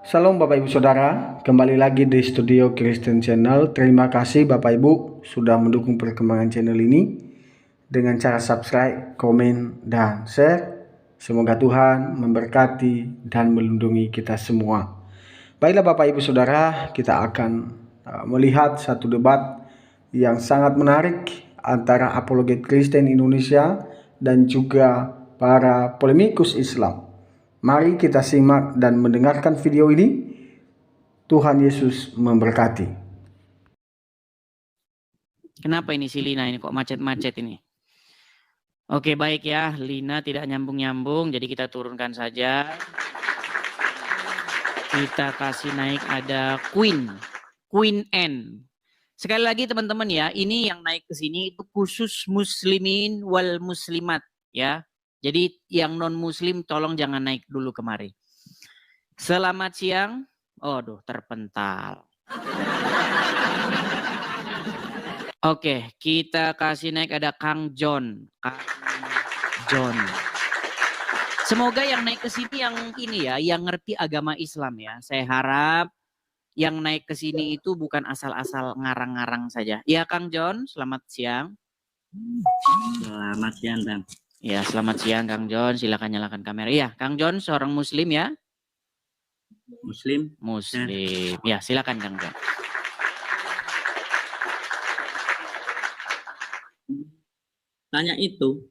Salam Bapak Ibu Saudara, kembali lagi di Studio Kristen Channel. Terima kasih Bapak Ibu sudah mendukung perkembangan channel ini dengan cara subscribe, komen, dan share. Semoga Tuhan memberkati dan melindungi kita semua. Baiklah Bapak Ibu Saudara, kita akan melihat satu debat yang sangat menarik antara apologet Kristen Indonesia dan juga para polemikus Islam. Mari kita simak dan mendengarkan video ini. Tuhan Yesus memberkati. Kenapa ini si Lina ini kok macet-macet ini? Oke, baik ya, Lina tidak nyambung-nyambung, jadi kita turunkan saja. Kita kasih naik ada Queen N. Sekali lagi teman-teman ya, ini yang naik ke sini itu khusus muslimin wal muslimat ya. Jadi yang non muslim tolong jangan naik dulu kemari. Selamat siang. Aduh, terpental. Oke, kita kasih naik ada Kang John. Semoga yang naik ke sini yang ini ya, yang ngerti agama Islam ya. Saya harap yang naik ke sini itu bukan asal-asal ngarang-ngarang saja. Ya Kang John, selamat siang. Selamat siang, Bang. Ya, selamat siang Kang John. Silakan nyalakan kamera. Iya, Kang John seorang muslim ya? Muslim. Ya, silakan Kang John. Tanya itu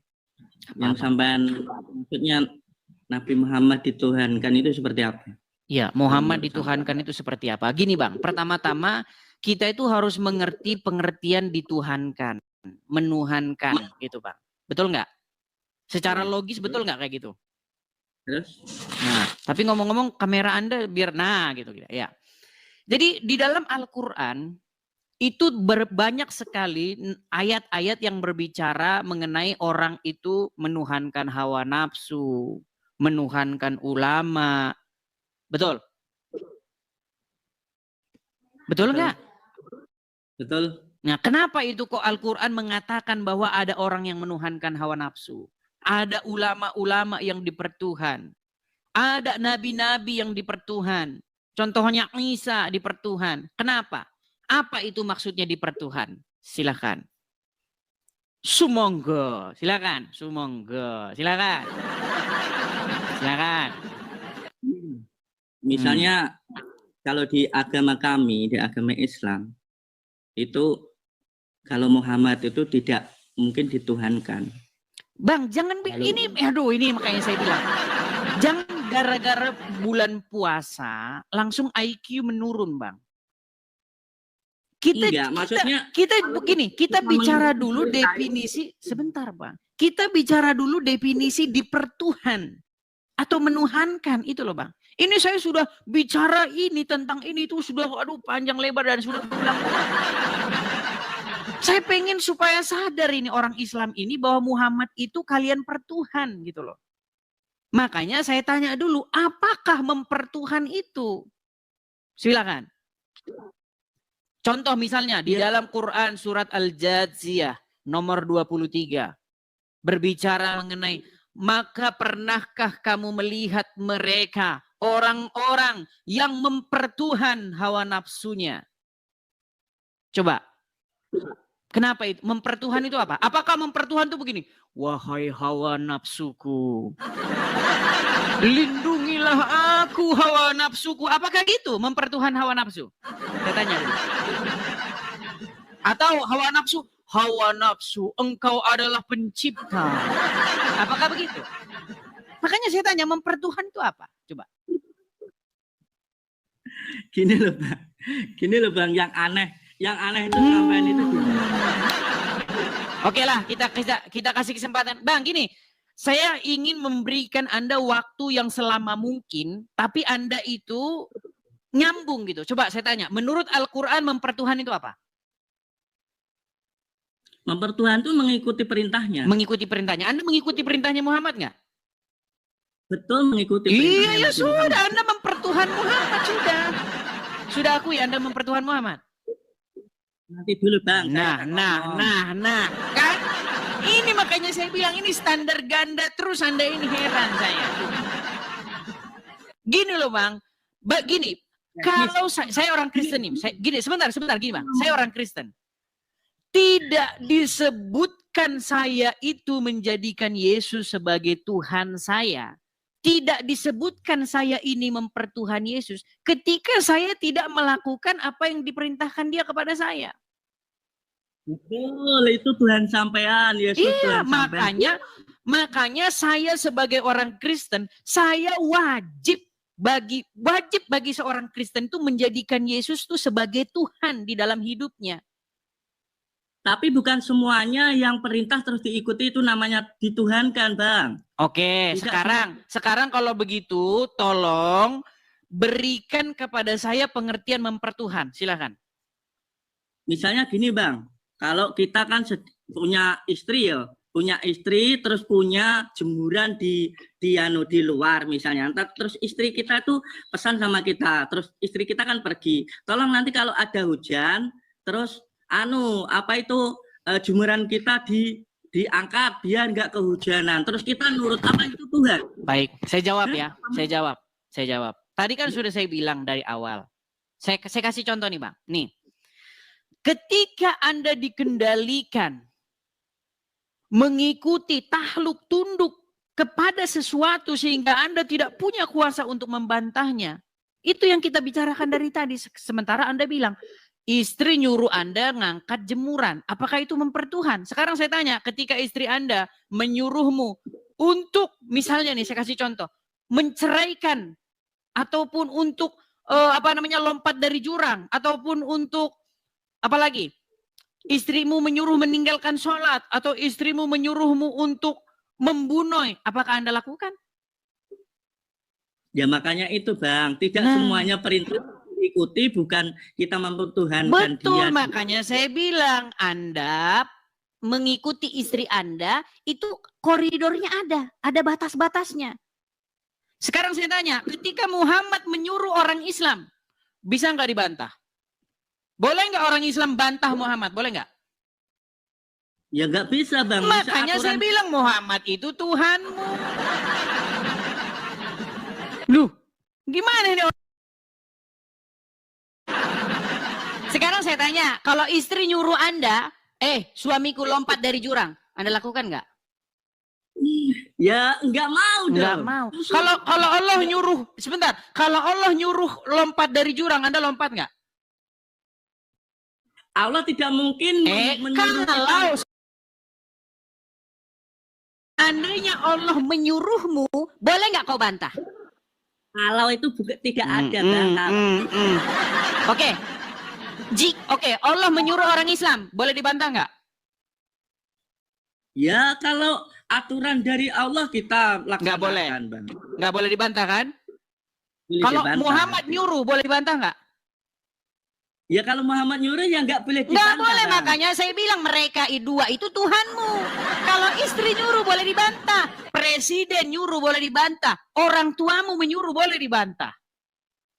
yang sampean maksudnya Nabi Muhammad dituhankan itu seperti apa? Ya, Muhammad dituhankan itu seperti apa? Gini Bang, pertama-tama kita itu harus mengerti pengertian dituhankan, menuhankan gitu Bang. Betul nggak? Secara logis betul nggak kayak gitu? Terus? Nah, tapi ngomong-ngomong kamera Anda biar gitu ya. Jadi di dalam Al-Qur'an itu banyak sekali ayat-ayat yang berbicara mengenai orang itu menuhankan hawa nafsu, menuhankan ulama. Betul? Betul nggak? Betul. Nah, kenapa itu kok Al-Quran mengatakan bahwa ada orang yang menuhankan hawa nafsu? Ada ulama-ulama yang dipertuhan. Ada nabi-nabi yang dipertuhan. Contohnya Isa dipertuhan. Kenapa? Apa itu maksudnya dipertuhan? Silakan. Sumonggo. Silakan. Sumonggo. Silakan. Silakan. Misalnya kalau di agama kami, di agama Islam, itu kalau Muhammad itu tidak mungkin dituhankan. Bang, jangan ini makanya saya bilang. Jangan gara-gara bulan puasa langsung IQ menurun, Bang. Kita bicara dulu definisi sebentar, Bang. Kita bicara dulu definisi dipertuhan atau menuhankan itu loh, Bang. Ini saya sudah bicara ini tentang ini itu sudah panjang lebar dan sudah bilang. Saya pengen supaya sadar ini orang Islam ini bahwa Muhammad itu kalian pertuhan gitu loh. Makanya saya tanya dulu, apakah mempertuhan itu? Silakan. Contoh misalnya di dalam Quran surat Al-Jadziyah nomor 23 berbicara mengenai maka pernahkah kamu melihat mereka orang-orang yang mempertuhan hawa nafsunya? Coba. Kenapa itu? Mempertuhan itu apa? Apakah mempertuhan itu begini? Wahai hawa nafsuku. Lindungilah aku hawa nafsuku. Apakah gitu? Mempertuhan hawa nafsu? Saya tanya dulu. Atau hawa nafsu, engkau adalah pencipta. Apakah begitu? Makanya saya tanya, mempertuhan itu apa? Coba. Gini loh Bang, yang aneh itu sampean itu. Oke lah, kita kasih kesempatan. Bang, gini, saya ingin memberikan Anda waktu yang selama mungkin, tapi Anda itu nyambung gitu. Coba saya tanya, menurut Al-Quran mempertuhan itu apa? Mempertuhan itu mengikuti perintahnya. Mengikuti perintahnya. Anda mengikuti perintahnya Muhammad nggak? Betul, mengikuti perintahnya. Iya, sudah. Muhammad. Anda mempertuhan Muhammad, sudah. Sudah akui Anda mempertuhan Muhammad. Nanti dulu Bang. Nah. Kan? Ini makanya saya bilang ini standar ganda terus Anda ini, heran saya. Gini loh Bang. Begini, kalau saya orang Kristen nih, gini sebentar gini Bang, saya orang Kristen. Tidak disebutkan saya itu menjadikan Yesus sebagai Tuhan saya. Tidak disebutkan saya ini mempertuhan Yesus ketika saya tidak melakukan apa yang diperintahkan dia kepada saya. Betul, itu Tuhan sampean, Yesus Iya, Tuhan sampean. makanya saya sebagai orang Kristen, saya wajib bagi seorang Kristen itu menjadikan Yesus itu sebagai Tuhan di dalam hidupnya. Tapi bukan semuanya yang perintah terus diikuti itu namanya dituhankan, Bang. Oke, sekarang kalau begitu tolong berikan kepada saya pengertian mempertuhan. Silakan. Misalnya gini, Bang. Kalau kita kan punya istri ya, punya istri terus punya jemuran di luar misalnya. Terus istri kita tuh pesan sama kita, terus istri kita kan pergi. Tolong nanti kalau ada hujan, terus jemuran kita diangkat biar nggak kehujanan. Terus kita nurut, apa itu Tuhan? Baik, saya jawab ya. Saya jawab. Tadi kan sudah saya bilang dari awal. Saya kasih contoh nih, Bang. Nih. Ketika Anda dikendalikan mengikuti tahluk tunduk kepada sesuatu sehingga Anda tidak punya kuasa untuk membantahnya. Itu yang kita bicarakan dari tadi. Sementara Anda bilang, istri nyuruh Anda ngangkat jemuran. Apakah itu mempertuhan? Sekarang saya tanya, ketika istri Anda menyuruhmu untuk, misalnya nih saya kasih contoh, menceraikan ataupun untuk lompat dari jurang ataupun untuk apalagi istrimu menyuruh meninggalkan sholat atau istrimu menyuruhmu untuk membunuh, apakah Anda lakukan? Ya makanya itu Bang, tidak semuanya perintah ikuti, bukan kita mempertuhankan dia. Betul, makanya saya bilang Anda mengikuti istri Anda itu koridornya ada batas-batasnya. Sekarang saya tanya, ketika Muhammad menyuruh orang Islam, bisa nggak dibantah? Boleh nggak orang Islam bantah Muhammad? Boleh nggak? Ya nggak bisa Bang. Makanya saya bilang Muhammad itu Tuhanmu. Loh, gimana ini? Sekarang saya tanya, kalau istri nyuruh Anda, suamiku lompat dari jurang, Anda lakukan nggak? Ya nggak mau dong. Nggak mau. Kalau Allah nyuruh, sebentar, kalau Allah nyuruh lompat dari jurang, Anda lompat nggak? Allah tidak mungkin menyuruh kalau andainya Allah menyuruhmu, boleh nggak kau bantah? Kalau itu tidak ada bakal. Oke, Allah menyuruh orang Islam, boleh dibantah nggak? Ya kalau aturan dari Allah kita laksanakan, nggak boleh, Bang. Nggak boleh dibantah kan? Boleh kalau dibantah. Muhammad nyuruh, boleh dibantah nggak? Ya kalau Muhammad nyuruh ya nggak boleh dibantah. Nggak boleh, Bang. makanya saya bilang mereka dua itu Tuhanmu. Kalau istri nyuruh boleh dibantah, presiden nyuruh boleh dibantah, orang tuamu menyuruh boleh dibantah.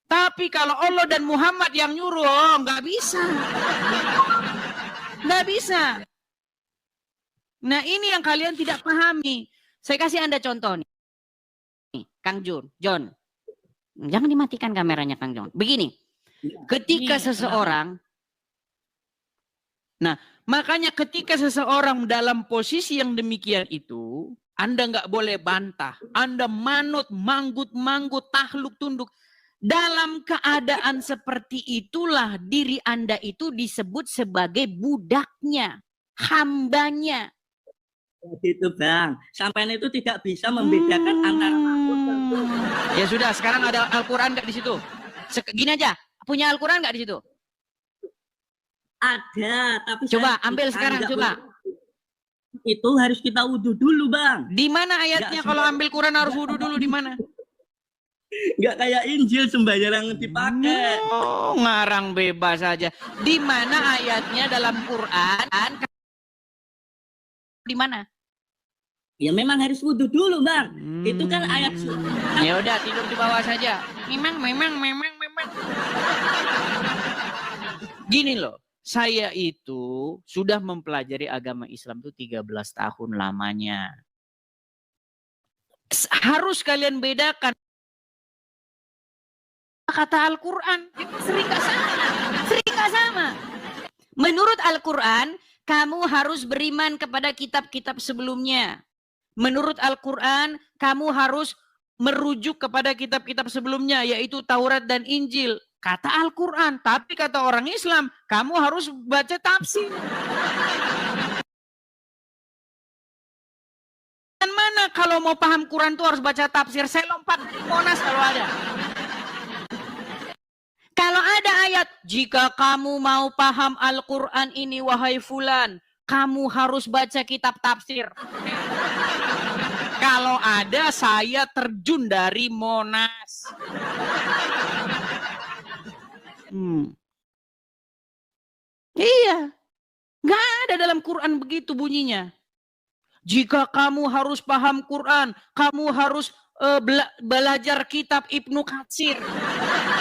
Tapi kalau Allah dan Muhammad yang nyuruh, nggak bisa. Nggak bisa. Nah ini yang kalian tidak pahami. Saya kasih Anda contoh nih. Kang John. Jangan dimatikan kameranya Kang John. Begini. Ketika seseorang, makanya ketika seseorang dalam posisi yang demikian itu, Anda nggak boleh bantah. Anda manut, manggut, tahluk, tunduk. Dalam keadaan seperti itulah diri Anda itu disebut sebagai budaknya, hambanya. Gitu Bang, sampean itu tidak bisa membedakan antara Ya sudah, sekarang ada Al-Quran nggak di situ? Gini aja, punya Al-Quran nggak di situ? Ada, tapi coba ambil sekarang, coba. Itu harus kita wudhu dulu Bang. Di mana ayatnya kalau ambil Quran harus wudhu dulu, di mana? Nggak kayak Injil sembarang dipakai. Oh, ngarang bebas aja. Di mana ayatnya dalam Quran? Di mana? Ya memang harus wudhu dulu Bang. Itu kan ayat. Ya udah, tidur di bawah saja. Memang. Gini loh, saya itu sudah mempelajari agama Islam itu 13 tahun lamanya. Harus kalian bedakan. kata Al-Quran. Sering gak sama. Sering gak sama. Menurut Al-Quran, kamu harus beriman kepada kitab-kitab sebelumnya. Menurut Al-Quran, kamu harus merujuk kepada kitab-kitab sebelumnya, yaitu Taurat dan Injil. Kata Al-Quran, tapi kata orang Islam, kamu harus baca tafsir. Dan mana kalau mau paham Quran tuh harus baca tafsir? Saya lompat di Monas kalau ada. Kalau ada ayat, jika kamu mau paham Al-Quran ini wahai fulan, kamu harus baca kitab tafsir. Kalau ada, saya terjun dari Monas. Iya, nggak ada dalam Quran begitu bunyinya. Jika kamu harus paham Quran, kamu harus belajar kitab Ibnu Katsir,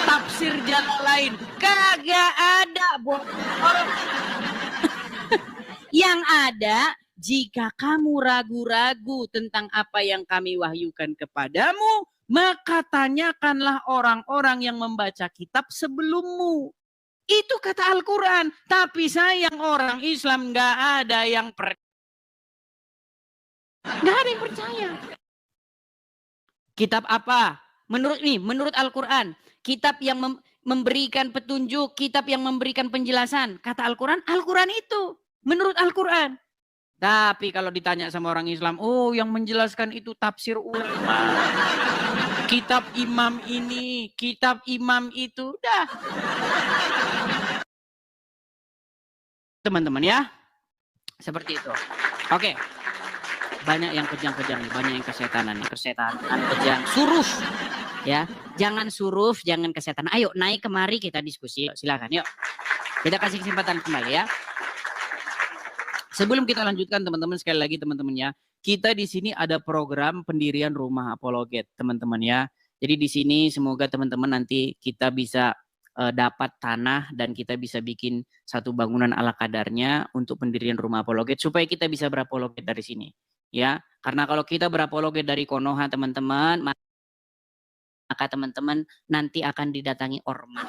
tafsir Jalalain. Kagak ada, bohong. Yang ada, jika kamu ragu-ragu tentang apa yang kami wahyukan kepadamu, maka tanyakanlah orang-orang yang membaca kitab sebelummu. Itu kata Al-Quran. Tapi sayang orang Islam nggak ada yang percaya. Nggak ada yang percaya. Kitab apa? Menurut Al-Quran. Kitab yang memberikan petunjuk, kitab yang memberikan penjelasan. Kata Al-Quran, Al-Quran itu. Menurut Al-Quran. Tapi kalau ditanya sama orang Islam, oh yang menjelaskan itu tafsir ulama. Kitab imam ini, kitab imam itu. Dah. Teman-teman ya. Seperti itu. Oke. Banyak yang kejang-kejang, banyak yang kesetanan, kejang. Suruf. Ya, jangan suruf, jangan kesetanan. Ayo naik kemari kita diskusi. Silakan yuk. Kita kasih kesempatan kembali ya. Sebelum kita lanjutkan teman-teman, sekali lagi teman-teman ya, kita di sini ada program pendirian rumah apologet teman-teman ya. Jadi di sini semoga teman-teman nanti kita bisa dapat tanah dan kita bisa bikin satu bangunan ala kadarnya untuk pendirian rumah apologet supaya kita bisa berapologet dari sini ya. Karena kalau kita berapologet dari Konoha teman-teman, maka teman-teman nanti akan didatangi ormas.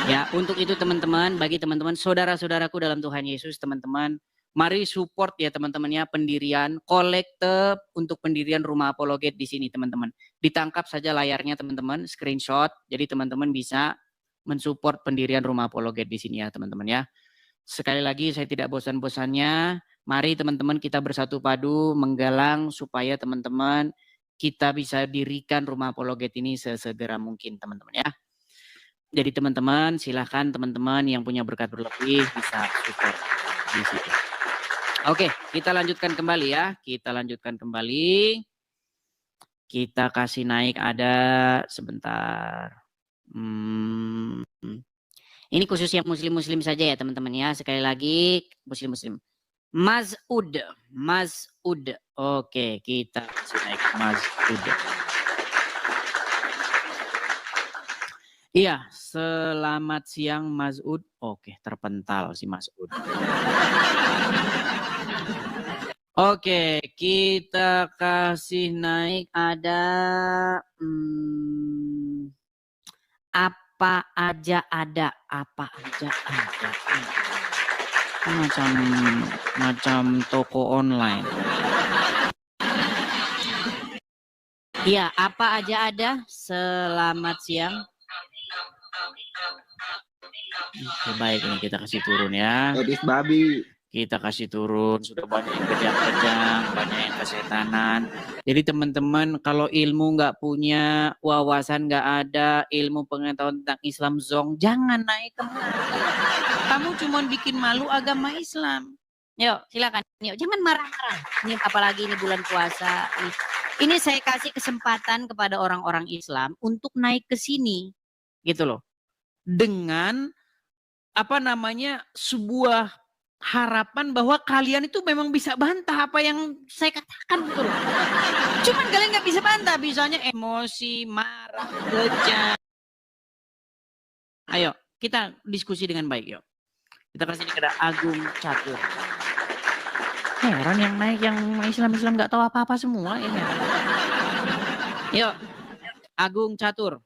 Ya, untuk itu teman-teman, bagi teman-teman saudara-saudaraku dalam Tuhan Yesus, teman-teman, mari support ya teman-teman ya pendirian kolekte untuk pendirian rumah apologet di sini teman-teman. Ditangkap saja layarnya teman-teman, screenshot. Jadi teman-teman bisa mensupport pendirian rumah apologet di sini ya teman-teman ya. Sekali lagi saya tidak bosan-bosannya, mari teman-teman kita bersatu padu menggalang supaya teman-teman kita bisa dirikan rumah apologet ini sesegera mungkin teman-teman ya. Jadi teman-teman silahkan teman-teman yang punya berkat berlebih bisa support di situ. Oke, kita lanjutkan kembali ya. Kita lanjutkan kembali. Kita kasih naik ada sebentar. Ini khusus yang muslim-muslim saja ya teman-teman ya. Sekali lagi muslim-muslim. Mas'ud. Oke, kita kasih naik Mas'ud. Iya, selamat siang Mas'ud. Oke, terpental si Mas'ud. Oke, kita kasih naik ada apa aja ada. Macam toko online. Iya, apa aja ada. Selamat siang. Oke, baik, ini kita kasih turun ya. Edis babi. Kita kasih turun, sudah banyak yang kejang-kejang, banyak yang kesetanan. Jadi teman-teman kalau ilmu nggak punya, wawasan nggak ada, ilmu pengetahuan tentang Islam zong, jangan naik kemari. Kamu cuma bikin malu agama Islam. Yuk silakan, yuk jangan marah-marah. Ini apalagi ini bulan puasa. Ini saya kasih kesempatan kepada orang-orang Islam untuk naik ke sini, gitu loh. Dengan sebuah harapan bahwa kalian itu memang bisa bantah apa yang saya katakan gitu loh. Cuman kalian nggak bisa bantah, bisanya emosi, marah, kejam. Ayo kita diskusi dengan baik yuk. Kita kasih ini kepada Agung Catur. Heran yang naik yang Islam nggak tahu apa-apa semua ini. Yuk Agung Catur.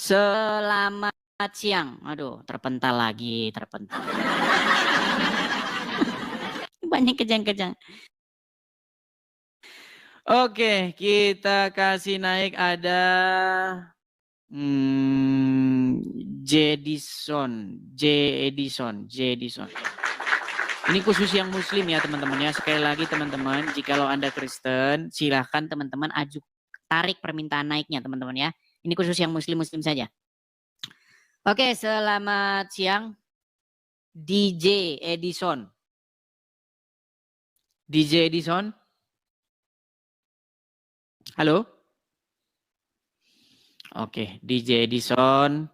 Selamat siang. Aduh, terpental lagi, terpental. Banyak kejang-kejang. Oke, kita kasih naik ada J. Edison. Ini khusus yang muslim ya teman-teman ya. Sekali lagi teman-teman, jikalau Anda Kristen, silahkan teman-teman tarik permintaan naiknya teman-teman ya. Ini khusus yang muslim-muslim saja. Oke, selamat siang. DJ Edison. DJ Edison. Halo? Oke, DJ Edison.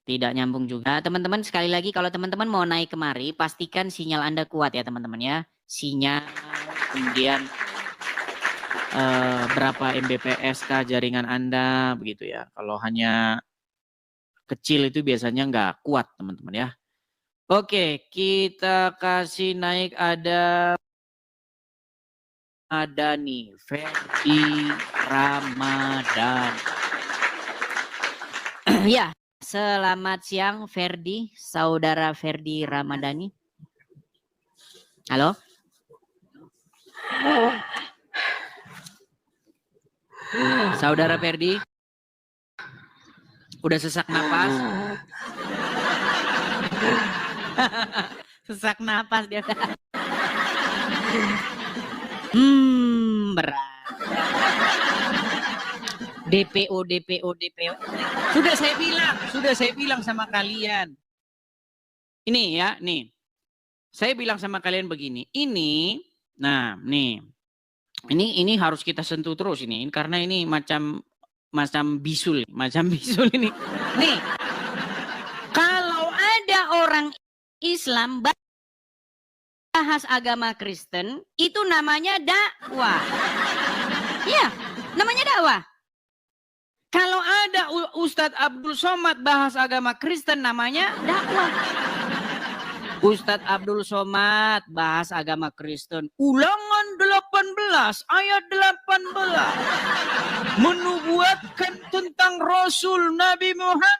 Tidak nyambung juga. Teman-teman sekali lagi kalau teman-teman mau naik kemari pastikan sinyal Anda kuat ya teman-teman ya. Sinyal kemudian berapa Mbps kah jaringan Anda begitu ya. Kalau hanya kecil itu biasanya nggak kuat teman-teman ya. Oke, kita kasih naik ada nih Ferdi Ramadan. Ya. Selamat siang Ferdi, saudara Ferdi Ramadhani. Halo? Saudara Ferdi? Udah sesak napas? Sesak napas dia. Berat. DPO. Sudah saya bilang sama kalian. Ini ya, nih. Saya bilang sama kalian begini. Ini harus kita sentuh terus ini karena ini macam bisul ini. Nih. Kalau ada orang Islam bahas agama Kristen, itu namanya dakwah. Iya, namanya dakwah. Kalau ada Ustadz Abdul Somad bahas agama Kristen namanya dakwah. Ustadz Abdul Somad bahas agama Kristen. Ulangan 18 ayat 18. Menubuatkan tentang Rasul Nabi Muhammad.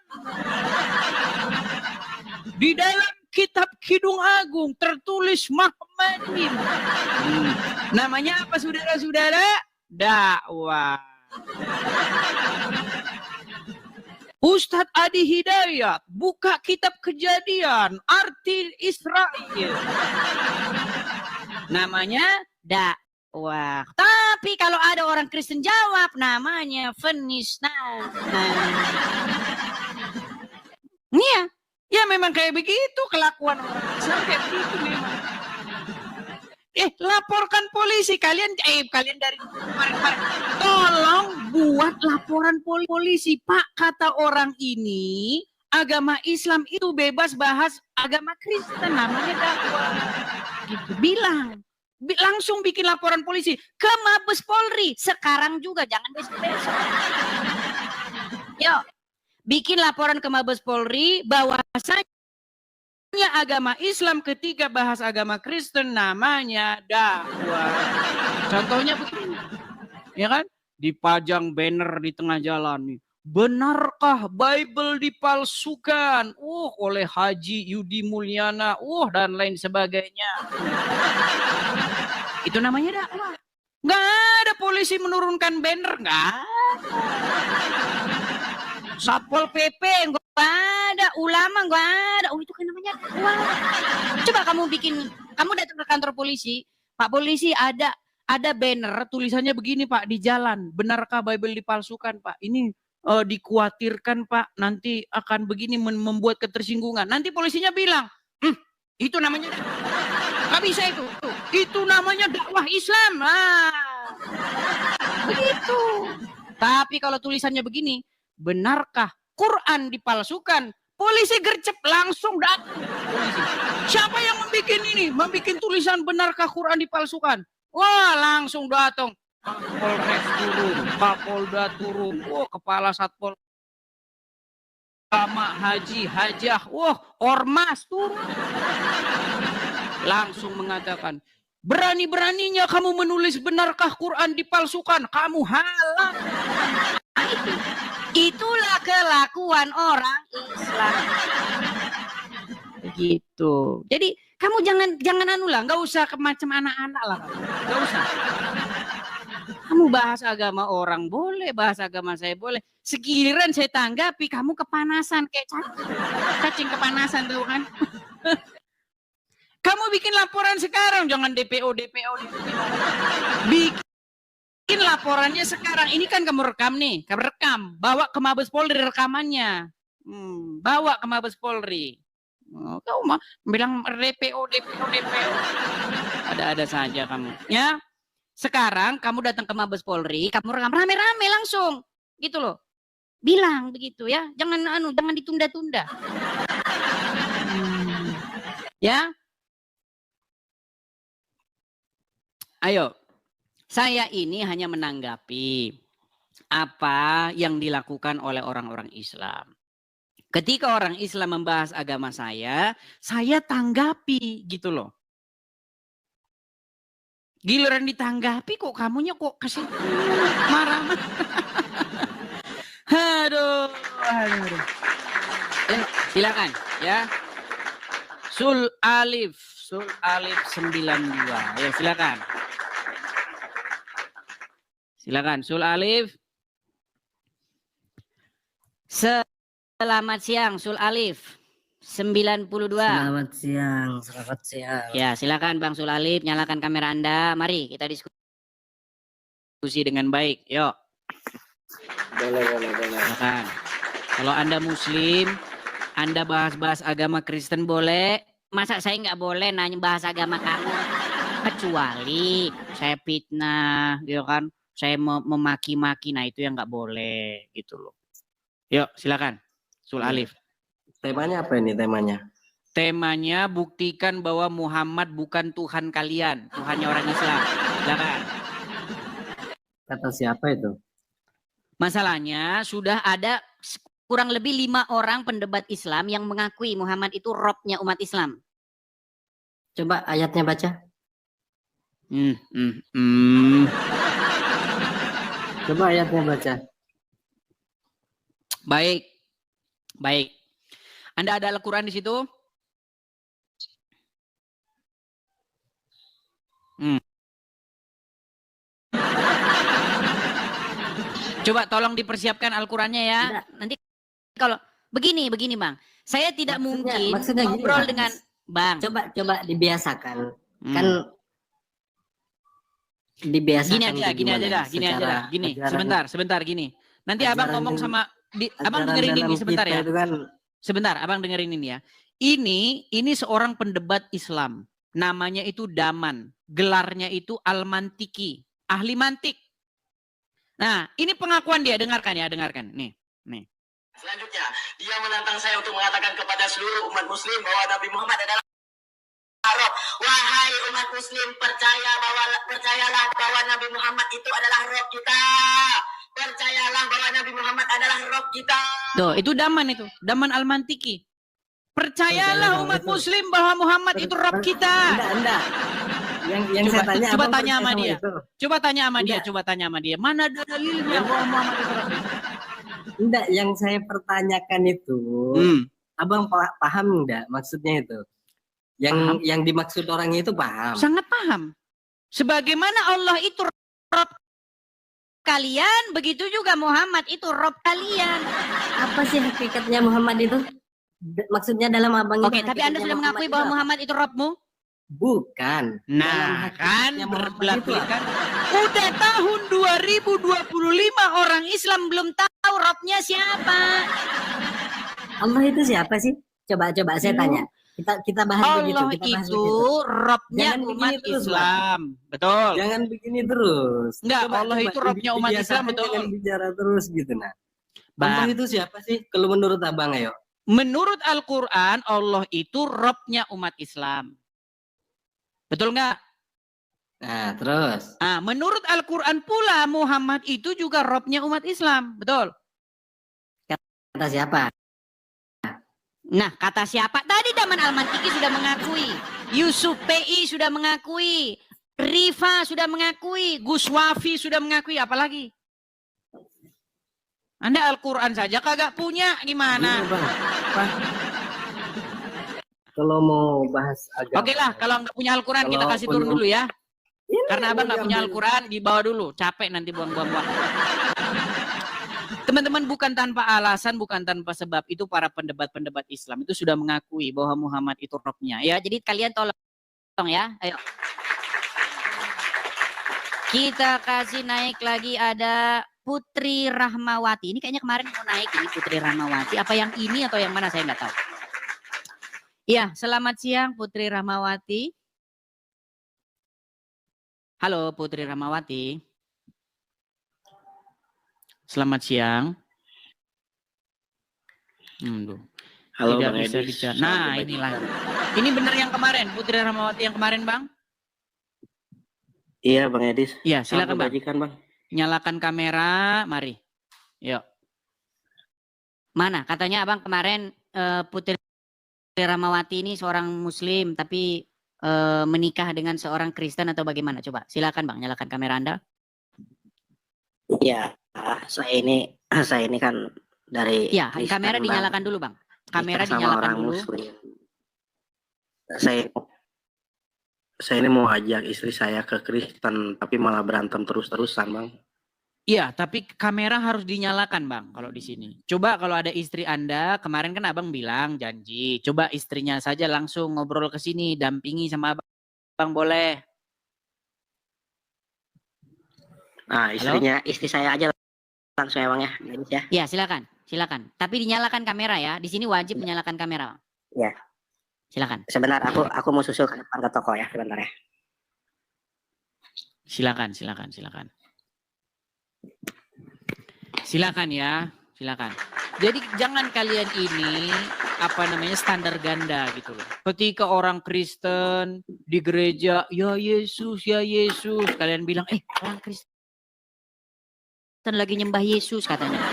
Di dalam kitab Kidung Agung tertulis Muhammadin. Namanya apa saudara-saudara? Dakwah. Ustadz Adi Hidayat buka kitab Kejadian arti Israel. Namanya dakwah. Tapi kalau ada orang Kristen jawab namanya penistaan. Iya, ya memang kayak begitu kelakuan orang Islam kayak begitu memang. Laporkan polisi kalian dari kemarin. Tolong buat laporan polisi. Pak, kata orang ini agama Islam itu bebas bahas agama Kristen namanya dakwah. Gitu bilang. Langsung bikin laporan polisi ke Mabes Polri sekarang juga, jangan besok-besok. Yuk, bikin laporan ke Mabes Polri bahwasanya agama Islam ketika bahas agama Kristen namanya dakwah. Contohnya begini, ya kan? Dipajang banner di tengah jalan nih. Benarkah Bible dipalsukan? Oleh Haji Yudi Mulyana, dan lain sebagainya. Itu namanya dakwah. Nggak ada polisi menurunkan banner, nggak ada. Satpol PP nggak ada, ulama nggak ada. Itu kan namanya dakwah. Coba kamu datang ke kantor polisi, Pak Polisi ada banner tulisannya begini Pak di jalan. Benarkah Bible dipalsukan Pak? Ini dikhawatirkan Pak nanti akan begini membuat ketersinggungan. Nanti polisinya bilang, itu namanya nggak bisa itu. Itu namanya dakwah Islam. Begitu. Tapi kalau tulisannya begini, benarkah Quran dipalsukan? Polisi gercep langsung datang. Siapa yang membuat ini? Membuat tulisan benarkah Quran dipalsukan? Wah, langsung datang. Polres turun, Kapolda turun, kepala Satpol Ulama, Haji, Hajah, ormas turun. Langsung mengatakan, berani-beraninya kamu menulis benarkah Quran dipalsukan? Kamu halal. Itulah kelakuan orang Islam. Begitu. Jadi kamu jangan anu lah, nggak usah macam anak-anak lah, nggak usah. Kamu bahas agama orang boleh, bahas agama saya boleh. Sekiliran saya tanggapi, kamu kepanasan kayak cacing kepanasan tuh kan. Kamu bikin laporan sekarang, jangan DPO. Bikin laporannya sekarang. Ini kan kamu rekam nih, kamu rekam, bawa ke Mabes Polri rekamannya. Bawa ke Mabes Polri. Kau mah bilang DPO. Ada-ada saja kamu. Ya. Sekarang kamu datang ke Mabes Polri, kamu rekam rame-rame langsung. Gitu loh. Bilang begitu ya. Jangan ditunda-tunda. Ya. Ayo. Saya ini hanya menanggapi apa yang dilakukan oleh orang-orang Islam. Ketika orang Islam membahas agama saya tanggapi gitu loh. Giliran ditanggapi kok kamunya kok kasih marah. Aduh. Silakan ya. Sul Alif 92. Ya silakan. Silakan Sul Alif. Selamat siang Sul Alif 92. Selamat siang. Ya, silakan Bang Sul Alif, nyalakan kamera Anda. Mari kita diskusi dengan baik. Yuk. Boleh. Silakan. Kalau Anda Muslim, Anda bahas-bahas agama Kristen boleh. Masa saya nggak boleh nanya bahas agama kamu? Kecuali saya fitnah, gitu kan? Saya memaki-maki, nah itu yang nggak boleh, gitu loh. Yuk, silakan. Sul Alif. Temanya apa ini temanya? Temanya buktikan bahwa Muhammad bukan Tuhan kalian, Tuhannya orang Islam. Silakan. Kata siapa itu? Masalahnya sudah ada kurang lebih 5 orang pendebat Islam yang mengakui Muhammad itu Robnya umat Islam. Coba ayatnya baca. Coba ayatnya baca. Baik. Anda ada Al-Quran di situ? Coba tolong dipersiapkan Al-Qurannya ya. Enggak. Nanti kalau begini Bang. Saya tidak mungkin maksudnya gini, ngobrol Mas. dengan Bang. Coba dibiasakan. Kan dibiasakan. Gini. Sebentar gini. Nanti Abang ngomong sama Abang dengerin ini sebentar ya. Kan, Sebentar, Abang dengerin ini ya. Ini seorang pendebat Islam. Namanya itu Daman. Gelarnya itu Al-Mantiki. Ahli mantik. Nah, ini pengakuan dia. Dengarkan. Nih. Selanjutnya, dia menantang saya untuk mengatakan kepada seluruh umat muslim bahwa Nabi Muhammad adalah Rob. Wahai umat muslim, percayalah bahwa Nabi Muhammad itu adalah Rob kita. Percayalah bahwa Nabi Muhammad adalah Rob kita. Tuh, itu Daman Al-Mantiki. Percayalah umat muslim bahwa Muhammad itu Rob kita. Enggak. Yang saya tanya, coba abang tanya sama dia. itu? Coba tanya sama dia. Mana ada dalilnya bahwa Muhammad itu Rob kita? Enggak, yang saya pertanyakan itu, abang paham enggak maksudnya itu? Yang dimaksud orang itu paham. Sangat paham. Sebagaimana Allah itu Rob kalian, begitu juga Muhammad itu Rob kalian. Apa sih hakikatnya Muhammad itu? Maksudnya dalam abang Oke, tapi Anda sudah mengakui bahwa Muhammad itu Robmu? Bukan. Nah, kan berbelak-belakan. kan? Udah tahun 2025 orang Islam belum tahu Robnya siapa. Allah itu siapa sih? Coba saya tanya. Kita bahas begitu. Allah Kita bahas itu Robnya Jangan umat begini terus, Islam. Betul. Jangan begini terus. Enggak, Allah itu Robnya umat Islam, betul. Jangan bicara terus gitu nah. Bang. Allah itu siapa sih? Kalau menurut abang ayo. Menurut Al-Quran, Allah itu Robnya umat Islam. Betul nggak? Nah, terus. Nah, menurut Al-Quran pula Muhammad itu juga Robnya umat Islam. Betul. Kata siapa? Nah, kata siapa? Tadi Daman Al-Mantiki sudah mengakui. Yusuf PI sudah mengakui. Rifa sudah mengakui. Gus Wafi sudah mengakui. Apalagi? Anda Al-Quran saja kagak punya, gimana? Iya, Bang. Pak, kalau mau bahas agama. Oke lah, kalau nggak punya Al-Quran kita kasih turun dulu ya. Ini Karena abang nggak punya diambil. Al-Quran, dibawa dulu. Capek nanti buang-buang waktu. Teman-teman, bukan tanpa alasan, bukan tanpa sebab, itu para pendebat-pendebat Islam itu sudah mengakui bahwa Muhammad itu rohnya. Ya, jadi kalian tolong ya, ayo. Kita kasih naik lagi ada Putri Rahmawati. Ini kayaknya kemarin mau naik ini Putri Rahmawati. Apa yang ini atau yang mana saya nggak tahu. Iya, selamat siang Putri Rahmawati. Halo Putri Rahmawati. Selamat siang. Halo Tidak Bang bisa Edis. bicara. Nah, inilah. Ini benar yang kemarin, Putri Rahmawati yang kemarin, Bang? Iya Bang Edis. Iya, silakan Bang. Bang. Nyalakan kamera, mari. Yuk. Mana? Katanya Abang kemarin Putri Rahmawati ini seorang Muslim, tapi menikah dengan seorang Kristen atau bagaimana? Coba, silakan Bang, nyalakan kamera Anda. Iya, saya ini kan dari Ya, Kristen, kamera Bang. dinyalakan dulu, Bang. Kamera Nikah sama dinyalakan orang dulu. Muslim. Saya ini mau ajak istri saya ke Kristen, tapi malah berantem terus-terusan, Bang. Iya, tapi kamera harus dinyalakan, Bang, kalau di sini. Coba kalau ada istri Anda, kemarin kan Abang bilang janji. Coba istrinya saja langsung ngobrol ke sini, dampingi sama Abang, boleh. Nah, istri saya aja langsung ya, Bang ya. Ya, silakan, silakan. Tapi dinyalakan kamera ya. Di sini wajib menyalakan kamera, Bang. Iya. Silakan. Sebentar, aku mau susul ke depan ke toko ya, sebentar ya. Silakan, silakan, silakan. Silakan ya, silakan. Jadi jangan kalian ini standar ganda gitu loh. Ketika orang Kristen di gereja, ya Yesus, kalian bilang, orang Kristen lagi nyembah Yesus katanya.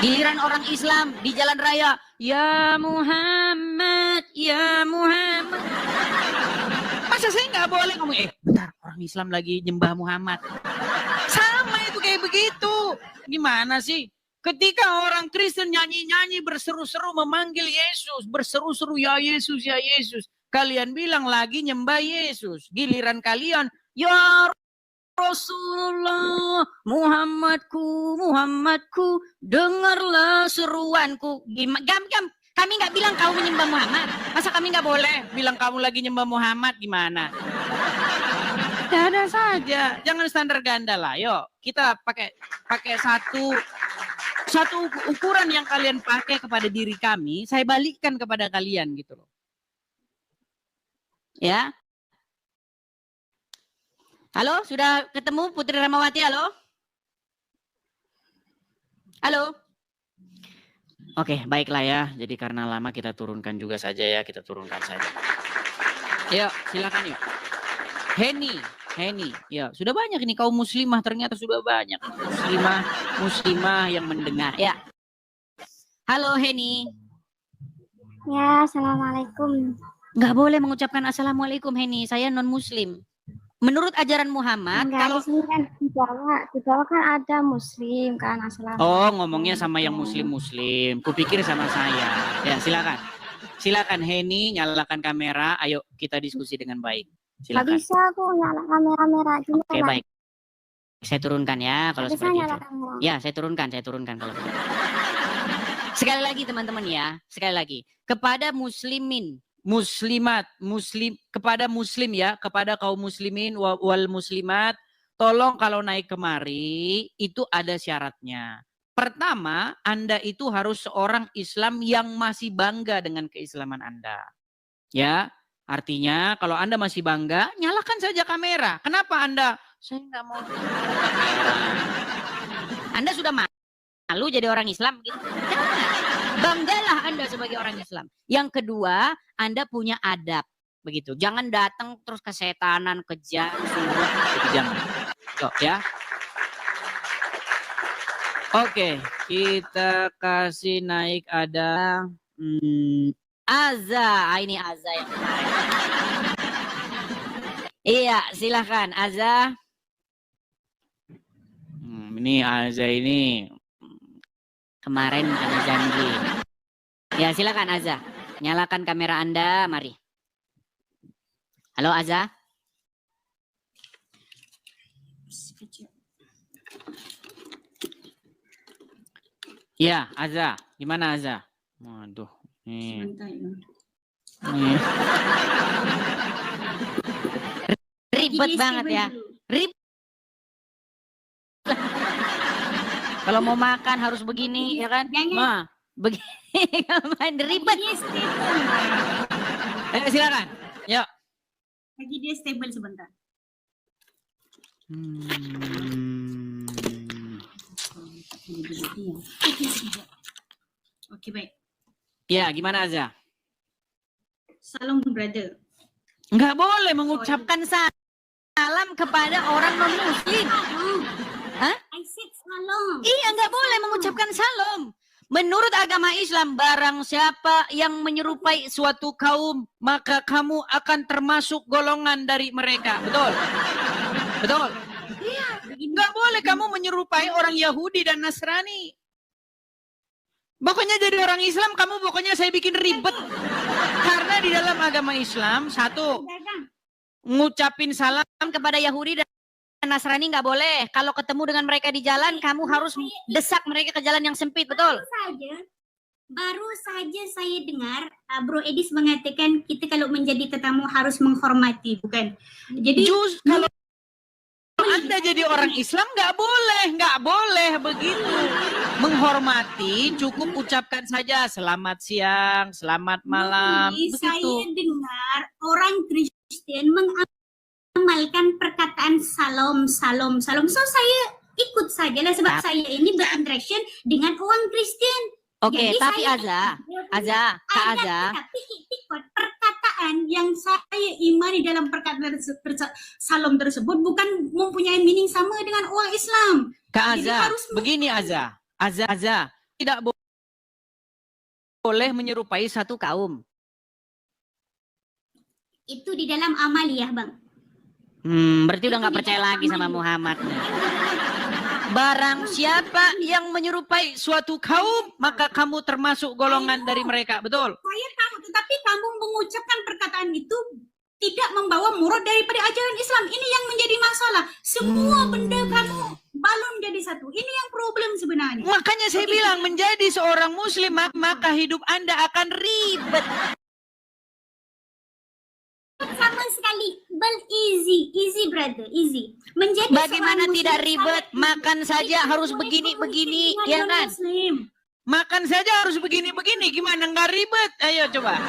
Giliran orang Islam di jalan raya, ya Muhammad, ya Muhammad. Masa saya nggak boleh ngomong, bentar, orang Islam lagi nyembah Muhammad. Sama itu kayak begitu. Gimana sih? Ketika orang Kristen nyanyi-nyanyi berseru-seru memanggil Yesus, berseru-seru ya Yesus, ya Yesus. Kalian bilang lagi nyembah Yesus. Giliran kalian, ya Rasulullah, Muhammadku, dengarlah seruanku. Kami nggak bilang kamu menyembah Muhammad. Masa kami nggak boleh bilang kamu lagi nyembah Muhammad, gimana? Ada saja, jangan standar ganda lah. Yuk, kita pakai satu ukuran yang kalian pakai kepada diri kami, saya balikkan kepada kalian gitu loh. Ya. Halo, sudah ketemu Putri Rahmawati? Halo? Halo? Oke, baiklah ya. Jadi karena lama kita turunkan juga saja ya. Kita turunkan saja. Yuk, silakan yuk. Heni. Ya, sudah banyak ini kaum muslimah. Ternyata sudah banyak. Muslimah yang mendengar. Ya. Halo Heni. Ya, assalamualaikum. Nggak boleh mengucapkan assalamualaikum Heni. Saya non muslim. Menurut ajaran Muhammad, Enggak, kalau di sini kan di bawah kan ada muslim kan, assalamualaikum. ngomongnya sama yang muslim. Kupikir sama saya. Ya, silakan Heni, nyalakan kamera. Ayo kita diskusi dengan baik. Nggak Silakan. bisa aku nyala kamera gimana? Oke, baik. Saya turunkan ya kalau Bisa seperti nyala itu. kamera. Ya, saya turunkan kalau begitu. Sekali lagi teman-teman ya, sekali lagi. Kepada kepada muslim ya, kepada kaum muslimin wal muslimat, tolong kalau naik kemari itu ada syaratnya. Pertama, Anda itu harus seorang Islam yang masih bangga dengan keislaman Anda. Ya, artinya kalau Anda masih bangga, nyalakan saja kamera. Kenapa Anda? Saya nggak mau kamera. Anda sudah malu jadi orang Islam gitu. Banggalah Anda sebagai orang Islam. Yang kedua, Anda punya adab. Begitu. Jangan datang terus kesetanan, kejam, suruh. Jangan. Tuh, ya. Oke, kita kasih naik ada Aza. Ini Aza yang kemarin. Iya, silahkan Aza. Ini Aza ini kemarin ada janji. Ya silakan Aza, nyalakan kamera Anda, mari. Halo Aza. Ya, Aza. Gimana Aza? Waduh. Nih. Ribet banget ya. Ribet. Kalau mau makan harus begini, ya kan? Ma, begini. Ribet. Ayo silakan. Yuk. Lagi dia stable sebentar. Oke, baik. Ya, gimana Aza? Salam brother. Nggak boleh mengucapkan salam kepada orang non-muslim. Hah? I said salam. Iya, nggak boleh mengucapkan salam. Menurut agama Islam, barang siapa yang menyerupai suatu kaum, maka kamu akan termasuk golongan dari mereka. Betul? Betul? Iya. Nggak boleh kamu menyerupai orang Yahudi dan Nasrani. Pokoknya jadi orang Islam, kamu pokoknya saya bikin ribet. Karena di dalam agama Islam, satu, ngucapin salam kepada Yahudi dan Nasrani nggak boleh. Kalau ketemu dengan mereka di jalan, kamu harus desak mereka ke jalan yang sempit, betul? Baru saja saya dengar Bro Edis mengatakan kita kalau menjadi tetamu harus menghormati, bukan? Jadi kalau Anda jadi orang Islam nggak boleh begitu. Menghormati cukup ucapkan saja selamat siang, selamat malam. Begitu. Saya dengar orang Kristen mengamalkan perkataan salam. So saya ikut saja lah sebab saya ini berinteraction dengan orang Kristen. Oke, jadi tapi Aza, tapi perkataan yang saya imani dalam perkataan salam tersebut bukan mempunyai meaning sama dengan orang Islam. Kak Aza, begini Aza, tidak boleh menyerupai satu kaum. Itu di dalam amaliyah, Bang. Berarti udah nggak percaya lagi sama Muhammad. Barang siapa yang menyerupai suatu kaum, maka kamu termasuk golongan dari mereka, betul? Saya tahu, tetapi kamu mengucapkan perkataan itu tidak membawa murad daripada ajaran Islam. Ini yang menjadi masalah. Semua benda kamu balon jadi satu. Ini yang problem sebenarnya. Makanya saya bilang menjadi seorang muslim maka hidup Anda akan ribet. Sama sekali, easy brother, easy. Menjadi bagaimana tidak ribet, makan saja harus begini-begini, ya kan? Muslim. Makan saja harus begini-begini, gimana nggak ribet? Ayo coba.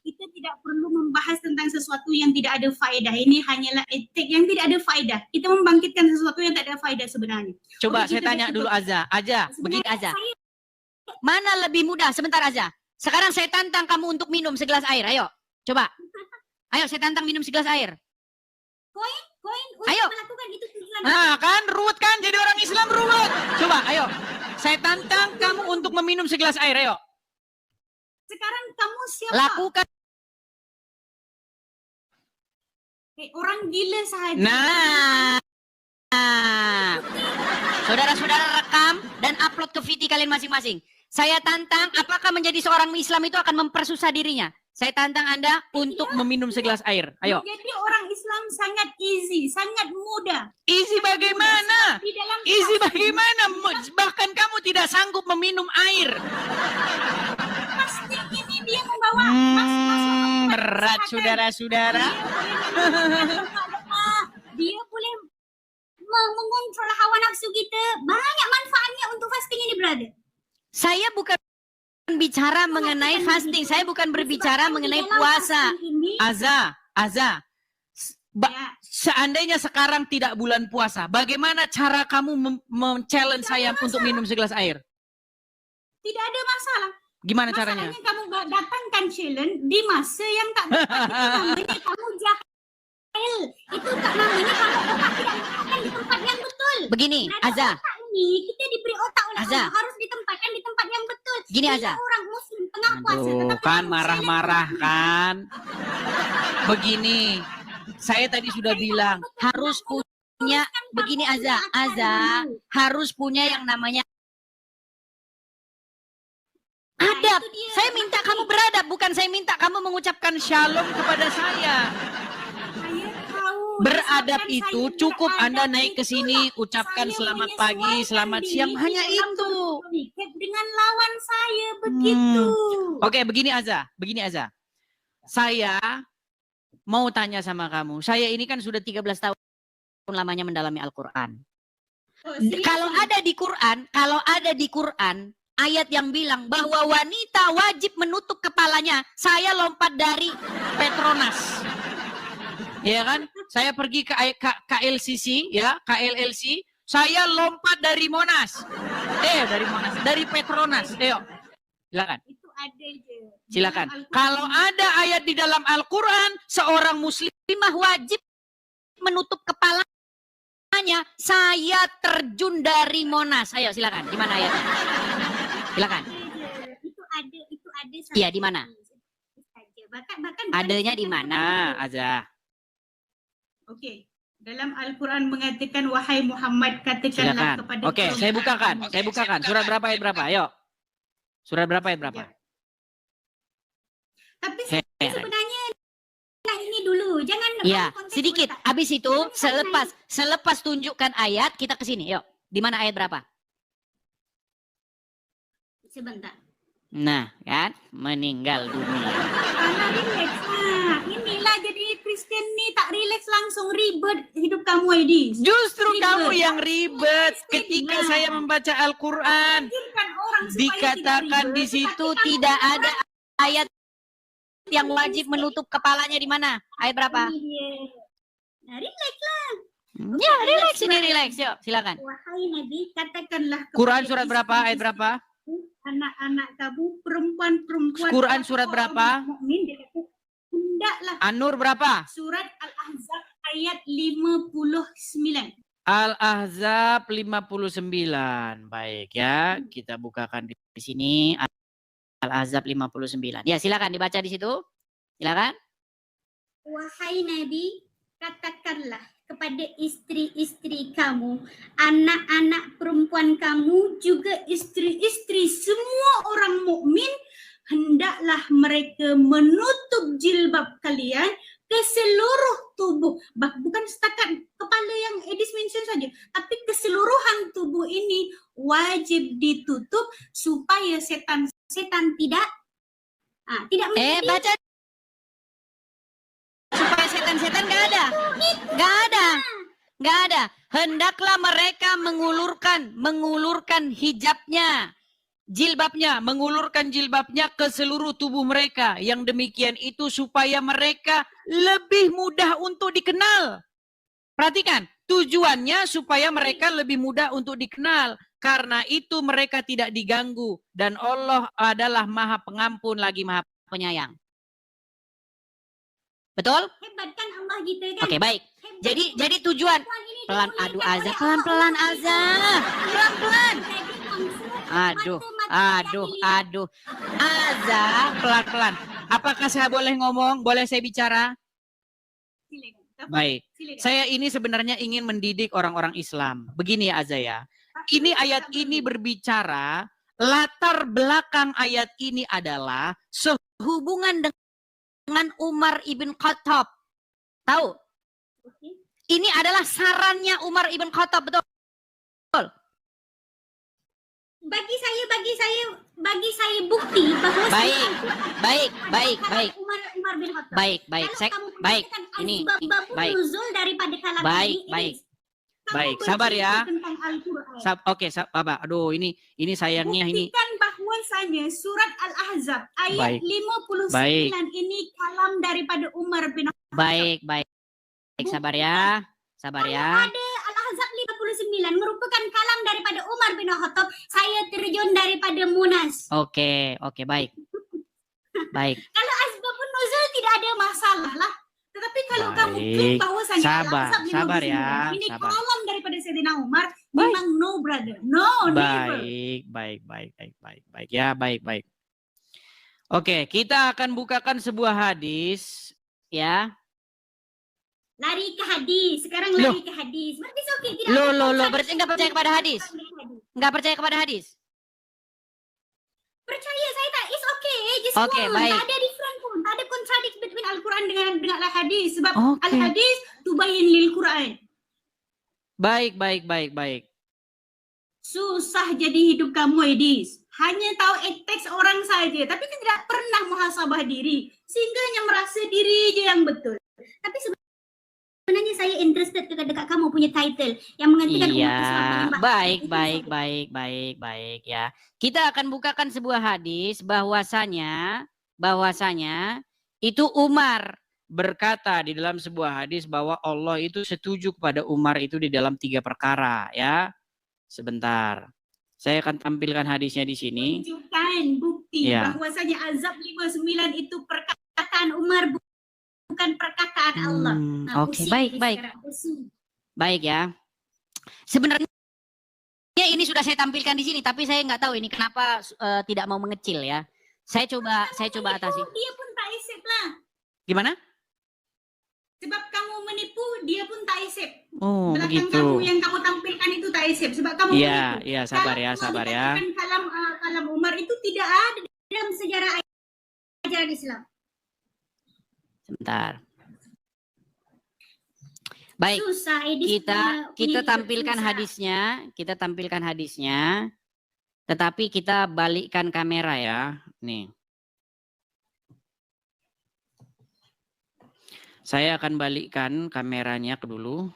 Kita tidak perlu membahas tentang sesuatu yang tidak ada faedah. Ini hanyalah etik yang tidak ada faedah. Kita membangkitkan sesuatu yang tidak ada faedah sebenarnya. Coba saya tanya dulu Aza, begini Aza. Mana lebih mudah? Sebentar Aza. Sekarang saya tantang kamu untuk minum segelas air. Ayo, coba. Ayo, saya tantang minum segelas air. Koin ayo. Melakukan itu tujuan. Nah, kan ruwet kan? Jadi orang Islam ruwet. Coba, ayo. Saya tantang kamu untuk meminum segelas air. Ayo. Sekarang kamu siapa? Lakukan. Orang gila sahaja. Nah. Saudara-saudara rekam dan upload ke VT kalian masing-masing. Saya tantang, apakah menjadi seorang Islam itu akan mempersusah dirinya? Saya tantang Anda untuk meminum segelas air. Ayo. Jadi orang Islam sangat easy, sangat mudah. Easy bagaimana? Easy bagaimana? Bahkan kamu tidak sanggup meminum air. Pasti ini dia membawa berat saudara-saudara. Dia boleh mengontrol hawa nafsu kita. Banyak manfaatnya untuk fasting ini, brother. Saya bukan bicara mengenai fasting, saya bukan berbicara mengenai puasa. Aza, seandainya sekarang tidak bulan puasa, bagaimana cara kamu men-challenge saya untuk minum segelas air? Tidak ada masalah. Gimana caranya? Kamu datangkan challenge di masa yang tak tepat. Itu namanya kamu jahil. Itu tak namanya kamu otak tidak ditempatkan di tempat yang betul. Begini, Aza. Kita diberi otak oleh Allah, harus ditempatkan di tempat yang betul. Gini Aza. Orang muslim tengah puasa. Kan marah-marah kan? Begini, saya tadi sudah bilang harus punya begini Aza harus punya yang namanya adab. Saya minta kamu beradab, bukan saya minta kamu mengucapkan shalom kepada saya. Beradab itu cukup Anda naik ke sini, ucapkan selamat pagi, selamat siang, hanya itu. Dengan lawan saya begitu. Oke, begini Aza. Saya mau tanya sama kamu. Saya ini kan sudah 13 tahun lamanya mendalami Al-Quran. Kalau ada di Quran ayat yang bilang bahwa wanita wajib menutup kepalanya, saya lompat dari Petronas. Ya kan? Saya pergi ke KLCC, ya, KLLC, saya lompat dari Monas. Dari Petronas. Ayo. Silakan. Itu ada aja. Silakan. Kalau ada ayat di dalam Al-Quran, seorang muslimah wajib menutup kepalanya, saya terjun dari Monas. Ayo silakan. Di mana ayatnya? Silakan. Itu ada. Iya, di mana? Bahkan Adanya di mana, Aza? Oke. Dalam Al-Quran mengatakan, wahai Muhammad, katakanlah Silakan. kepada Oke, saya bukakan. Surat berapa ayat berapa? Ayo. Surat berapa ayat berapa? Tapi sebenarnya ini dulu, jangan. Ya, sedikit. Habis itu selepas tunjukkan ayat, kita ke sini. Yuk. Di mana ayat berapa? Sebentar. Nah, kan meninggal dunia. Karena relax. Inilah jadi Kristen nih tak relax, langsung ribet hidup kamu Edi. Justru kamu yang ribet ketika saya membaca Al-Quran. Dikatakan di situ tidak ada ayat yang wajib menutup kepalanya di mana? Ayat berapa? Nah, relax lah. Ya, relax ini relax. Yuk, silakan. Wahai Nabi, katakanlah Quran surat berapa? Ayat berapa? Anak-anak kamu, perempuan-perempuan. Quran surat berapa? Hendaklah. An-Nur berapa? Surat Al-Ahzab ayat 59. Al-Ahzab 59. Baik ya, kita bukakan di sini. Al-Ahzab 59. Ya, silakan dibaca di situ. Silakan. Wahai Nabi, katakanlah kepada istri-istri kamu, anak-anak perempuan kamu, juga istri-istri semua orang mukmin, hendaklah mereka menutup jilbab kalian ke seluruh tubuh. Bukan setakat kepala yang Edis mention saja, tapi keseluruhan tubuh ini wajib ditutup supaya setan tidak baca. Supaya setan-setan gak ada. Hendaklah mereka mengulurkan hijabnya, mengulurkan jilbabnya ke seluruh tubuh mereka. Yang demikian itu supaya mereka lebih mudah untuk dikenal. Perhatikan, tujuannya supaya mereka lebih mudah untuk dikenal. Karena itu mereka tidak diganggu. Dan Allah adalah Maha Pengampun lagi Maha Penyayang. Betul? Hebat kan Allah gitu kan? Oke, baik. Jadi tujuan pelan-pelan Aza. Aduh. Aza, pelan-pelan. Apakah saya boleh ngomong? Boleh saya bicara? Baik. Saya ini sebenarnya ingin mendidik orang-orang Islam. Begini ya Aza ya. Ini ayat ini berbicara, latar belakang ayat ini adalah sehubungan dengan Umar ibn Khattab. Tahu? Ini adalah sarannya Umar ibn Khattab, betul? Bagi saya bukti bahwa baik. Umar bin Khattab. Baik. Baik. Ini baik. Nuzul daripada kalam Baik, sabar ya. Oke, sabar. Aduh, ini sayangnya ini. Buktikan bahwasanya surat Al-Ahzab ayat 59 ini kalam daripada Umar bin Khattab. Baik. Sabar ya. Ada Al-Ahzab 59 merupakan kalam daripada Umar bin Khattab. Saya terjun daripada Munas. Oke, baik. Kalau asbabun nuzul tidak ada masalah lah. Tetapi kalau kamu klaim bahwasanya sabar ya. Ini kalam daripada Sayyidina Umar, memang no brother. No, never. Baik ya, baik. Oke, kita akan bukakan sebuah hadis ya. Lari ke hadis, sekarang lari ke hadis. But it's okay, tidak. Berarti nggak percaya kepada hadis? Nggak percaya kepada hadis? Percaya saya tak, it's okay, just Okay, go. baik. Tak ada different pun, tak ada contradict between Al-Quran dengan Al-Hadis. Sebab Okay. Al-Hadis tubayin lil Quran. Baik. Susah jadi hidup kamu, Edis. Hanya tahu teks orang saja, tapi tidak pernah muhasabah diri. Sehingga hanya merasa diri aja yang betul. Tapi sebenarnya saya interested dekat kamu punya title yang mengatakan umat Islam paling baik ya. Kita akan bukakan sebuah hadis bahwasanya itu Umar berkata di dalam sebuah hadis bahwa Allah itu setuju kepada Umar itu di dalam 3 perkara ya. Sebentar. Saya akan tampilkan hadisnya di sini. Tunjukkan bukti bahwasanya azab 59 itu perkataan Umar, bukan perkataan Allah. Oke, baik. Baik ya. Sebenarnya ini sudah saya tampilkan di sini, tapi saya nggak tahu ini kenapa tidak mau mengecil ya. Saya coba atasi. Dia pun tak accept lah. Gimana? Sebab kamu menipu, dia pun tak accept. Oh, belakang begitu. kamu yang kamu tampilkan itu tak accept. Sebab kamu menipu. Iya, sabar ya. Kalam Umar itu tidak ada dalam sejarah ajaran Islam. Sebentar. Baik, Susah, Edis, kita tampilkan hadisnya, tetapi kita balikkan kamera ya, nih. Saya akan balikkan kameranya ke dulu.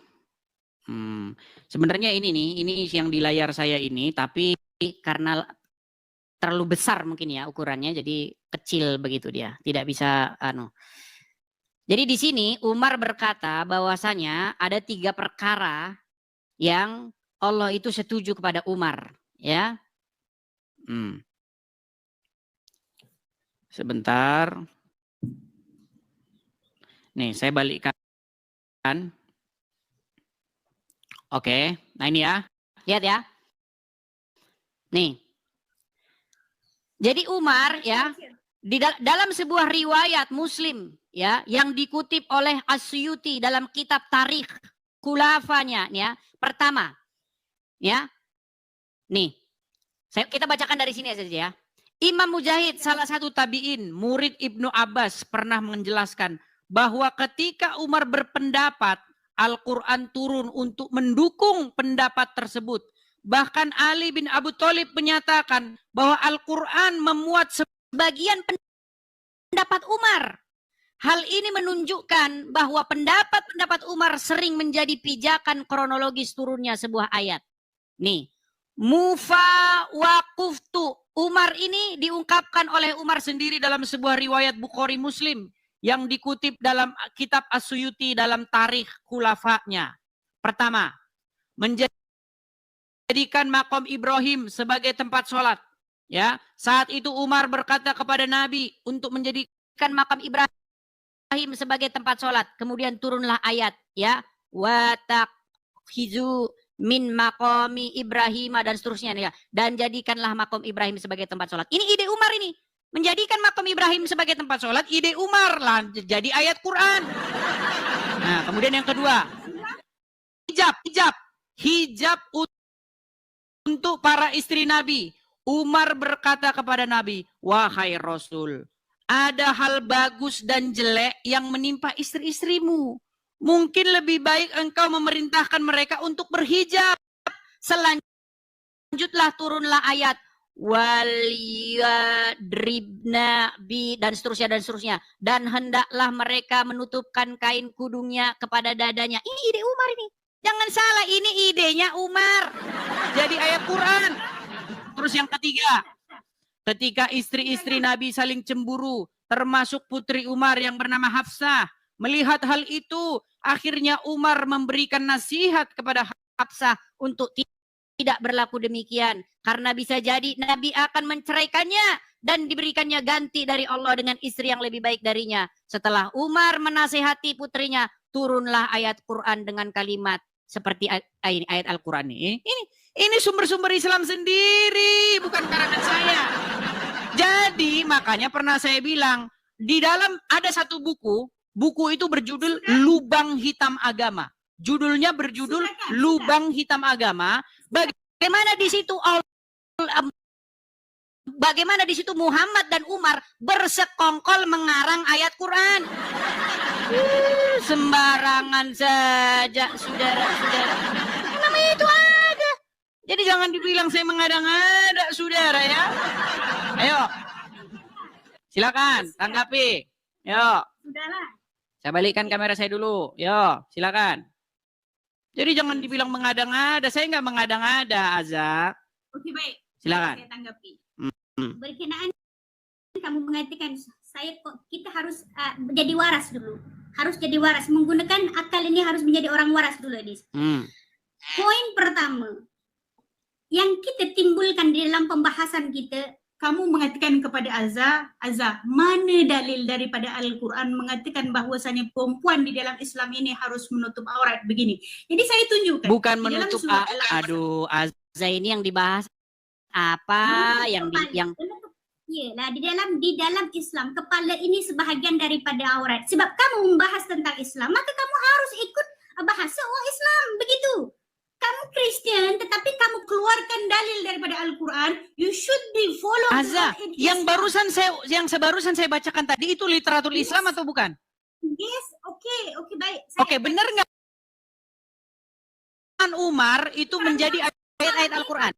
Sebenarnya ini yang di layar saya ini, tapi karena terlalu besar mungkin ya ukurannya, jadi kecil begitu dia, tidak bisa Jadi di sini Umar berkata bahwasanya ada 3 perkara yang Allah itu setuju kepada Umar, ya. Sebentar. Nih, saya balikkan. Oke, nah ini ya. Lihat ya. Nih. Jadi Umar ya, di dalam sebuah riwayat Muslim ya yang dikutip oleh As-Suyuti dalam kitab Tarikh Khulafanya ya. Pertama ya. Nih. Kita bacakan dari sini saja ya. Imam Mujahid salah satu tabi'in, murid Ibnu Abbas pernah menjelaskan bahwa ketika Umar berpendapat Al-Quran turun untuk mendukung pendapat tersebut. Bahkan Ali bin Abu Thalib menyatakan bahwa Al-Quran memuat sebagian pendapat Umar. Hal ini menunjukkan bahwa pendapat Umar sering menjadi pijakan kronologis turunnya sebuah ayat. Nih, mufa waquftu. Umar ini diungkapkan oleh Umar sendiri dalam sebuah riwayat Bukhari Muslim yang dikutip dalam kitab As-Suyuti dalam Tarikh Khulafanya. Pertama, menjadikan makom Ibrahim sebagai tempat sholat. Ya, saat itu Umar berkata kepada Nabi untuk menjadikan makam Ibrahim sebagai tempat sholat. Kemudian turunlah ayat, ya, wa takhizu min maqami Ibrahim dan seterusnya ya. Dan jadikanlah makom Ibrahim sebagai tempat sholat. Ini ide Umar ini. Menjadikan makam Ibrahim sebagai tempat sholat, ide Umar lah, jadi ayat Quran. Nah, kemudian yang kedua, hijab untuk para istri Nabi. Umar berkata kepada Nabi, wahai Rasul, ada hal bagus dan jelek yang menimpa istri-istrimu. Mungkin lebih baik engkau memerintahkan mereka untuk berhijab. Selanjutlah turunlah ayat waliyadribna bi dan seterusnya dan hendaklah mereka menutupkan kain kudungnya kepada dadanya. Ini ide Umar ini, jangan salah, ini idenya Umar jadi ayat Quran. Terus yang ketiga, ketika istri-istri Nabi saling cemburu termasuk putri Umar yang bernama Hafsah, melihat hal itu akhirnya Umar memberikan nasihat kepada Hafsah untuk tidak berlaku demikian, karena bisa jadi Nabi akan menceraikannya dan diberikannya ganti dari Allah dengan istri yang lebih baik darinya. Setelah Umar menasihati putrinya, turunlah ayat Quran dengan kalimat seperti ayat Al-Quran ini. Ini sumber-sumber Islam sendiri, bukan karangan saya. Jadi makanya pernah saya bilang, di dalam ada satu buku Buku itu berjudul Lubang Hitam Agama. Judulnya berjudul Lubang Hitam Agama. Bagaimana di situ Muhammad dan Umar bersekongkol mengarang ayat Quran. Sembarangan saja, saudara-saudara. Namanya itu ada. Jadi jangan dibilang saya mengada-ngada, saudara ya. Ayo. Silakan, tanggapi. Yo. Sudahlah. Saya balikkan kamera saya dulu. Yo, silakan. Jadi jangan dibilang mengada-ngada. Saya nggak mengada-ngada, Azza. Oke, baik. Silakan. Saya tanggapi. Berkenaan kamu mengatakan kita harus menjadi waras dulu. Harus jadi waras. Menggunakan akal ini harus menjadi orang waras dulu, Dis. Poin pertama yang kita timbulkan di dalam pembahasan kita, kamu mengatakan kepada Azza, mana dalil daripada Al-Quran mengatakan bahwasanya perempuan di dalam Islam ini harus menutup aurat begini. Jadi saya tunjukkan. Bukan menutup aduh, Azza ini yang dibahas apa yang Iyalah, di dalam Islam kepala ini sebahagian daripada aurat. Sebab kamu membahas tentang Islam, maka kamu harus ikut bahasa Islam, begitu. Kamu Kristen, tetapi kamu keluarkan dalil daripada Al-Quran. You should be follow. Azza, yang sebarusan saya bacakan tadi itu literatur Islam atau bukan? Yes, oke, baik. Oke, benar nggak? Umar itu menjadi ayat-ayat Al-Quran.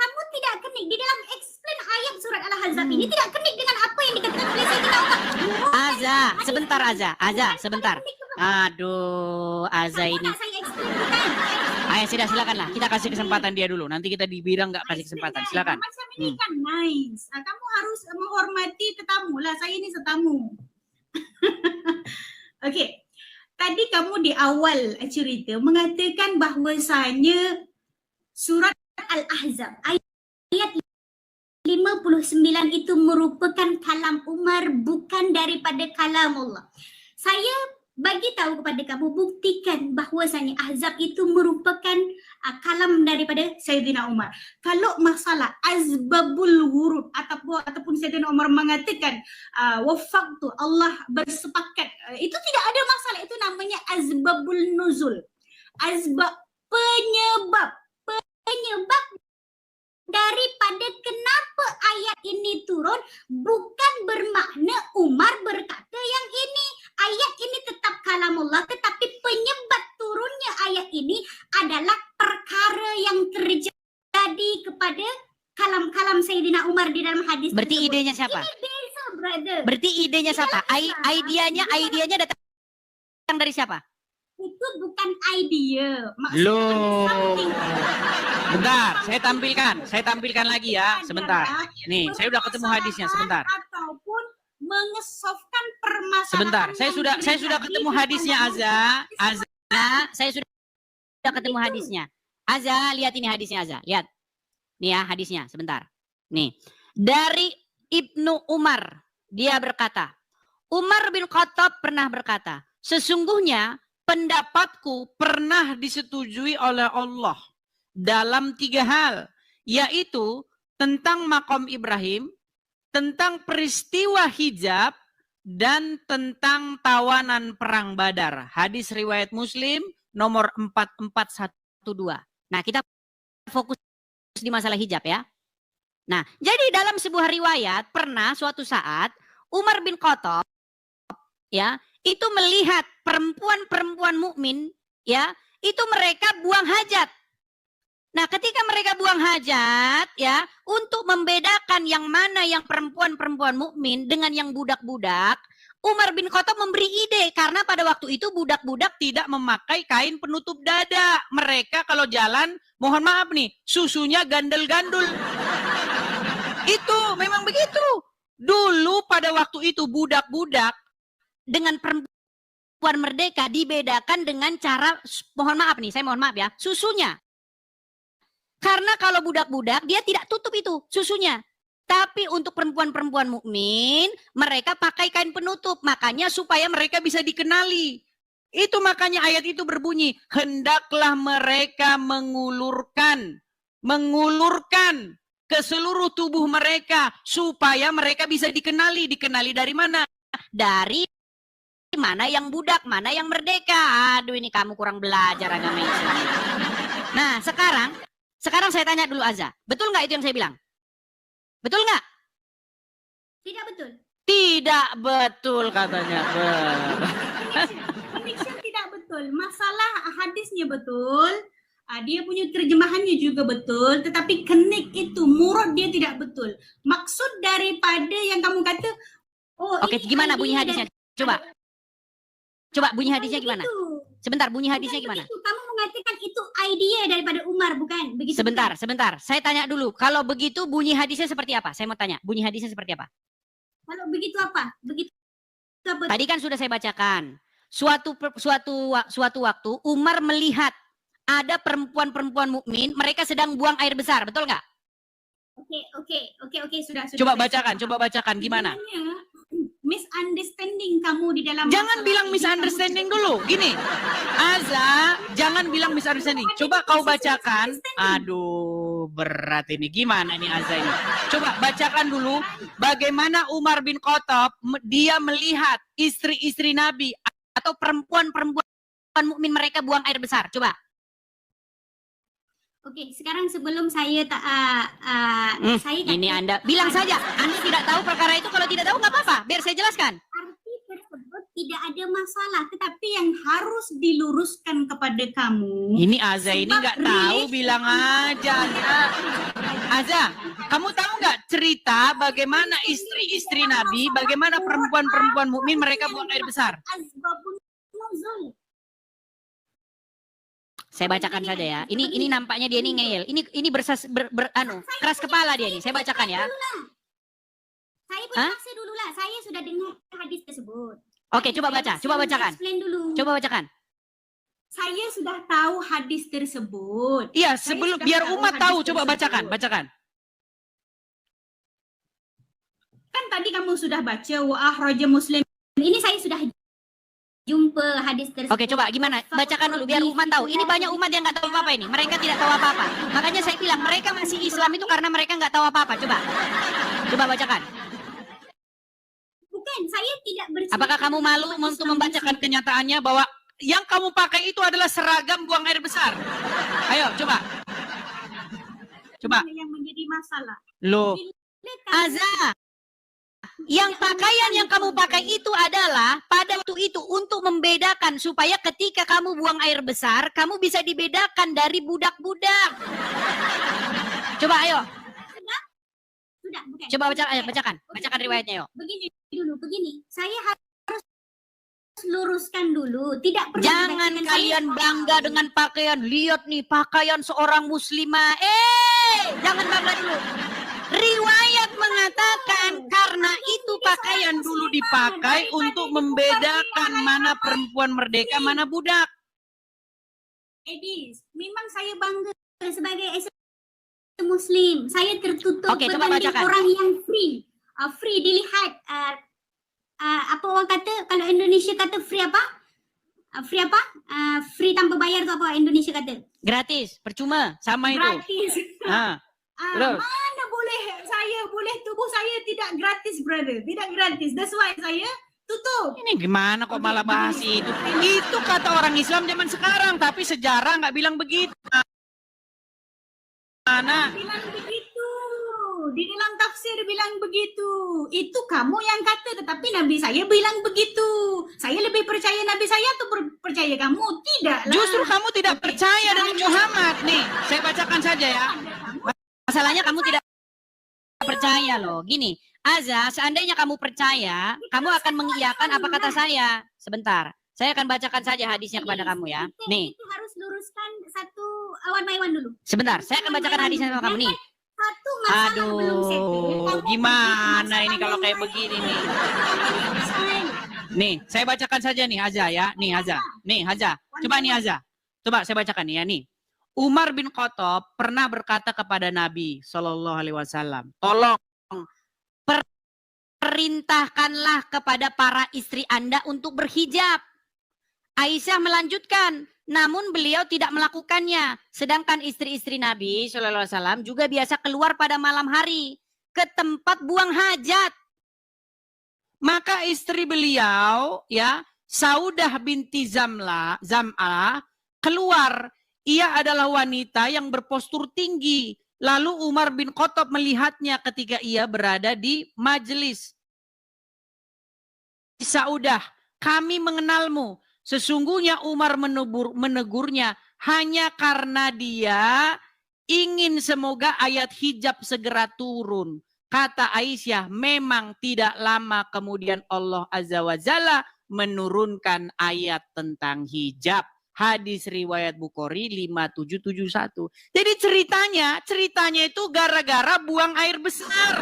Kamu tidak kenik di dalam explain ayat surat Al-Ahzab ini, tidak kenik dengan apa yang dikatakan oleh Sayyidina Umar. Azza, sebentar. Aduh, Azza ini. Ayo sudah, silakanlah. Kita kasih kesempatan dia dulu. Nanti kita dibilang nggak kasih kesempatan. Silakan. Macam ini kan nice. Kamu harus menghormati tetamu lah. Saya ini setamu. Okey. Tadi kamu di awal cerita mengatakan bahwasanya surat Al-Ahzab ayat 59 itu merupakan kalam Umar, bukan daripada kalam Allah. Saya bagi tahu kepada kamu, buktikan bahwasanya Ahzab itu merupakan kalam daripada Sayyidina Umar. Kalau masalah azbabul wurud ataupun Sayyidina Umar mengatakan wafaqtu, Allah bersepakat, itu tidak ada masalah. Itu namanya azbabul nuzul. Azbab penyebab daripada kenapa ayat ini turun bukan bermakna Umar berkata yang ini. Ayat ini tetap kalamullah, tetapi penyebab turunnya ayat ini adalah perkara yang terjadi kepada kalam-kalam Sayyidina Umar di dalam hadis. Berarti tersebut. idenya siapa? Ini beza, brother. Berarti idenya siapa? Idenya datang dari siapa? Itu bukan idea. Loh. Bentar, saya tampilkan lagi ya, sebentar. Nih, saya udah ketemu hadisnya, sebentar. Ataupun mengesofkan permasalahan. Sebentar, saya sudah ketemu hadisnya, Azza, saya sudah ketemu hadisnya. Azza, lihat ini hadisnya, Azza, lihat. Nih ya hadisnya, sebentar. Nih, dari Ibnu Umar, dia berkata, Umar bin Khattab pernah berkata, sesungguhnya pendapatku pernah disetujui oleh Allah dalam 3 hal, yaitu tentang makom Ibrahim, tentang peristiwa hijab, dan tentang tawanan perang Badar. Hadis riwayat Muslim nomor 4412. Nah, kita fokus di masalah hijab ya. Nah, jadi dalam sebuah riwayat pernah suatu saat Umar bin Khattab ya, itu melihat perempuan-perempuan mukmin ya, itu mereka buang hajat. Nah, ketika mereka buang hajat ya, untuk membedakan yang mana yang perempuan-perempuan mukmin dengan yang budak-budak, Umar bin Khattab memberi ide karena pada waktu itu budak-budak tidak memakai kain penutup dada. Mereka kalau jalan, mohon maaf nih, susunya gandul-gandul. Itu memang begitu. Dulu pada waktu itu budak-budak dengan perempuan merdeka dibedakan dengan cara, mohon maaf nih, saya mohon maaf ya, susunya. Karena kalau budak-budak dia tidak tutup itu susunya. Tapi untuk perempuan-perempuan mukmin mereka pakai kain penutup. Makanya supaya mereka bisa dikenali. Itu makanya ayat itu berbunyi, hendaklah mereka mengulurkan ke seluruh tubuh mereka supaya mereka bisa dikenali. Dikenali dari mana? dari mana yang budak, mana yang merdeka. Aduh, ini kamu kurang belajar agama Islam. Nah, sekarang saya tanya dulu Aza. Betul nggak itu yang saya bilang? Betul nggak? Tidak betul. Tidak betul katanya. Connection tidak betul. Masalah hadisnya betul. Dia punya terjemahannya juga betul, tetapi connect itu murad dia tidak betul. Maksud daripada yang kamu kata, Oke, gimana bunyi hadisnya? Coba bunyi hadisnya gimana? Sebentar, bunyi hadisnya gimana? Begitu. Kamu mengatakan itu idea daripada Umar, bukan? Begitu. Sebentar. Saya tanya dulu. Kalau begitu bunyi hadisnya seperti apa? Saya mau tanya. Bunyi hadisnya seperti apa? Kalau begitu apa? Begitu apa? Tadi kan sudah saya bacakan. Suatu waktu Umar melihat ada perempuan-perempuan mukmin, mereka sedang buang air besar, betul nggak? Oke, sudah. Coba bacakan gimana? Misunderstanding kamu di dalam. Jangan bilang misunderstanding dulu. Gini, Aza, jangan bilang misunderstanding. Coba kau bacakan. Aduh, berat ini. Gimana nih Aza ini? Coba bacakan dulu bagaimana Umar bin Khattab dia melihat istri-istri Nabi atau perempuan-perempuan mukmin mereka buang air besar. Coba. Oke, sekarang sebelum saya saya ini Anda bilang saja, Anda tidak tahu perkara itu. Kalau tidak tahu nggak apa-apa, biar saya jelaskan. Arti tersebut tidak ada masalah, tetapi yang harus diluruskan kepada kamu. Ini Aza ini nggak tahu, bilang aja. Aza, kamu tahu nggak cerita bagaimana istri-istri Nabi, bagaimana perempuan-perempuan mukmin mereka buang air besar? Saya bacakan saja ya. Ini nampaknya dia ini ngeyel. Ini keras kepala dia ini. Saya bacakan ya. Saya bersaksi dulu lah. Saya sudah dengar hadis tersebut. Oke, coba baca. Coba bacakan. Coba bacakan. Saya sudah tahu hadis tersebut. Iya, sebelum biar umat tahu. Coba bacakan. Kan tadi kamu sudah baca wa akhraja Muslim. Ini saya sudah jumpa hadis tersebut. Oke, coba gimana? Bacakan dulu biar umat tahu. Ini banyak umat yang nggak tahu apa-apa ini. Mereka tidak tahu apa-apa. Makanya saya bilang mereka masih Islam itu karena mereka nggak tahu apa-apa. Coba bacakan. Bukan, saya tidak bercerita. Apakah kamu malu untuk membacakan kenyataannya bahwa yang kamu pakai itu adalah seragam buang air besar? Ayo, coba. Yang menjadi masalah. Loh, Aza. Yang pakaian yang kamu pakai itu adalah pada waktu itu untuk membedakan supaya ketika kamu buang air besar, kamu bisa dibedakan dari budak-budak. Coba ayo. Sudah, bukan. Coba bacakan riwayatnya yuk. Begini. Saya harus luruskan dulu. Tidak perlu. Jangan kalian bangga dengan pakaian. Lihat nih pakaian seorang muslimah. Jangan bangga dulu. Riwayat mengatakan karena itu pakaian dulu dipakai untuk membedakan mana perempuan merdeka, mana budak. Edis, memang saya bangga sebagai Muslim. Saya tertutup berbanding orang yang free. Free dilihat. Apa orang kata, kalau Indonesia kata free apa? Free apa? Free tanpa bayar itu apa Indonesia kata? Gratis, percuma, sama itu. Gratis. Mana boleh tubuh saya tidak gratis, brother. Tidak gratis. That's why saya tutup. Ini gimana kok malah bahas itu? Itu kata orang Islam zaman sekarang, tapi sejarah nggak bilang begitu. Mana? Bilang begitu. Di dalam tafsir bilang begitu. Itu kamu yang kata, tetapi Nabi saya bilang begitu. Saya lebih percaya Nabi saya atau percaya kamu? Tidak lah. Justru kamu tidak percaya dengan Muhammad. Nih, saya bacakan saja ya. Masalahnya kamu tidak percaya loh. Gini, Aza, seandainya kamu percaya, kamu akan mengiyakan apa kata saya. Sebentar, saya akan bacakan saja hadisnya kepada kamu ya. Nih. Itu harus luruskan satu one by one dulu. Sebentar, saya akan bacakan hadisnya sama kamu nih. Satu masalah belum settle. Gimana ini kalau kayak begini nih? Nih, saya bacakan saja nih Aza ya. Nih Aza. Coba nih Aza. Coba saya bacakan nih ya nih. Umar bin Khattab pernah berkata kepada Nabi Shallallahu Alaihi Wasallam, tolong perintahkanlah kepada para istri Anda untuk berhijab. Aisyah melanjutkan, namun beliau tidak melakukannya. Sedangkan istri-istri Nabi Shallallahu Alaihi Wasallam juga biasa keluar pada malam hari ke tempat buang hajat. Maka istri beliau, ya, Saudah binti Zam'ah, keluar. Ia adalah wanita yang berpostur tinggi. Lalu Umar bin Khattab melihatnya ketika ia berada di majelis. Saudah, kami mengenalmu. Sesungguhnya Umar menegurnya hanya karena dia ingin semoga ayat hijab segera turun. Kata Aisyah, memang tidak lama kemudian Allah Azza wa Jalla menurunkan ayat tentang hijab. Hadis riwayat Bukhari 5771. Jadi ceritanya itu gara-gara buang air besar.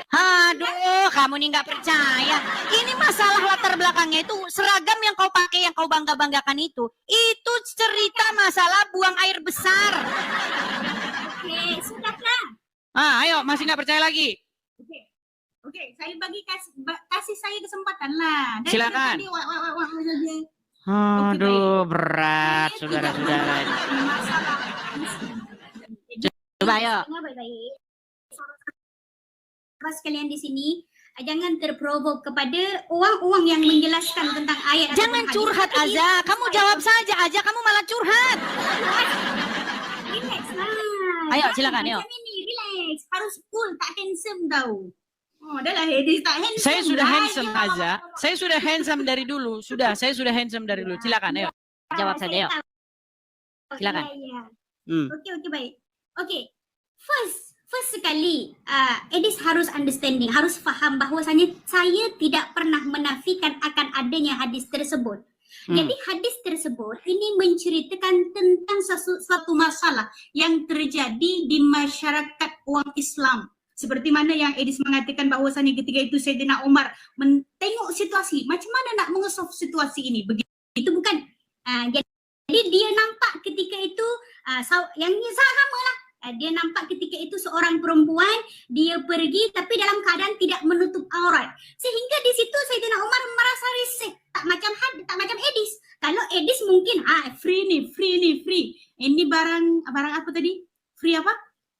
Aduh, kamu nih nggak percaya. Ini masalah latar belakangnya itu seragam yang kau pakai, yang kau bangga-banggakan itu cerita masalah buang air besar. Oke, sudahlah. Ayo, masih nggak percaya lagi? Oke, saya kasih saya kesempatan lah. Silakan. Aduh, berat, saudara-saudara. Coba ayo. Pas kalian di sini, jangan terprovok kepada uang-uang yang menjelaskan tentang ayat. Jangan curhat aja. Kamu jawab saja aja. Kamu malah curhat. Relax lah. Ayo, silakan, ayo. Ini relax. Harus cool, tak handsome tau. Oh, adalah Hedis tak handsome. Saya sudah handsome aja. Saya sudah handsome dari dulu. Saya sudah handsome dari dulu. Silakan, ayo. Jawab saja, ayo. Silakan. Oke, baik. Oke. First sekali, Edis harus understanding, harus faham bahwasanya saya tidak pernah menafikan akan adanya hadis tersebut. Jadi hadis tersebut ini menceritakan tentang suatu masalah yang terjadi di masyarakat uang Islam. Seperti mana yang Edis mengatakan bahwasanya ketika itu Sayyidina Umar tengok situasi, macam mana nak mengesolve situasi ini. Begitu bukan? Jadi dia nampak ketika itu, yang sama lah. Dia nampak ketika itu seorang perempuan, dia pergi tapi dalam keadaan tidak menutup aurat. Sehingga di situ Sayyidina Umar merasa risih. Tak macam Edis. Kalau Edis mungkin free. Ini barang apa tadi? Free apa?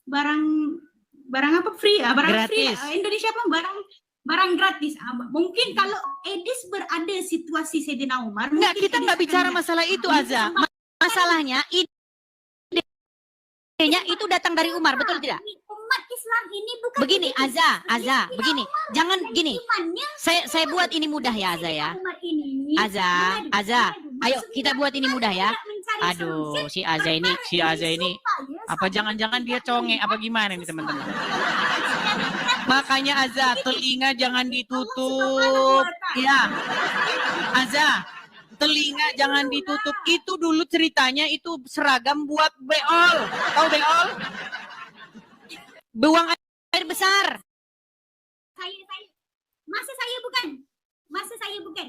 Barang apa free? Barang gratis. Free. Indonesia apa? Barang gratis. Mungkin kalau Edis berada situasi Sayyidina Umar. Enggak, kita nggak bicara masalah itu aja. Masalahnya idenya itu datang dari Umar, betul tidak? Umat Islam ini bukan begini, Aza, begini. Jangan gini. Saya buat ini mudah ya, Aza ya. Aza. Ayo kita buat ini mudah ya. Aduh, si Aza ini apa jangan-jangan dia conge apa gimana nih teman-teman? Makanya Aza, telinga jangan ditutup. Ya. Aza, telinga jangan ditutup. Itu dulu ceritanya itu seragam buat beol. Tahu beol? Buang air besar. Masa saya bukan.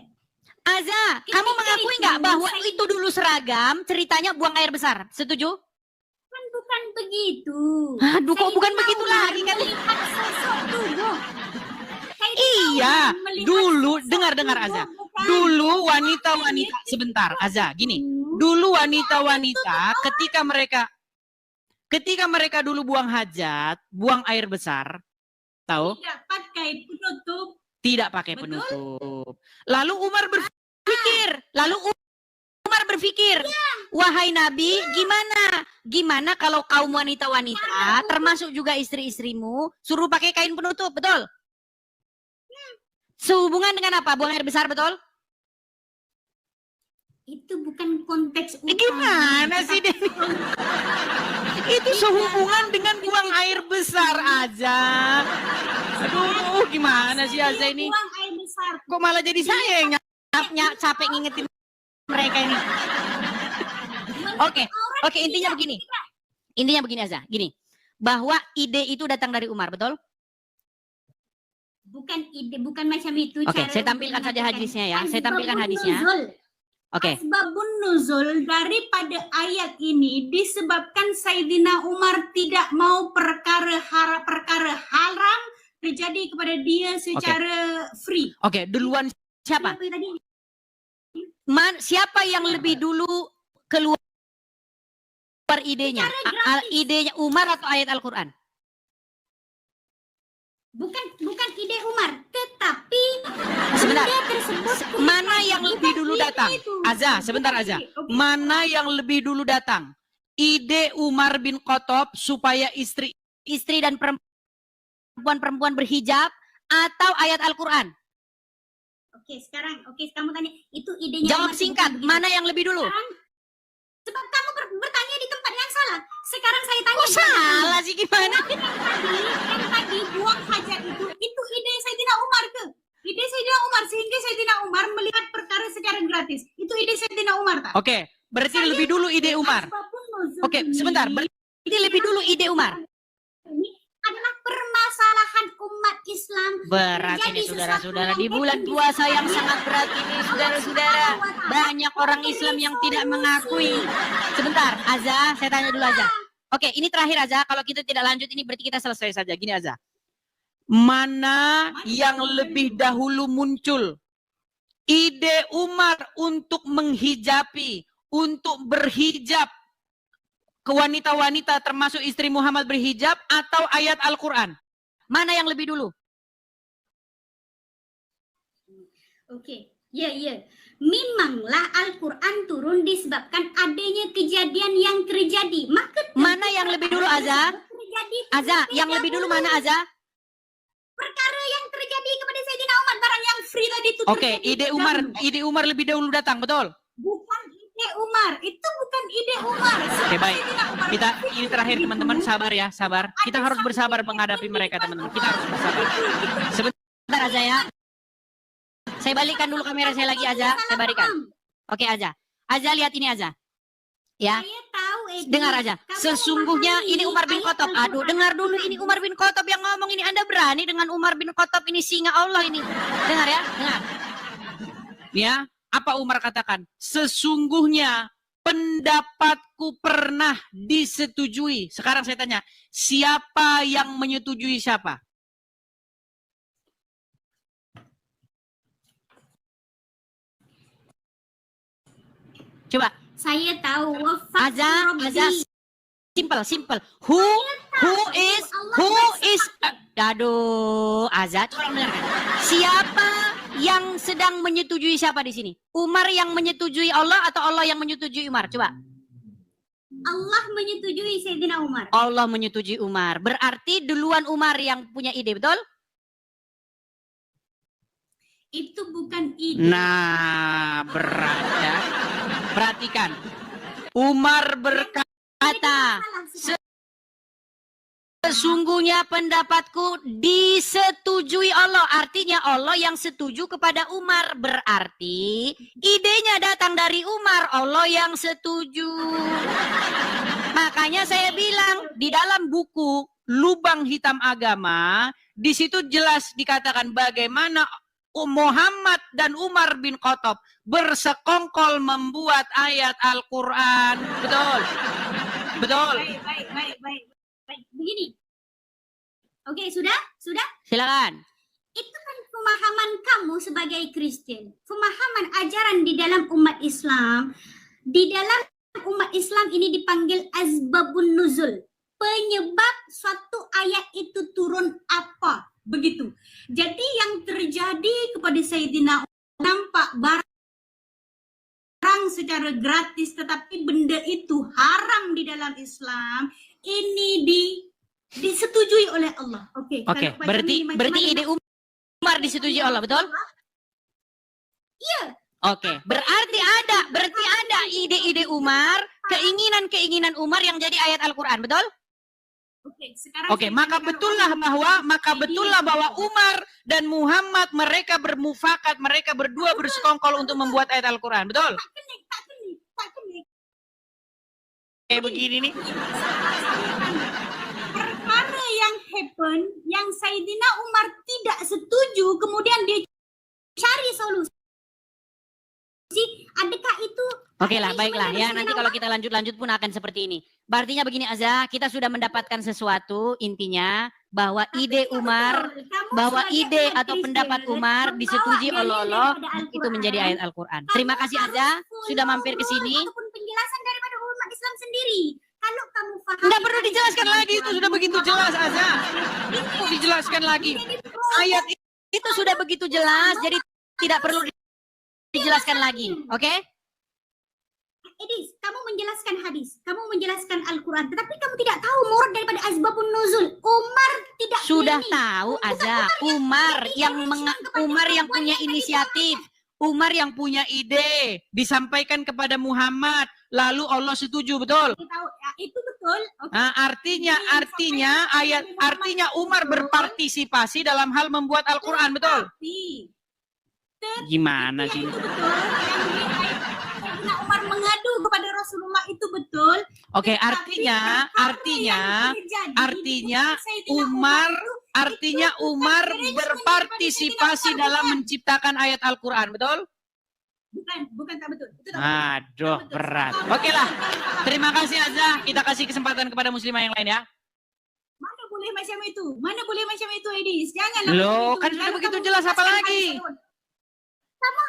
Aza, kamu mengakui nggak bahwa itu dulu seragam ceritanya buang air besar? Setuju? Bukan begitu. Aduh, kok bukan begitu lagi kan? Iya, dulu dengar Aza. Dulu wanita-wanita sebentar, Aza, gini. Dulu wanita-wanita ketika mereka dulu buang hajat, buang air besar, tahu? Tidak pakai penutup. Lalu Umar berpikir, wahai Nabi, gimana kalau kaum wanita-wanita, termasuk juga istri-istrimu, suruh pakai kain penutup, betul? Sehubungan dengan apa? Buang air besar, betul? Itu bukan konteks utama. Gimana sih Denny? Itu sehubungan dengan buang air besar aja. Aduh, gimana sih Aza ini? Buang air besar. Kok malah jadi saya yang capek ngingetin mereka ini. Oke, intinya begini Aza, gini. Bahwa ide itu datang dari Umar, betul? Bukan macam itu. Oke, saya tampilkan saja hadisnya ya. Saya tampilkan hadisnya. Oke. Asbabun nuzul daripada ayat ini disebabkan Sayyidina Umar tidak mau perkara haram terjadi kepada dia secara free. Oke, duluan siapa? Siapa yang lebih dulu keluar idenya? Idenya Umar atau ayat Al-Quran? Bukan ide Umar, tetapi Sebentar. ide tersebut Mana yang lebih dulu ide datang? itu. Azza, sebentar Azza. Oke. Mana yang lebih dulu datang? Ide Umar bin Khattab supaya istri dan perempuan berhijab atau ayat Al-Quran? Oke, kamu tanya itu idenya Jawab Umar singkat, bukan begitu. mana yang lebih dulu? Sekarang, sebab kamu bertanya di tempat yang salah. Sekarang saya tanya. Kok salah sih gimana? Yang tadi buang hajat itu ide Sayyidina Umar ke? Ide Sayyidina Umar sehingga Sayyidina Umar melihat perkara secara gratis. Itu ide Sayyidina Umar tak? Oke, berarti lebih dulu ide Umar. Oke, sebentar. Berarti lebih dulu ide Umar. Ini adalah permasalahan umat Islam. Berat ini saudara-saudara. Di bulan puasa yang sangat berat ini saudara-saudara. Banyak orang Islam yang tidak mengakui. Sebentar, Azza, saya tanya dulu Azza. Oke, ini terakhir Azza. Kalau kita tidak lanjut ini berarti kita selesai saja. Gini Azza. Mana yang lebih dahulu muncul? Ide Umar untuk menghijabi, untuk berhijab ke wanita-wanita termasuk istri Muhammad berhijab atau ayat Al-Quran? Mana yang lebih dulu? Oke, ya. Memanglah Al-Quran turun disebabkan adanya kejadian yang terjadi. Maka Mana yang lebih dulu Azza? Azza, yang lebih dulu mana Azza? perkara yang terjadi kepada Sayyidina Umar, barang yang free tadi itu. Oke, ide Umar lebih dahulu datang, betul? Bukan ide Umar, itu bukan ide Umar. Oke, baik. Kita ini terakhir teman-teman, sabar ya, sabar. Kita harus bersabar menghadapi mereka teman-teman. Kita harus bersabar. Sebentar Azza ya. Saya balikkan dulu kamera saya lagi Azza, saya balikan. Oke Azza. Azza lihat ini Azza. Ya. Saya tahu Dengar aja. Sesungguhnya ini Umar bin Khattab. Aduh, dengar dulu ini Umar bin Khattab yang ngomong ini. Anda berani dengan Umar bin Khattab ini singa Allah ini. Dengar ya, dengar. Ya, apa Umar katakan? Sesungguhnya pendapatku pernah disetujui. Sekarang saya tanya, siapa yang menyetujui siapa? Coba. Saya tahu. Azza, simple. Who is aduh, Azza, coba dengarkan. Siapa yang sedang menyetujui siapa di sini? Umar yang menyetujui Allah atau Allah yang menyetujui Umar? Coba. Allah menyetujui Sayyidina Umar. Allah menyetujui Umar. Berarti duluan Umar yang punya ide, betul? Itu bukan ide. Nah, berat ya. Perhatikan. Umar berkata, sesungguhnya pendapatku disetujui Allah. Artinya Allah yang setuju kepada Umar. Berarti idenya datang dari Umar. Allah yang setuju. Makanya saya bilang di dalam buku Lubang Hitam Agama, di situ jelas dikatakan bagaimana Muhammad dan Umar bin Khattab bersekongkol membuat ayat Al-Quran. Betul. Betul. Baik. Begini. Oke, sudah? Silakan. Itu kan pemahaman kamu sebagai Kristen. Pemahaman ajaran di dalam umat Islam. Di dalam umat Islam ini dipanggil asbabun nuzul. Penyebab suatu ayat itu turun apa? Begitu. Jadi yang terjadi kepada Sayyidina nampak barang secara gratis, tetapi benda itu haram di dalam Islam. Ini disetujui oleh Allah. Oke. Berarti ide Umar disetujui Allah, betul? Iya. Oke. Berarti ada ide-ide Umar, keinginan Umar yang jadi ayat Al-Quran, betul? Oke, maka betullah bahwa Umar dan Muhammad mereka bermufakat, mereka berdua bersekongkol untuk membuat ayat Al-Quran, betul? Tak kena. Kayak begini nih. Perkara yang happen, yang Sayyidina Umar tidak setuju, kemudian dia cari solusi. Adakah itu? Oke lah, baiklah ya. Nanti kalau kita lanjut pun akan seperti ini. Artinya begini Azza, kita sudah mendapatkan sesuatu, intinya bahwa ide Umar, bahwa ide atau pendapat Umar disetujui oleh Allah, itu menjadi ayat Al-Quran. Terima kasih Azza sudah mampir ke sini. Ataupun penjelasan daripada umat Islam sendiri. Kalau kamu Nggak perlu dijelaskan lagi, itu sudah begitu jelas, Azza. Itu dijelaskan lagi. Ayat itu sudah begitu jelas, jadi tidak perlu dijelaskan lagi. Oke? Edis, kamu menjelaskan hadis, kamu menjelaskan Al-Quran, tetapi kamu tidak tahu murad daripada asbabun nuzul. Umar tidak Sudah ini. tahu, Azza. Umar yang punya inisiatif. Umar yang punya ide, disampaikan kepada Muhammad, lalu Allah setuju, betul? Itu betul. Okay. Nah, artinya Umar berpartisipasi dalam hal membuat Al-Quran, betul? Gimana sih? Itu betul. Karena Umar mengadu kepada Rasulullah itu betul. Oke, artinya Umar berpartisipasi dalam menciptakan ayat Al-Quran, betul? Bukan tak betul. Itu tak Aduh, berat. Oke lah, terima kasih Azza. Kita kasih kesempatan kepada muslimah yang lain ya. Mana boleh macam itu? Mana boleh macam itu, Edis? Jangan. Loh, kan sudah begitu jelas, apa lagi? Kamu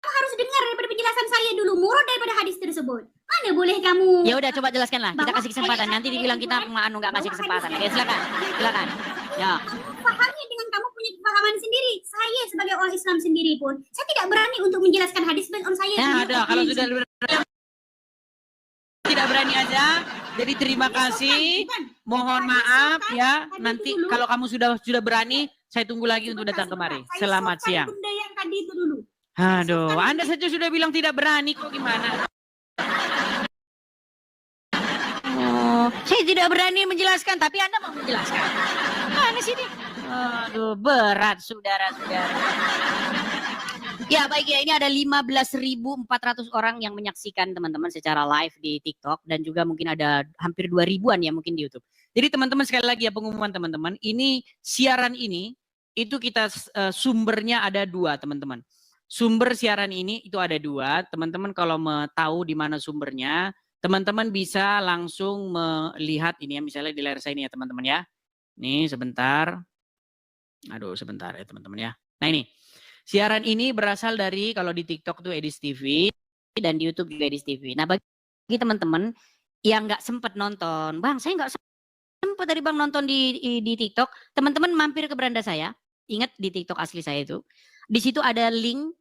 harus dengar daripada penjelasan saya dulu, murad daripada hadis tersebut. Mana boleh kamu? Ya udah, coba jelaskan lah. Kita kasih kesempatan. Nanti dibilang kita nggak kasih kesempatan. Ya silakan. Ya. Kamu pahami dengan kamu punya kepahaman sendiri. Saya sebagai orang Islam sendiri pun, saya tidak berani untuk menjelaskan hadis dengan saya. Ya ada, kalau sudah tidak berani aja. Jadi terima kasih. Mohon maaf ya. Nanti kalau kamu sudah berani, saya tunggu lagi untuk datang kemari. Selamat siang. Bunda yang tadi itu dulu. Aduh, Anda saja sudah bilang tidak berani, kok gimana? Oh, saya tidak berani menjelaskan, tapi Anda mau menjelaskan. Mana sini? Aduh, berat saudara-saudara. Ya baik ya, ini ada 15.400 orang yang menyaksikan teman-teman secara live di TikTok dan juga mungkin ada hampir 2.000-an ya mungkin di YouTube. Jadi teman-teman sekali lagi ya pengumuman teman-teman, ini siaran ini itu kita sumbernya ada 2 teman-teman. Sumber siaran ini itu ada 2, teman-teman kalau mau tahu di mana sumbernya, teman-teman bisa langsung melihat ini ya, misalnya di layar saya ini ya teman-teman ya. Nih sebentar. Aduh sebentar ya teman-teman ya. Nah ini, siaran ini berasal dari kalau di TikTok tuh Edis TV dan di YouTube juga Edis TV. Nah bagi teman-teman yang nggak sempat nonton, Bang saya nggak sempat tadi Bang nonton di TikTok, teman-teman mampir ke beranda saya. Ingat di TikTok asli saya itu, di situ ada link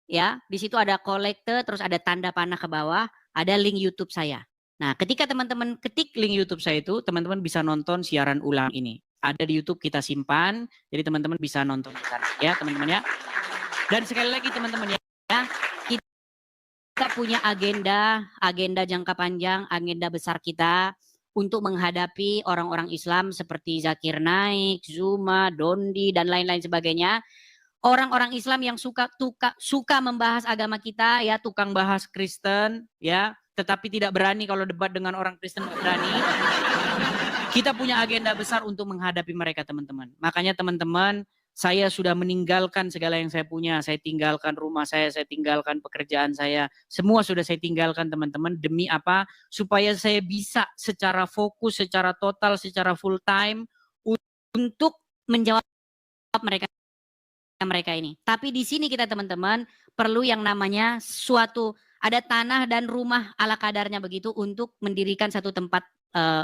ya, di situ ada kolekte, terus ada tanda panah ke bawah, ada link YouTube saya. Nah, ketika teman-teman ketik link YouTube saya itu, teman-teman bisa nonton siaran ulang ini. Ada di YouTube kita simpan, jadi teman-teman bisa nonton di sana ya, teman-teman ya. Dan sekali lagi teman-teman ya, kita punya agenda jangka panjang, agenda besar kita untuk menghadapi orang-orang Islam seperti Zakir Naik, Zuma, Dondi dan lain-lain sebagainya. Orang-orang Islam yang suka membahas agama kita ya, tukang bahas Kristen ya, tetapi tidak berani kalau debat dengan orang Kristen, tidak berani. Kita punya agenda besar untuk menghadapi mereka teman-teman. Makanya teman-teman, saya sudah meninggalkan segala yang saya punya. Saya tinggalkan rumah saya tinggalkan pekerjaan saya. Semua sudah saya tinggalkan teman-teman. Demi apa? Supaya saya bisa secara fokus, secara total, secara full time untuk menjawab mereka ini. Tapi di sini kita teman-teman perlu yang namanya ada tanah dan rumah ala kadarnya begitu untuk mendirikan satu tempat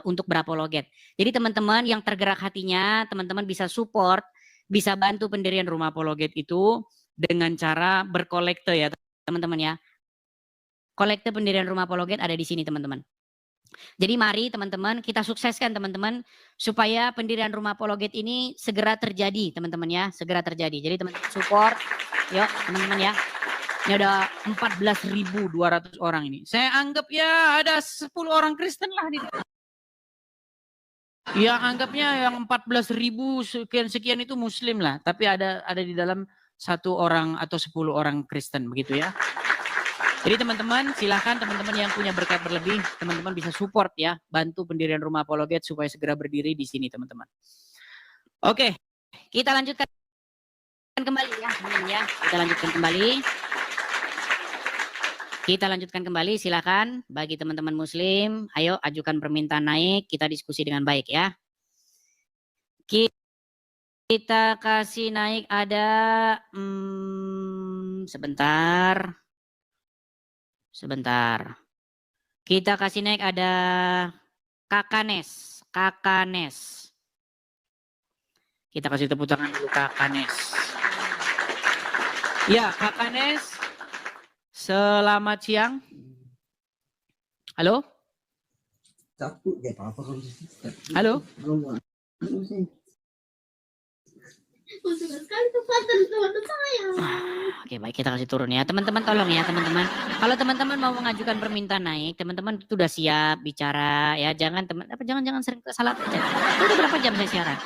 untuk berapologet. Jadi teman-teman yang tergerak hatinya, teman-teman bisa support, bisa bantu pendirian rumah apologet itu dengan cara berkolekte ya teman-teman ya. Kolekte pendirian rumah apologet ada di sini teman-teman. Jadi mari teman-teman kita sukseskan teman-teman supaya pendirian rumah apologet ini segera terjadi teman-teman ya, segera terjadi. Jadi teman-teman support, yuk teman-teman ya. Ini ada 14.200 orang ini. Saya anggap ya ada 10 orang Kristen lah di ya anggapnya yang 14.000 sekian itu Muslim lah, tapi ada di dalam 1 orang atau 10 orang Kristen begitu ya. Jadi teman-teman silahkan teman-teman yang punya berkat berlebih, teman-teman bisa support ya, bantu pendirian rumah apologet supaya segera berdiri di sini teman-teman. Oke, kita lanjutkan kembali ya teman-teman ya, kita lanjutkan kembali, silakan bagi teman-teman Muslim, ayo ajukan permintaan naik, kita diskusi dengan baik ya. Kita kasih naik ada, sebentar. Kita kasih naik ada Kakanes. Kita kasih tepuk tangan dulu Kakanes. Ya, Kakanes. Selamat siang. Halo? Halo? Oke, baik, kita kasih turun ya. Teman-teman tolong ya, teman-teman. Kalau teman-teman mau mengajukan permintaan naik, teman-teman sudah siap bicara ya. Jangan sering salah pencet. Udah berapa jam saya siaran?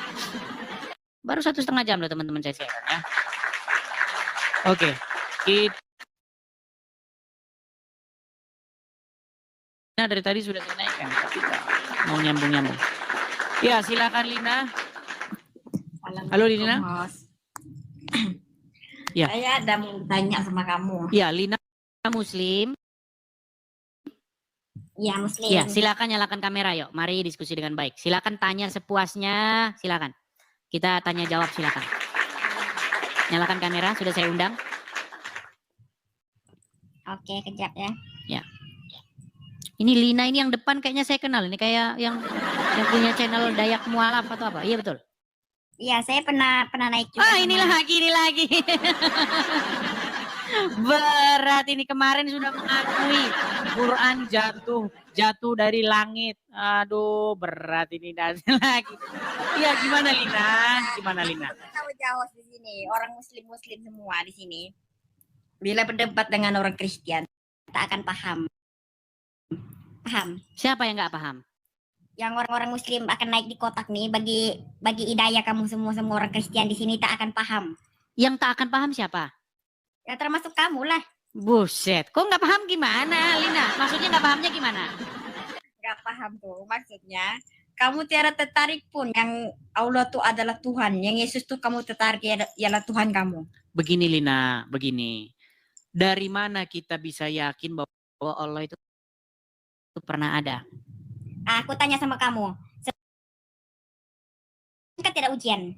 Baru 1,5 jam loh teman-teman saya siaran ya. Oke. Nah, dari tadi sudah saya naikkan, tapi mau nyambung-nyambung. Ya, silakan Lina. Halo Lina. Ya. Saya ada mau tanya sama kamu. Ya, Lina Muslim. Ya, Muslim. Ya, silakan nyalakan kamera yuk. Mari diskusi dengan baik. Silakan tanya sepuasnya, silakan. Kita tanya jawab, silakan. Nyalakan kamera, sudah saya undang. Oke, kejap ya. Ya. Ini Lina ini yang depan kayaknya saya kenal. Ini kayak yang punya channel Dayak Mualaf atau apa? Iya betul. Iya, saya pernah naik juga. Ah, ini lagi. Berat ini, kemarin sudah mengakui Quran jatuh dari langit. Aduh, berat ini lagi. Iya, gimana Lina? Tahu jauh di sini, orang muslim semua di sini. Bila berdebat dengan orang Kristen, tak akan paham. Siapa yang nggak paham? Yang orang-orang muslim akan naik di kotak nih, bagi hidayah kamu semua orang Kristen di sini tak akan paham. Yang tak akan paham siapa? Ya termasuk kamu lah. Buset, kok nggak paham gimana, Lina? Maksudnya nggak pahamnya gimana? Nggak paham tuh, maksudnya kamu tiada tertarik pun yang Allah tuh adalah Tuhan, yang Yesus tuh kamu tertarik ialah Tuhan kamu. Begini Lina, begini. Dari mana kita bisa yakin bahwa Allah itu pernah ada? Aku tanya sama kamu. Kan tidak ujian.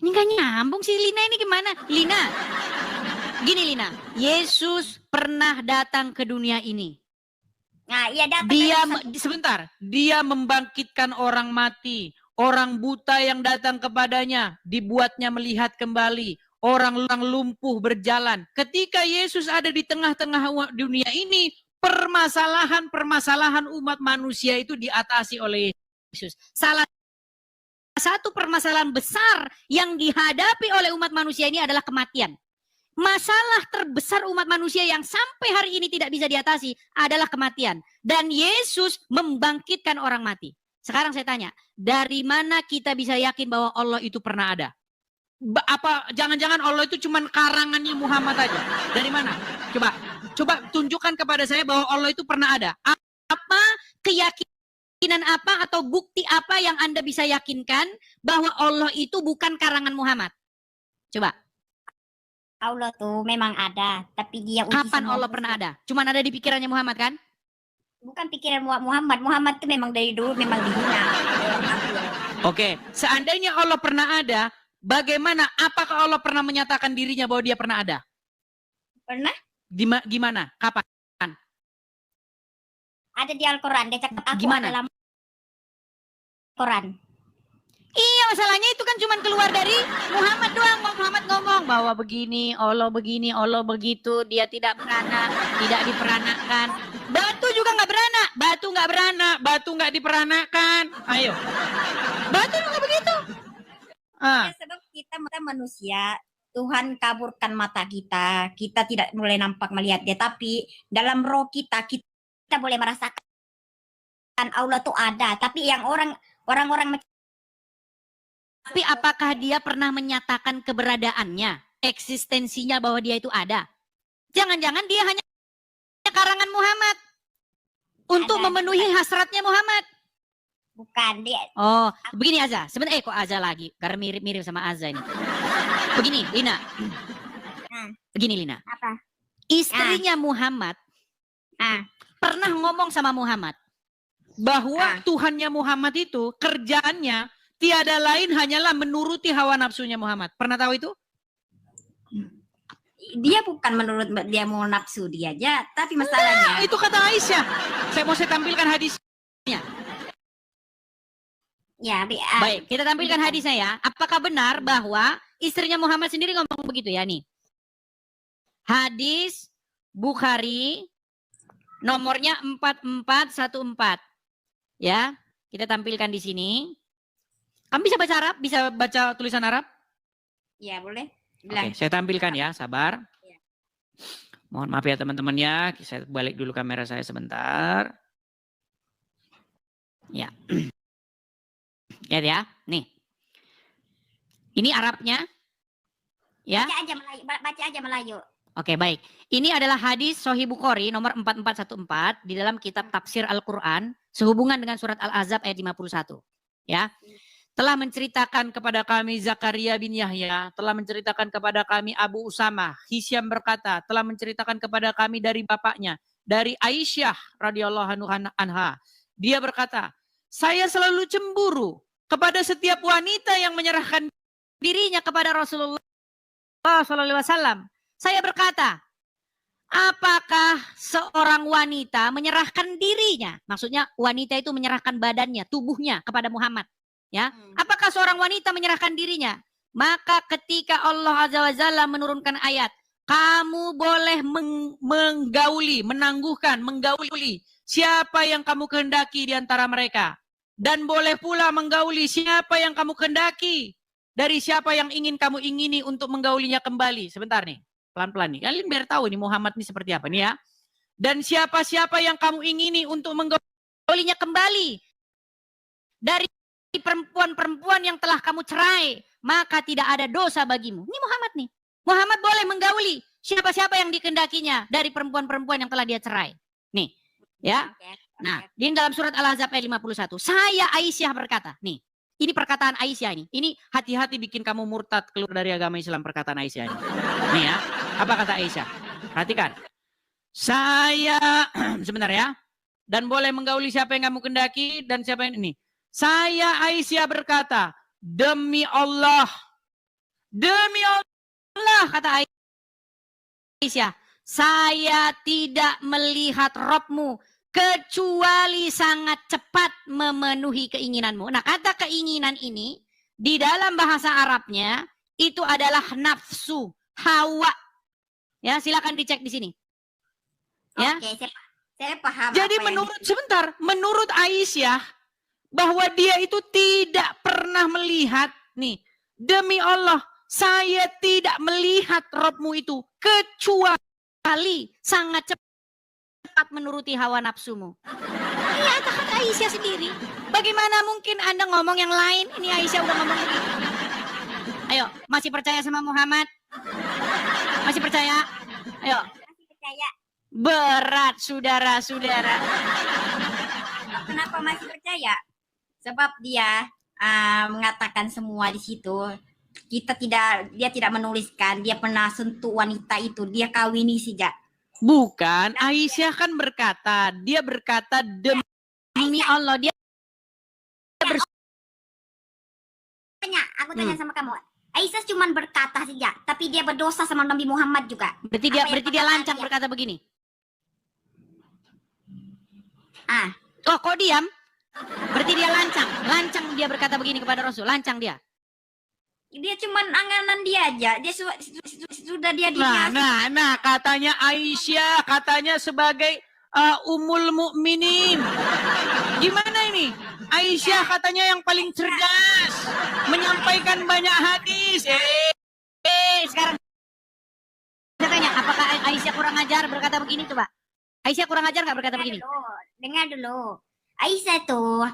Ini gak nyambung sih Lina, ini gimana? Lina, gini Lina, Yesus pernah datang ke dunia ini. Nah, iya datang. Dia membangkitkan orang mati, orang buta yang datang kepadanya, dibuatnya melihat kembali, orang lumpuh berjalan. Ketika Yesus ada di tengah-tengah dunia ini, permasalahan umat manusia itu diatasi oleh Yesus. Salah satu permasalahan besar yang dihadapi oleh umat manusia ini adalah kematian. Masalah terbesar umat manusia yang sampai hari ini tidak bisa diatasi adalah kematian. Dan Yesus membangkitkan orang mati. Sekarang saya tanya, dari mana kita bisa yakin bahwa Allah itu pernah ada? Apa jangan-jangan Allah itu cuma karangannya Muhammad aja? Dari mana? Coba tunjukkan kepada saya bahwa Allah itu pernah ada. Apa keyakinan apa atau bukti apa yang Anda bisa yakinkan bahwa Allah itu bukan karangan Muhammad? Coba. Allah tuh memang ada, tapi dia uji. Kapan Allah pernah ada? Cuman ada di pikirannya Muhammad kan? Bukan pikiran Muhammad. Muhammad tuh memang dari dulu memang dihina. Oke, seandainya Allah pernah ada, bagaimana? Apakah Allah pernah menyatakan dirinya bahwa dia pernah ada? Pernah? Gimana? Kapan? Ada di Al-Quran. Dia cakap aku Gimana? dalam Quran. Iya, masalahnya itu kan cuma keluar dari Muhammad doang. Muhammad ngomong bahwa begini, Allah begitu, dia tidak beranak, tidak diperanakkan. Batu juga nggak beranak, batu nggak diperanakkan. Ayo, batu juga begitu. Ya, sebab kita manusia, Tuhan kaburkan mata kita tidak boleh nampak melihat dia, tapi dalam roh kita boleh merasakan Allah tuh ada. Tapi yang orang-orang tapi apakah dia pernah menyatakan keberadaannya, eksistensinya bahwa dia itu ada? Jangan-jangan dia hanya karangan Muhammad untuk memenuhi hasratnya Muhammad. Bukan dia. Oh, begini Azza. Sebenarnya kok Azza lagi? Karena mirip-mirip sama Azza ini. Begini, Lina. Begini, Lina. Apa? Istrinya Muhammad pernah ngomong sama Muhammad bahwa Tuhannya Muhammad itu kerjaannya tiada lain hanyalah menuruti hawa nafsunya Muhammad. Pernah tahu itu? Dia bukan menurut dia mau nafsu dia aja, tapi masalahnya. Itu kata Aisyah. Saya tampilkan hadisnya. Ya, Baik, kita tampilkan hadisnya ya. Apakah benar bahwa istrinya Muhammad sendiri ngomong begitu ya nih? Hadis Bukhari nomornya 4414. Ya, kita tampilkan di sini. Kamu bisa baca Arab? Bisa baca tulisan Arab? Ya, boleh. Oke, saya tampilkan ya, sabar. Ya. Mohon maaf ya teman-teman ya, saya balik dulu kamera saya sebentar. Ya. Lihat ya, nih. Ini Arabnya. Ya. Baca aja Melayu. Oke, baik. Ini adalah hadis Sahih Bukhari nomor 4414 di dalam kitab tafsir Al-Qur'an sehubungan dengan surat Al-Ahzab ayat 51. Ya. Telah menceritakan kepada kami Zakaria bin Yahya, telah menceritakan kepada kami Abu Usamah, Hisyam berkata, telah menceritakan kepada kami dari bapaknya, dari Aisyah radhiyallahu anha. Dia berkata, saya selalu cemburu kepada setiap wanita yang menyerahkan dirinya kepada Rasulullah SAW. Saya berkata, apakah seorang wanita menyerahkan dirinya? Maksudnya wanita itu menyerahkan badannya, tubuhnya kepada Muhammad. Ya, apakah seorang wanita menyerahkan dirinya? Maka ketika Allah Azza wa Jalla menurunkan ayat, kamu boleh menggauli, menggauli siapa yang kamu kehendaki di antara mereka. Dan boleh pula menggauli siapa yang kamu kehendaki dari siapa yang ingin kamu ingini untuk menggaulinya kembali. Sebentar nih, pelan-pelan nih. Kalian biar tahu nih Muhammad ini seperti apa nih ya. Dan siapa-siapa yang kamu ingini untuk menggaulinya kembali dari perempuan-perempuan yang telah kamu cerai, maka tidak ada dosa bagimu. Ini Muhammad nih. Muhammad boleh menggauli siapa-siapa yang dikehendakinya dari perempuan-perempuan yang telah dia cerai. Nih, ya. Nah, di dalam surat Al-Ahzab ayat 51, saya Aisyah berkata, nih, ini perkataan Aisyah ini. Ini hati-hati bikin kamu murtad keluar dari agama Islam perkataan Aisyah ini. Nih ya, apa kata Aisyah? Perhatikan. Saya, sebentar ya. Dan boleh menggauli siapa yang kamu kehendaki dan siapa yang ini. Saya Aisyah berkata, demi Allah, kata Aisyah, saya tidak melihat Robmu kecuali sangat cepat memenuhi keinginanmu. Nah, kata keinginan ini di dalam bahasa Arabnya itu adalah nafsu, hawa. Ya, silakan dicek di sini. Ya. Oke, saya paham. Jadi menurut Aisyah bahwa dia itu tidak pernah melihat, nih, demi Allah, saya tidak melihat Robmu itu kecuali sangat cepat menuruti hawa nafsumu. Ini kata Aisyah sendiri. Bagaimana mungkin Anda ngomong yang lain? Ini Aisyah udah ngomong begitu. Ayo, masih percaya sama Muhammad? Masih percaya? Ayo. Masih percaya. Berat, saudara-saudara. Kenapa masih percaya? Sebab dia mengatakan semua di situ. Dia tidak menuliskan, dia pernah sentuh wanita itu, dia kawini saja. Bukan, Aisyah kan berkata, dia berkata demi Allah, dia Aku tanya sama kamu. Aisyah cuma berkata saja, tapi dia berdosa sama Nabi Muhammad juga. Berarti dia lancang berkata begini. Oh, kok diam? Berarti dia lancang dia berkata begini kepada Rasul, lancang dia. Dia cuma anganan dia aja, dia sudah dia Nah, katanya Aisyah, katanya sebagai Ummul Mukminin. Gimana ini? Aisyah katanya yang paling cerdas, menyampaikan banyak hadis. Sekarang saya tanya, apakah Aisyah kurang ajar berkata begini coba? Aisyah kurang ajar nggak berkata begini? Dengar dulu. Aisyah tuh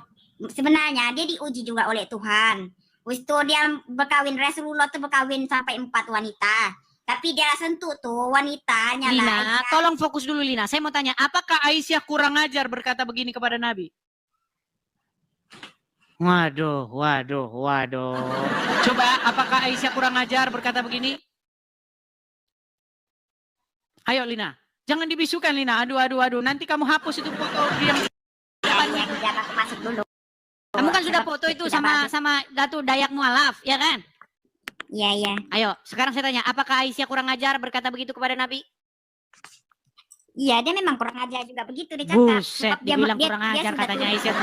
sebenarnya dia diuji juga oleh Tuhan. Waktu dia berkawin, Rasulullah tuh berkawin sampai 4 wanita. Tapi dia sentuh tuh wanitanya. Lina, tolong fokus dulu Lina. Saya mau tanya, apakah Aisyah kurang ajar berkata begini kepada Nabi? Waduh. Coba, apakah Aisyah kurang ajar berkata begini? Ayo Lina, jangan dibisukan Lina. Aduh. Nanti kamu hapus itu foto yang Biar aku masuk dulu. Kamu kan sudah foto itu sama Datu Dayak Mualaf, ya kan? Iya. Ayo, sekarang saya tanya, apakah Aisyah kurang ajar berkata begitu kepada Nabi? Iya, dia memang kurang ajar juga begitu dicakap. Buset, dibilang kurang ajar sudah katanya tuduh- Aisyah.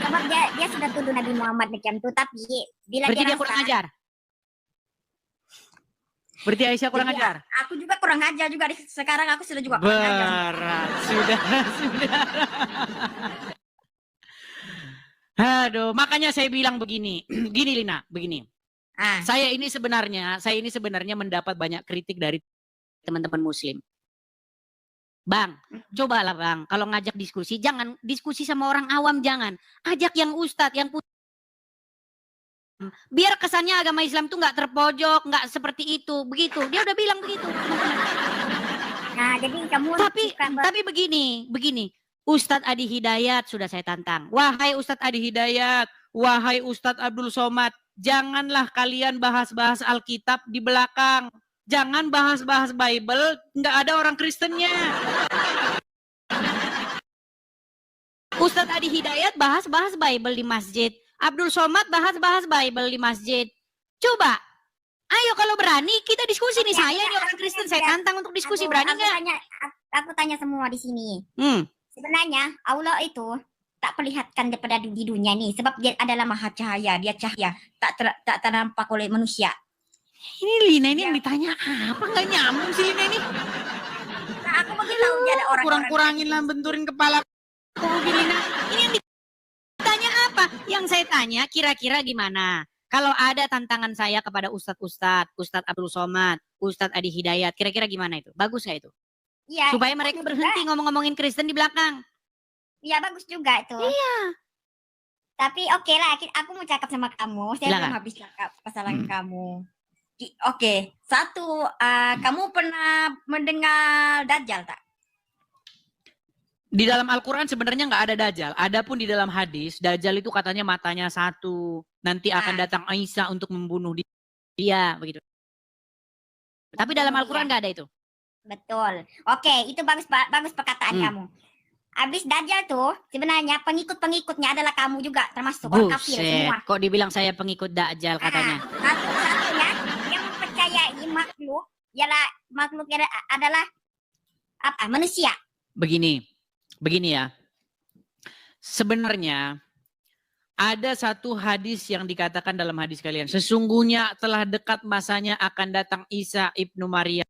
Sebab dia sudah tuduh Nabi Muhammad macam itu, tapi bila Berarti dia rasa- kurang ajar. Berarti Aisyah kurang Jadi, ajar. Aku juga kurang ajar juga. Sekarang aku sudah juga kurang ajar. Berat, sudah. Aduh, makanya saya bilang begini. Gini Lina, begini. Saya ini sebenarnya mendapat banyak kritik dari teman-teman muslim. Bang, cobalah Bang, kalau ngajak diskusi, jangan diskusi sama orang awam, jangan. Ajak yang ustadz, yang biar kesannya agama Islam tuh nggak terpojok, nggak seperti itu, begitu. Dia udah bilang begitu. Nah, jadi kamu Tapi begini. Ustadz Adi Hidayat sudah saya tantang. Wahai Ustadz Adi Hidayat, wahai Ustadz Abdul Somad, janganlah kalian bahas-bahas Alkitab di belakang. Jangan bahas-bahas Bible, nggak ada orang Kristennya. Ustadz Adi Hidayat bahas-bahas Bible di masjid. Abdul Somad bahas-bahas Bible di masjid. Coba, ayo kalau berani kita diskusi nih. Saya ini orang Kristen, saya tantang untuk diskusi. Berani nggak? Aku tanya semua di sini. Sebenarnya Allah itu tak perlihatkan daripada di dunia ini, sebab dia adalah maha cahaya, dia cahaya, tak ternampak oleh manusia. Ini Lina ini yang ditanya apa? Nggak nyambung sih Lina ini. Nah, aku mungkin tahu dia ada orang kurang-kurangin lah, benturin kepala. Lina, ini yang ditanya apa? Yang saya tanya kira-kira gimana? Kalau ada tantangan saya kepada Ustadz Abdul Somad, Ustadz Adi Hidayat, kira-kira gimana itu? Bagus nggak itu? Ya, supaya mereka berhenti ngomong-ngomongin Kristen di belakang. Iya, bagus juga itu. Iya. Tapi oke lah, aku mau cakap sama kamu. Saya belum habis cakap kesalahan kamu. Oke, satu, kamu pernah mendengar Dajjal tak? Di dalam Al-Quran sebenarnya nggak ada Dajjal. Adapun di dalam hadis, Dajjal itu katanya matanya satu. Nanti akan datang Isa untuk membunuh dia. Begitu. Tapi dalam Al-Quran nggak ada itu. Betul. Oke, itu bagus perkataan kamu. Habis Dajjal tuh sebenarnya pengikut-pengikutnya adalah kamu juga, termasuk orang kafir semua. Kok dibilang saya pengikut Dajjal katanya? Satu-satunya yang mempercayai makhluk adalah apa? Manusia. Begini ya. Sebenarnya ada satu hadis yang dikatakan dalam hadis kalian. Sesungguhnya telah dekat masanya akan datang Isa ibnu Maryam.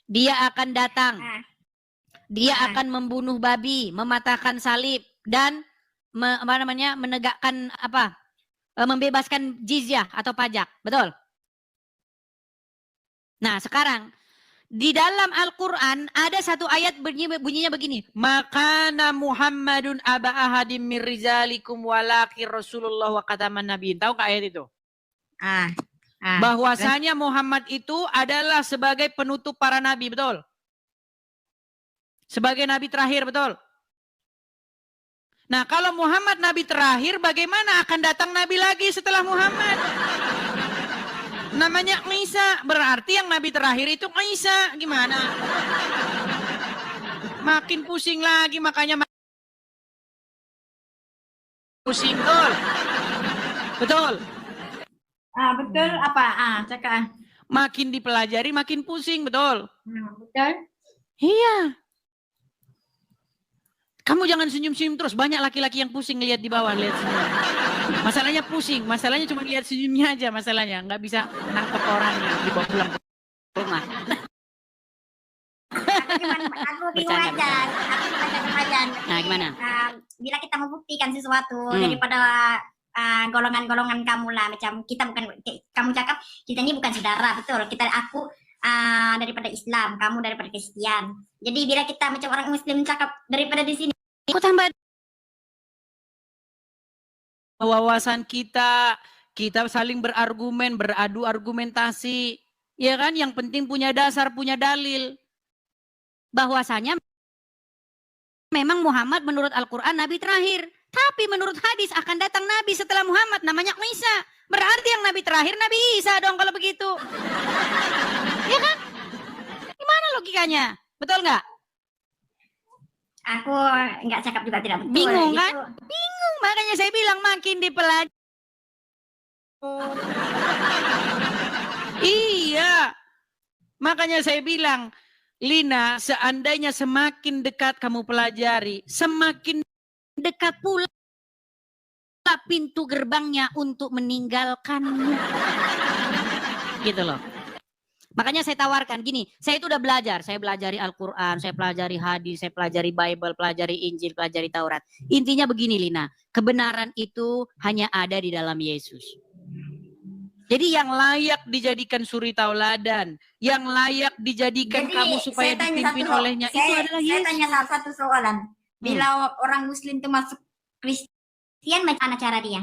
Dia akan datang. Dia akan membunuh babi, mematahkan salib, dan menegakkan membebaskan jizyah atau pajak. Betul? Nah, sekarang di dalam Al-Quran ada satu ayat bunyinya begini. Makana Muhammadun aba ahadim min rizalikum walakin Rasulullah wa khataman nabiyyin. Tahu nggak ayat itu? Bahwasanya Muhammad itu adalah sebagai penutup para nabi, betul? Sebagai nabi terakhir, betul? Nah, kalau Muhammad nabi terakhir, bagaimana akan datang nabi lagi setelah Muhammad? Namanya Isa, berarti yang nabi terakhir itu Isa. Gimana? Makin pusing lagi, makanya pusing, betul? Betul? Betul apa? Cakap. Makin dipelajari, makin pusing, betul? Betul? Iya. Kamu jangan senyum-senyum terus. Banyak laki-laki yang pusing lihat di bawah, lihat senyum. Masalahnya pusing, masalahnya cuma lihat senyumnya aja masalahnya. Nggak bisa nangkep orangnya, dibawa pulang ke rumah. Aku bingung aja. Nah, gimana? Bila kita membuktikan sesuatu daripada golongan-golongan kamu lah, macam kita bukan, kamu cakap kita ini bukan saudara, betul? Aku daripada Islam, kamu daripada Kristen. Jadi bila kita macam orang Muslim cakap daripada di sini, aku tambah wawasan kita saling berargumen, beradu argumentasi, ya kan? Yang penting punya dasar, punya dalil. Bahwasanya memang Muhammad menurut Al-Quran nabi terakhir. Tapi menurut hadis akan datang nabi setelah Muhammad, namanya Isa. Berarti yang nabi terakhir Nabi Isa dong kalau begitu. Ya kan? Gimana logikanya? Betul nggak? aku nggak cakap juga tidak betul. Bingung gitu. kan? Bingung, makanya saya bilang makin dipelajari. Iya. Makanya saya bilang, Lina, seandainya semakin dekat kamu pelajari, semakin Dekat pula pintu gerbangnya untuk meninggalkanmu. Gitu loh. Makanya saya tawarkan gini, saya itu udah belajar, saya pelajari Al-Quran, saya pelajari hadis, saya pelajari Bible, pelajari Injil, pelajari Taurat. Intinya begini Lina, kebenaran itu hanya ada di dalam Yesus. Jadi yang layak dijadikan suri tauladan, yang layak dijadikan Jadi, Hmm. kamu supaya saya tanya dipimpin satu- olehnya, itu adalah Saya Yesus. tanya satu soalan. Bila orang Muslim itu masuk Kristen, bagaimana cara dia?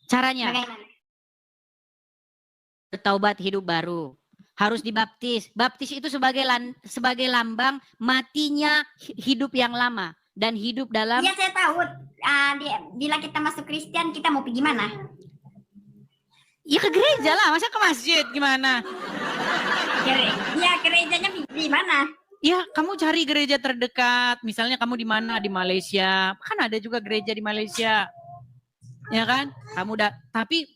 Caranya, Bagaimana? bertaubat hidup baru. Harus dibaptis. Baptis itu sebagai lambang matinya hidup yang lama. Dan hidup dalam... Iya saya tahu. Bila kita masuk Kristen, kita mau pergi mana? Ya ke gereja lah, masa ke masjid gimana? Ya gerejanya di mana? Ya, kamu cari gereja terdekat. Misalnya kamu di mana? Di Malaysia. Kan ada juga gereja di Malaysia. Ya kan? Kamu tapi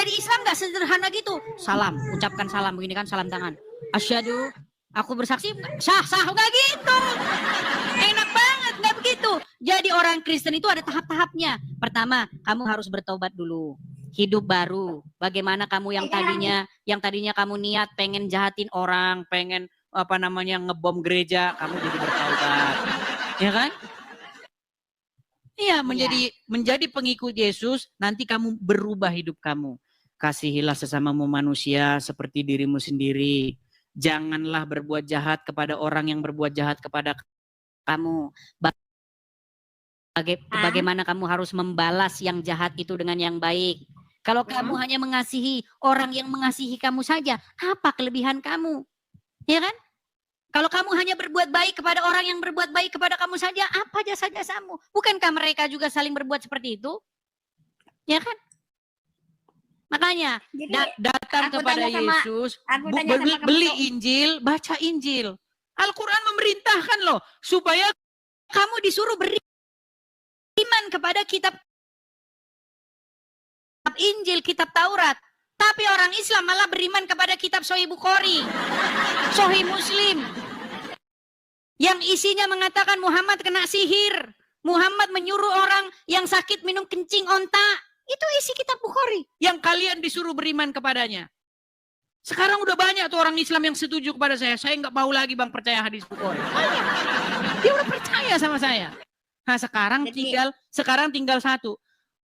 Jadi Islam gak sederhana gitu. Salam, ucapkan salam. Begini kan salam tangan. Asyhadu, aku bersaksi. Sah, gak gitu. Enak banget, gak begitu. Jadi orang Kristen itu ada tahap-tahapnya. Pertama, kamu harus bertobat dulu. Hidup baru. Bagaimana kamu yang tadinya kamu niat pengen jahatin orang, pengen ngebom gereja, kamu jadi bertaubat. Ya kan? Iya, menjadi pengikut Yesus, nanti kamu berubah hidup kamu. Kasihilah sesamamu manusia seperti dirimu sendiri. Janganlah berbuat jahat kepada orang yang berbuat jahat kepada kamu. Bagaimana kamu harus membalas yang jahat itu dengan yang baik. Kalau kamu hanya mengasihi orang yang mengasihi kamu saja, apa kelebihan kamu? Ya kan? Kalau kamu hanya berbuat baik kepada orang yang berbuat baik kepada kamu saja, apa jasa-jasamu? Bukankah mereka juga saling berbuat seperti itu? Ya kan? Makanya datang kepada Yesus, beli Injil, baca Injil. Al-Quran memerintahkan loh, supaya kamu disuruh beriman kepada kitab Injil, kitab Taurat. Tapi orang Islam malah beriman kepada kitab Sahih Bukhari, Sahih Muslim. Yang isinya mengatakan Muhammad kena sihir. Muhammad menyuruh orang yang sakit minum kencing onta. Itu isi kitab Bukhari. Yang kalian disuruh beriman kepadanya. Sekarang udah banyak tuh orang Islam yang setuju kepada saya. Saya nggak mau lagi bang percaya hadis Bukhari. Dia udah percaya sama saya. Nah sekarang tinggal satu.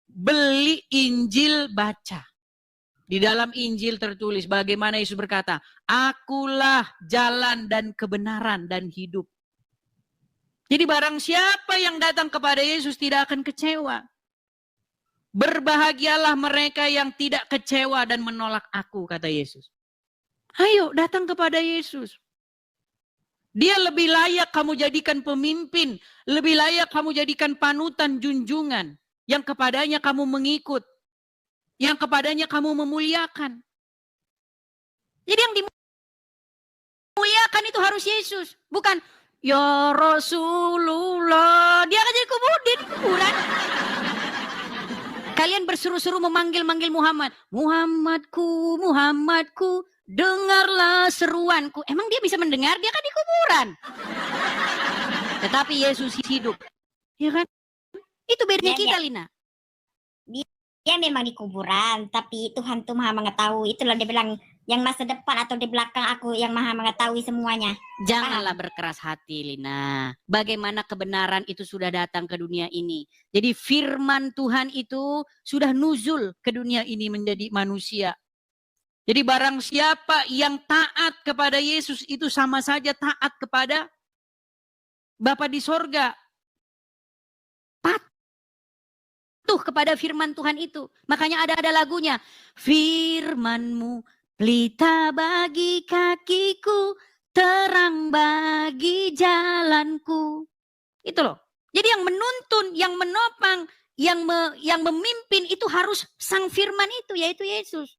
Beli Injil baca. Di dalam Injil tertulis bagaimana Yesus berkata, akulah jalan dan kebenaran dan hidup. Jadi barang siapa yang datang kepada Yesus tidak akan kecewa. Berbahagialah mereka yang tidak kecewa dan menolak aku, kata Yesus. Ayo datang kepada Yesus. Dia lebih layak kamu jadikan pemimpin. Lebih layak kamu jadikan panutan junjungan. Yang kepadanya kamu mengikut. Yang kepadanya kamu memuliakan. Jadi yang dimuliakan itu harus Yesus. Bukan, ya Rasulullah. Dia akan jadi kuburan. Kalian berseru-seru memanggil-manggil Muhammad. Muhammadku, Muhammadku, dengarlah seruanku. Emang dia bisa mendengar? Dia kan di kuburan. Tetapi Yesus hidup. Ya kan? Itu bedanya kita, Lina. Dia memang di kuburan, tapi Tuhan tuh maha mengetahui. Itulah dia bilang, yang masa depan atau di belakang aku yang maha mengetahui semuanya. Janganlah berkeras hati, Lina. Bagaimana kebenaran itu sudah datang ke dunia ini. Jadi firman Tuhan itu sudah nuzul ke dunia ini menjadi manusia. Jadi barang siapa yang taat kepada Yesus itu sama saja taat kepada Bapa di sorga. Patuh kepada firman Tuhan itu. Makanya ada lagunya. Firman-Mu pelita bagi kakiku, terang bagi jalanku. Itu loh. Jadi yang menuntun, yang menopang, yang memimpin itu harus sang firman itu, yaitu Yesus.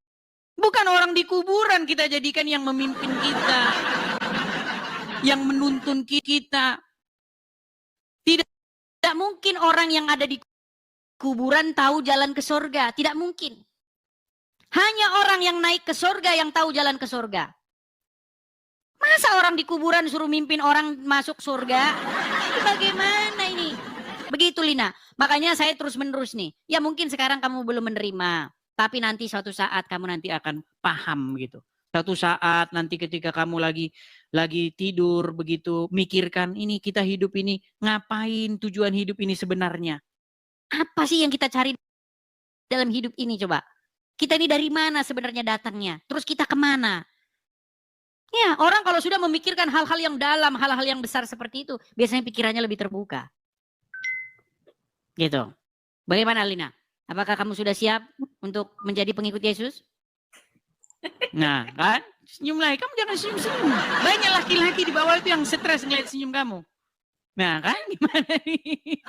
Bukan orang di kuburan kita jadikan yang memimpin kita. Yang menuntun kita. Tidak mungkin orang yang ada di kuburan tahu jalan ke surga. Tidak mungkin. Hanya orang yang naik ke surga yang tahu jalan ke surga. Masa orang di kuburan suruh mimpin orang masuk surga? Itu bagaimana ini? Begitu Lina. Makanya saya terus menerus nih. Ya mungkin sekarang kamu belum menerima. Tapi nanti suatu saat kamu nanti akan paham gitu. Suatu saat nanti ketika kamu lagi tidur begitu. Mikirkan ini kita hidup ini. Ngapain tujuan hidup ini sebenarnya? Apa sih yang kita cari dalam hidup ini coba? Kita ini dari mana sebenarnya datangnya? Terus kita kemana? Ya, orang kalau sudah memikirkan hal-hal yang dalam, hal-hal yang besar seperti itu, biasanya pikirannya lebih terbuka. Gitu. Bagaimana Lina? Apakah kamu sudah siap untuk menjadi pengikut Yesus? Nah, kan? Senyum lagi. Kamu jangan senyum-senyum. Banyak laki-laki di bawah itu yang stres ngeliat senyum kamu. Nah, kan? Gimana nih?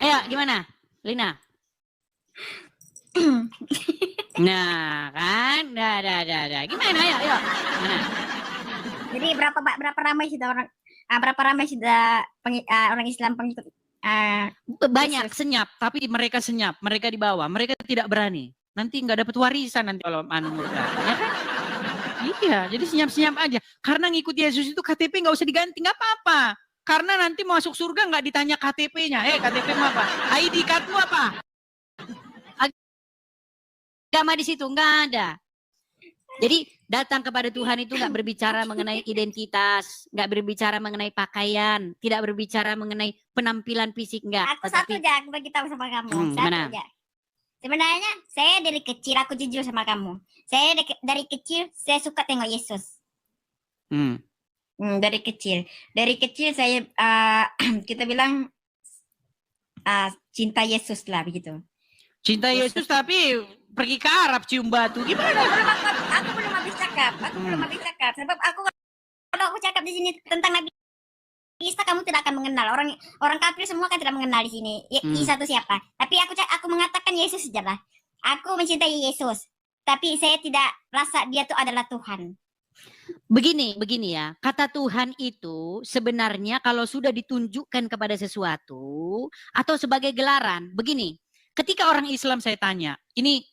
Ayo, gimana? Lina? Nah, kan? Dah. Gimana? Ayo. Mana? Jadi berapa ramai sudah orang Islam pengikut? Banyak senyap, tapi mereka senyap, mereka di bawah, mereka tidak berani. Nanti nggak dapat warisan nanti kalau murka, ya kan? Iya, jadi senyap-senyap aja. Karena ngikut Yesus itu KTP nggak usah diganti, nggak apa-apa. Karena nanti masuk surga nggak ditanya KTP-nya. KTP-mu apa? ID card-mu apa? Agama di situ nggak ada. Jadi datang kepada Tuhan itu nggak berbicara mengenai identitas, nggak berbicara mengenai pakaian, tidak berbicara mengenai penampilan fisik, nggak. Aku satu aja, aku bagi tahu sama kamu. Satu mana? aja. Sebenarnya saya dari kecil, aku jujur sama kamu. Saya dari kecil saya suka tengok Yesus. Dari kecil saya kita bilang cinta Yesus lah begitu. Cinta Yesus tapi pergi ke Arab cium batu gimana? Aku belum habis cakap. Sebab kalau aku cakap di sini tentang Nabi Isa, kamu tidak akan mengenal. Orang kafir semua kan tidak mengenal di sini. Isa itu siapa? Tapi aku mengatakan Yesus saja lah. Aku mencintai Yesus. Tapi saya tidak rasa dia itu adalah Tuhan. Begini ya, kata Tuhan itu sebenarnya kalau sudah ditunjukkan kepada sesuatu atau sebagai gelaran, begini. Ketika orang Islam saya tanya, ini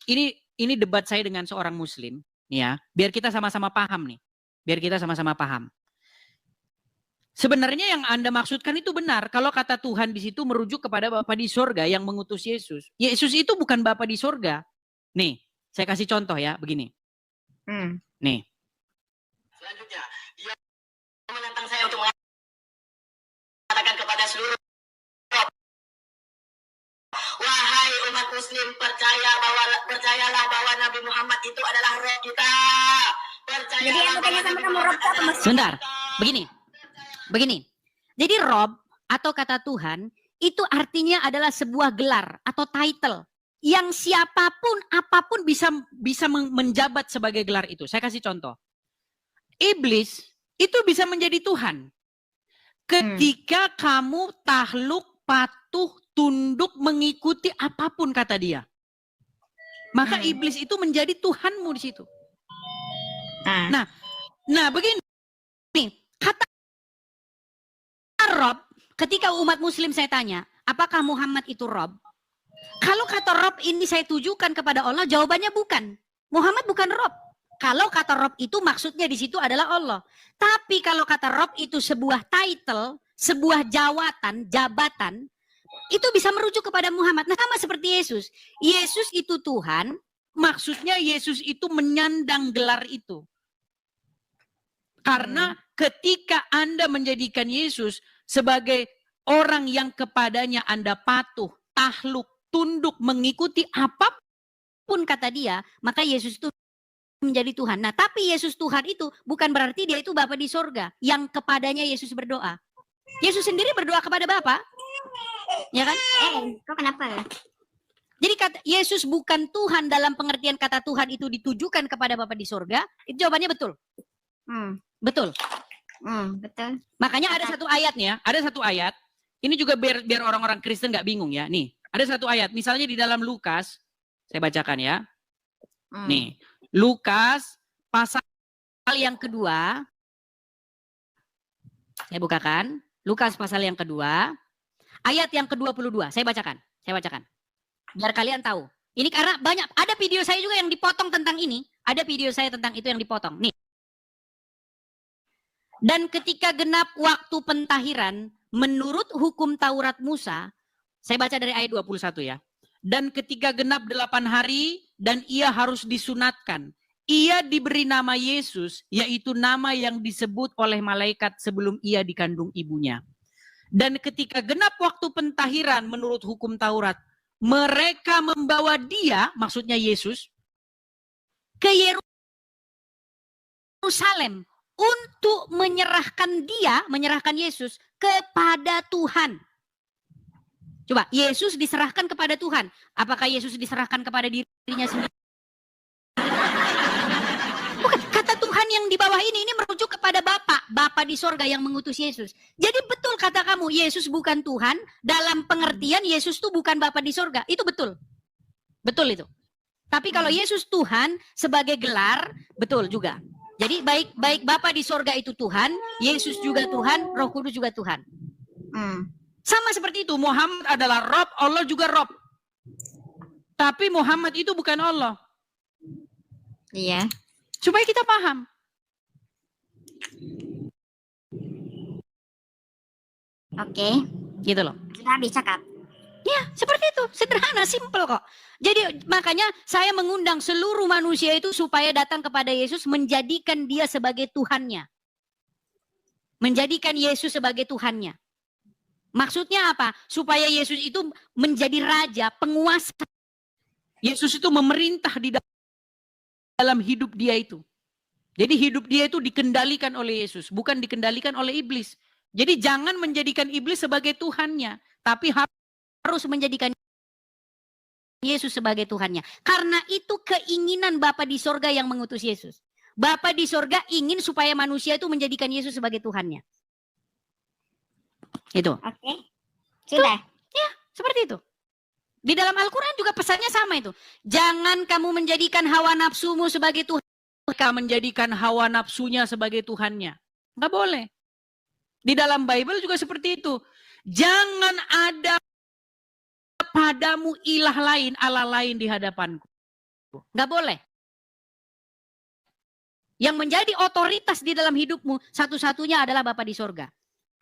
debat saya dengan seorang Muslim, ya, biar kita sama-sama paham nih, Sebenarnya yang Anda maksudkan itu benar. Kalau kata Tuhan di situ merujuk kepada Bapa di sorga yang mengutus Yesus. Yesus itu bukan Bapa di sorga. Nih, saya kasih contoh ya, begini. Nih. Selanjutnya, dia menantang saya untuk mengatakan kepada seluruh wahai umat muslim, percayalah bahwa Nabi Muhammad itu adalah roh kita. Jadi aku tanya sama kamu, roh apa maksudnya? Sebentar, begini. Jadi rob atau kata Tuhan itu artinya adalah sebuah gelar atau title yang siapapun apapun bisa menjabat sebagai gelar itu. Saya kasih contoh. Iblis itu bisa menjadi Tuhan ketika kamu takluk, patuh, tunduk, mengikuti apapun kata dia. Maka iblis itu menjadi Tuhanmu di situ. Nah begini, kata Rob, ketika umat muslim saya tanya, apakah Muhammad itu Rob? Kalau kata Rob ini saya tujukan kepada Allah, jawabannya bukan. Muhammad bukan Rob. Kalau kata Rob itu maksudnya di situ adalah Allah. Tapi kalau kata Rob itu sebuah title, sebuah jabatan, itu bisa merujuk kepada Muhammad. Nah, sama seperti Yesus. Yesus itu Tuhan, maksudnya Yesus itu menyandang gelar itu. Karena ketika Anda menjadikan Yesus sebagai orang yang kepadanya Anda patuh, takluk, tunduk, mengikuti apapun kata dia, maka Yesus itu menjadi Tuhan. Nah, tapi Yesus Tuhan itu bukan berarti dia itu Bapa di sorga yang kepadanya Yesus berdoa. Yesus sendiri berdoa kepada Bapa. Ya kan? Kok kenapa? Jadi kata Yesus bukan Tuhan dalam pengertian kata Tuhan itu ditujukan kepada Bapa di sorga. Itu jawabannya betul. Betul. Betul. Makanya ada satu ayatnya, ini juga biar orang-orang Kristen nggak bingung ya. Nih, ada satu ayat, misalnya di dalam Lukas, saya bacakan ya. Nih, Lukas pasal yang kedua, saya bukakan. Lukas pasal yang kedua, ayat yang ke-22, saya bacakan. Biar kalian tahu. Ini karena banyak, ada video saya juga yang dipotong tentang ini. Ada video saya tentang itu yang dipotong. Nih. Dan ketika genap waktu pentahiran, menurut hukum Taurat Musa, saya baca dari ayat 21 ya. Dan ketika genap 8 hari, dan ia harus disunatkan. Ia diberi nama Yesus, yaitu nama yang disebut oleh malaikat sebelum ia dikandung ibunya. Dan ketika genap waktu pentahiran menurut hukum Taurat, mereka membawa dia, maksudnya Yesus, ke Yerusalem untuk menyerahkan Yesus kepada Tuhan. Coba, Yesus diserahkan kepada Tuhan. Apakah Yesus diserahkan kepada dirinya sendiri? Bukan, kata Tuhan yang di bawah ini merujuk kepada Bapa di sorga yang mengutus Yesus. Jadi betul kata kamu, Yesus bukan Tuhan, dalam pengertian Yesus itu bukan Bapa di sorga. Itu betul. Betul itu. Tapi kalau Yesus Tuhan sebagai gelar, betul juga. Jadi baik Bapa di sorga itu Tuhan, Yesus juga Tuhan, Roh Kudus juga Tuhan. Sama seperti itu, Muhammad adalah Rob, Allah juga Rob. Tapi Muhammad itu bukan Allah. Iya. Supaya kita paham. Oke. Gitu loh. Sudah bisa, Kak. Ya, seperti itu. Sederhana, simple kok. Jadi makanya saya mengundang seluruh manusia itu supaya datang kepada Yesus, menjadikan dia sebagai Tuhannya. Menjadikan Yesus sebagai Tuhannya. Maksudnya apa? Supaya Yesus itu menjadi raja, penguasa. Yesus itu memerintah di dalam hidup dia itu. Jadi hidup dia itu dikendalikan oleh Yesus, bukan dikendalikan oleh iblis. Jadi jangan menjadikan iblis sebagai Tuhannya, tapi harus menjadikan Yesus sebagai Tuhannya. Karena itu keinginan Bapa di sorga yang mengutus Yesus. Bapa di sorga ingin supaya manusia itu menjadikan Yesus sebagai Tuhannya. Itu. Oke. Sudah. Ya, seperti itu. Di dalam Al-Quran juga pesannya sama itu. Jangan kamu menjadikan hawa nafsumu sebagai Tuhan. Kamu menjadikan hawa nafsunya sebagai Tuhannya. Nggak boleh. Di dalam Bible juga seperti itu. Jangan ada padamu ilah lain, Allah lain di hadapanku. Nggak boleh. Yang menjadi otoritas di dalam hidupmu, satu-satunya adalah Bapa di sorga.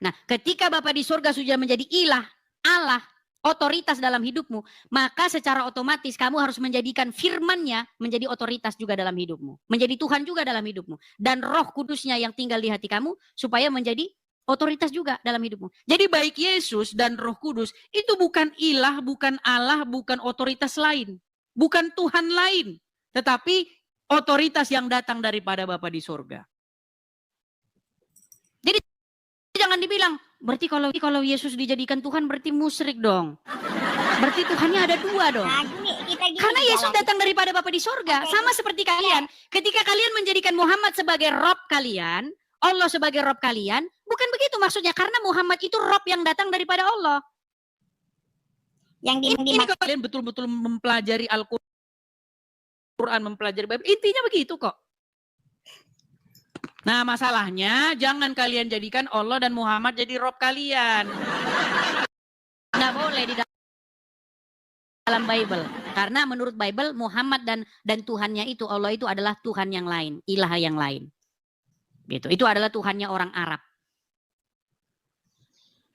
Nah, ketika Bapa di sorga sudah menjadi ilah, Allah, otoritas dalam hidupmu, maka secara otomatis kamu harus menjadikan firman-Nya menjadi otoritas juga dalam hidupmu. Menjadi Tuhan juga dalam hidupmu. Dan Roh Kudusnya yang tinggal di hati kamu supaya menjadi otoritas juga dalam hidupmu. Jadi baik Yesus dan Roh Kudus itu bukan ilah, bukan Allah, bukan otoritas lain. Bukan Tuhan lain. Tetapi otoritas yang datang daripada Bapa di sorga. Jadi jangan dibilang, berarti kalau Yesus dijadikan Tuhan berarti musyrik dong. Berarti Tuhannya ada dua dong. Nah, Karena Yesus datang daripada Bapa di sorga. Sama seperti kalian. Ketika kalian menjadikan Muhammad sebagai Rob kalian, Allah sebagai Rob kalian, bukan begitu maksudnya. Karena Muhammad itu Rob yang datang daripada Allah. Ini kalau kalian betul-betul mempelajari Al-Quran, mempelajari Bible, intinya begitu kok. Nah, masalahnya jangan kalian jadikan Allah dan Muhammad jadi Rob kalian. Nggak boleh di dalam Bible. Karena menurut Bible Muhammad dan Tuhannya itu, Allah itu adalah Tuhan yang lain, ilah yang lain. Gitu. Itu adalah Tuhannya orang Arab.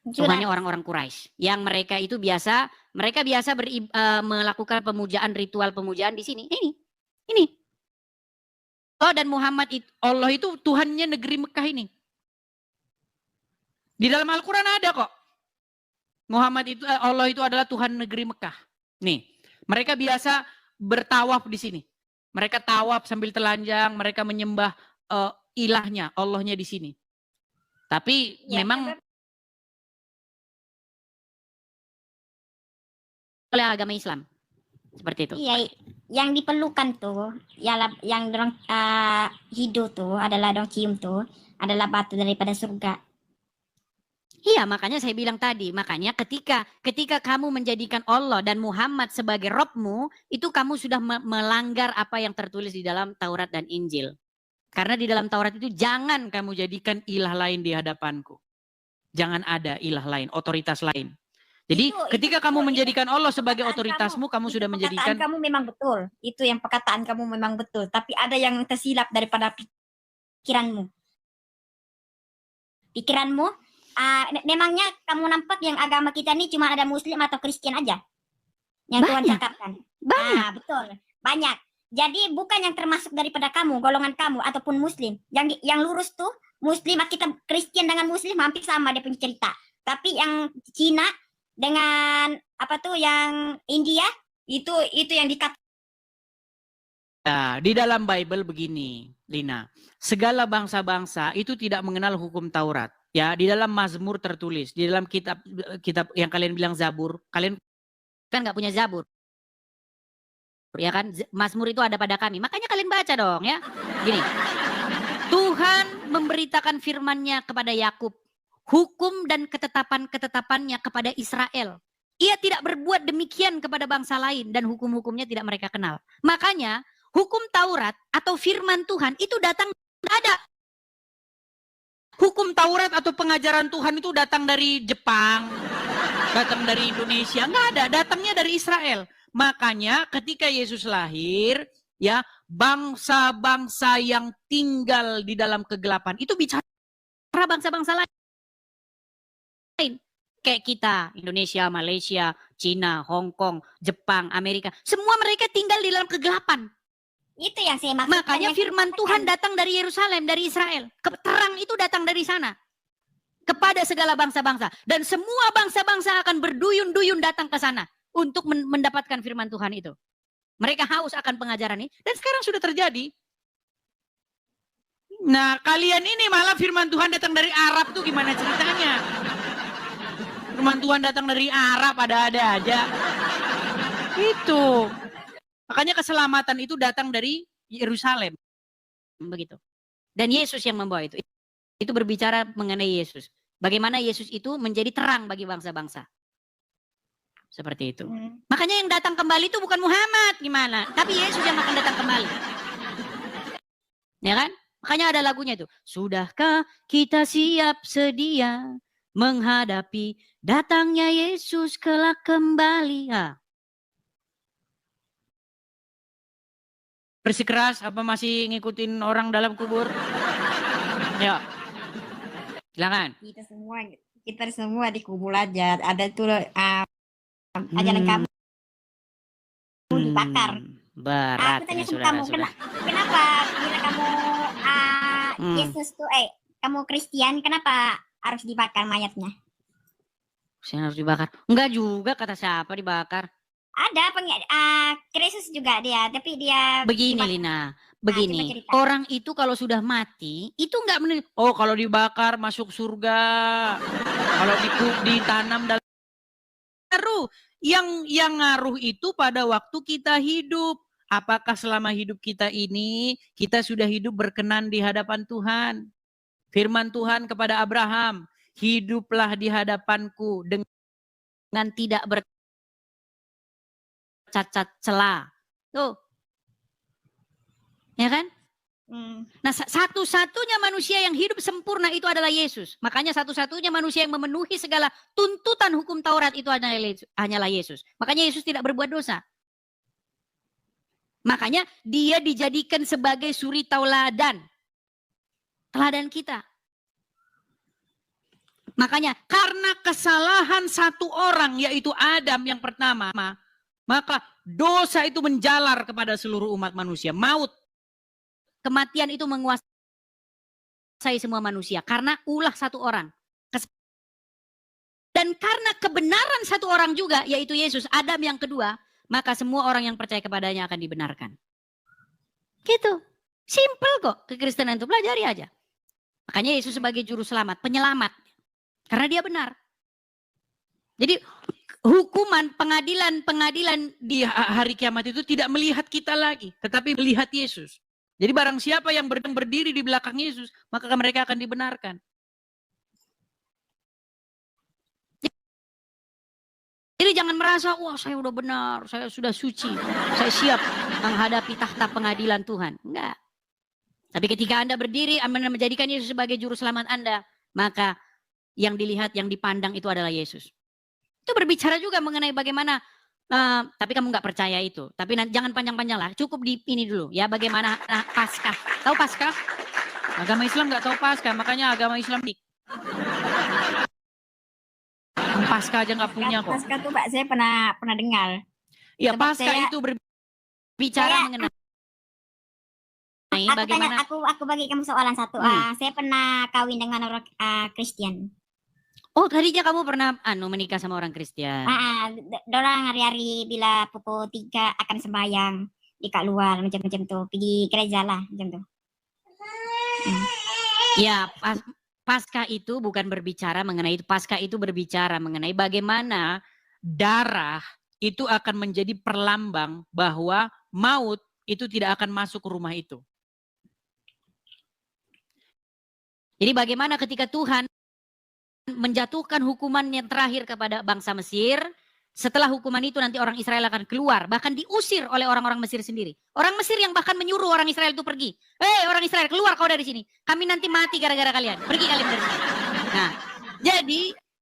Tuhannya orang-orang Quraisy. Yang mereka itu biasa melakukan pemujaan, ritual pemujaan di sini. Ini. Allah dan Muhammad itu, Allah itu Tuhannya negeri Mekah ini. Di dalam Al-Quran ada kok. Allah itu adalah Tuhan negeri Mekah. Nih, mereka biasa bertawaf di sini. Mereka tawaf sambil telanjang, mereka menyembah ilahnya, Allahnya di sini. Tapi ya, memang oleh agama Islam. Seperti itu. Iya, yang diperlukan tuh, yang dorong hidup tuh adalah dong cium tuh, adalah batu daripada surga. Iya, makanya saya bilang tadi, makanya ketika kamu menjadikan Allah dan Muhammad sebagai Robmu, itu kamu sudah melanggar apa yang tertulis di dalam Taurat dan Injil. Karena di dalam Taurat itu jangan kamu jadikan ilah lain di hadapanku. Jangan ada ilah lain, otoritas lain. Jadi ketika kamu betul, menjadikan Allah sebagai perkataan otoritasmu, kamu itu sudah perkataan menjadikan kamu memang betul. Itu yang perkataan kamu memang betul. Tapi ada yang tersilap daripada pikiranmu. Pikiranmu, memangnya kamu nampak yang agama kita ini cuma ada Muslim atau Kristen aja? Yang Tuhan Banyak. cakapkan. Banyak. Betul. Banyak. Jadi bukan yang termasuk daripada kamu, golongan kamu ataupun Muslim. Yang lurus tuh Muslim, kita Kristen dengan Muslim hampir sama dia punya cerita. Tapi yang Cina dengan apa tuh yang India itu yang dikatakan. Nah, di dalam Bible begini, Lina. Segala bangsa-bangsa itu tidak mengenal hukum Taurat. Ya, di dalam Mazmur tertulis, di dalam kitab yang kalian bilang Zabur, kalian kan nggak punya Zabur. Ya kan, Mazmur itu ada pada kami. Makanya kalian baca dong ya. Gini. Tuhan memberitakan firman-Nya kepada Yakub, hukum dan ketetapan-ketetapannya kepada Israel. Ia tidak berbuat demikian kepada bangsa lain dan hukum-hukumnya tidak mereka kenal. Makanya hukum Taurat atau firman Tuhan itu datang nggak ada. Hukum Taurat atau pengajaran Tuhan itu datang dari Jepang, datang dari Indonesia, nggak ada. Datangnya dari Israel. Makanya ketika Yesus lahir, ya bangsa-bangsa yang tinggal di dalam kegelapan itu bicara bangsa-bangsa lain. Kayak kita, Indonesia, Malaysia, Cina, Hong Kong, Jepang, Amerika. Semua mereka tinggal di dalam kegelapan. Itu yang saya maksudkan. Makanya firman Tuhan datang dari Yerusalem, dari Israel. Terang itu datang dari sana. Kepada segala bangsa-bangsa. Dan semua bangsa-bangsa akan berduyun-duyun datang ke sana. Untuk mendapatkan firman Tuhan itu. Mereka haus akan pengajaran ini. Dan sekarang sudah terjadi. Nah, kalian ini malah firman Tuhan datang dari Arab tuh gimana ceritanya? Firman Tuhan datang dari Arab, ada-ada aja. Itu. Makanya keselamatan itu datang dari Yerusalem. Begitu. Dan Yesus yang membawa itu. Itu berbicara mengenai Yesus. Bagaimana Yesus itu menjadi terang bagi bangsa-bangsa. Seperti itu. Makanya yang datang kembali itu bukan Muhammad gimana. Tapi Yesus yang akan datang kembali. Ya kan? Makanya ada lagunya itu. Sudahkah kita siap sedia menghadapi datangnya Yesus kelak kembali. Bersikeras apa masih ngikutin orang dalam kubur? Ya. Silakan. Kita semua di kubur aja. Ada tuh ajaran kamu dibakar. Berat. Aku tanya sama kamu, kenapa bila kamu Yesus tuh kamu Kristen, kenapa harus dibakar mayatnya? Saya harus dibakar. Enggak juga, kata siapa dibakar. Ada Kristus juga dia, tapi dia begini dibakar. Lina, begini. Orang itu kalau sudah mati, itu enggak kalau dibakar masuk surga. Kalau ditanam dalam ngaruh. Yang ngaruh itu pada waktu kita hidup. Apakah selama hidup kita ini kita sudah hidup berkenan di hadapan Tuhan? Firman Tuhan kepada Abraham, hiduplah di hadapanku dengan tidak bercacat celah. Tuh. Ya kan? Nah, satu-satunya manusia yang hidup sempurna itu adalah Yesus. Makanya satu-satunya manusia yang memenuhi segala tuntutan hukum Taurat itu hanyalah Yesus. Makanya Yesus tidak berbuat dosa. Makanya dia dijadikan sebagai suri tauladan. Teladan kita. Makanya karena kesalahan satu orang yaitu Adam yang pertama, maka dosa itu menjalar kepada seluruh umat manusia. Maut. Kematian itu menguasai semua manusia karena ulah satu orang. Dan karena kebenaran satu orang juga yaitu Yesus, Adam yang kedua, maka semua orang yang percaya kepadanya akan dibenarkan. Gitu. Simple kok kekristenan itu, pelajari aja. Makanya Yesus sebagai juru selamat, penyelamat. Karena dia benar. Jadi hukuman, pengadilan di hari kiamat itu tidak melihat kita lagi, tetapi melihat Yesus. Jadi barang siapa yang berdiri di belakang Yesus, maka mereka akan dibenarkan. Jadi jangan merasa, wah saya udah benar, saya sudah suci, saya siap menghadapi tahta pengadilan Tuhan. Enggak. Tapi ketika Anda berdiri, Anda menjadikan Yesus sebagai juru selamat Anda, maka yang dilihat, yang dipandang itu adalah Yesus. Itu berbicara juga mengenai bagaimana, tapi kamu nggak percaya itu. Tapi jangan panjang-panjang lah, cukup di ini dulu ya, bagaimana Paskah. Tahu Paskah? Agama Islam nggak tahu Paskah, makanya agama Islam Paskah aja nggak punya kok. Paskah tuh Pak, saya pernah dengar. Iya, Sebab Paskah itu berbicara mengenai bagaimana. Aku bagi kamu soalan satu. Saya pernah kawin dengan orang Kristen. Oh, tadinya kamu pernah menikah sama orang Kristen. Dorang hari-hari bila pukul 3 akan sembahyang di kat luar macam-macam tuh, pergi gereja lah macam tuh. Ya, Paskah itu bukan berbicara mengenai itu. Paskah itu berbicara mengenai bagaimana darah itu akan menjadi perlambang bahwa maut itu tidak akan masuk ke rumah itu. Jadi bagaimana ketika Tuhan menjatuhkan hukuman yang terakhir kepada bangsa Mesir, setelah hukuman itu nanti orang Israel akan keluar, bahkan diusir oleh orang-orang Mesir sendiri. Orang Mesir yang bahkan menyuruh orang Israel itu pergi. Hei orang Israel, keluar kau dari sini. Kami nanti mati gara-gara kalian. Pergi kalian dari sini. Nah,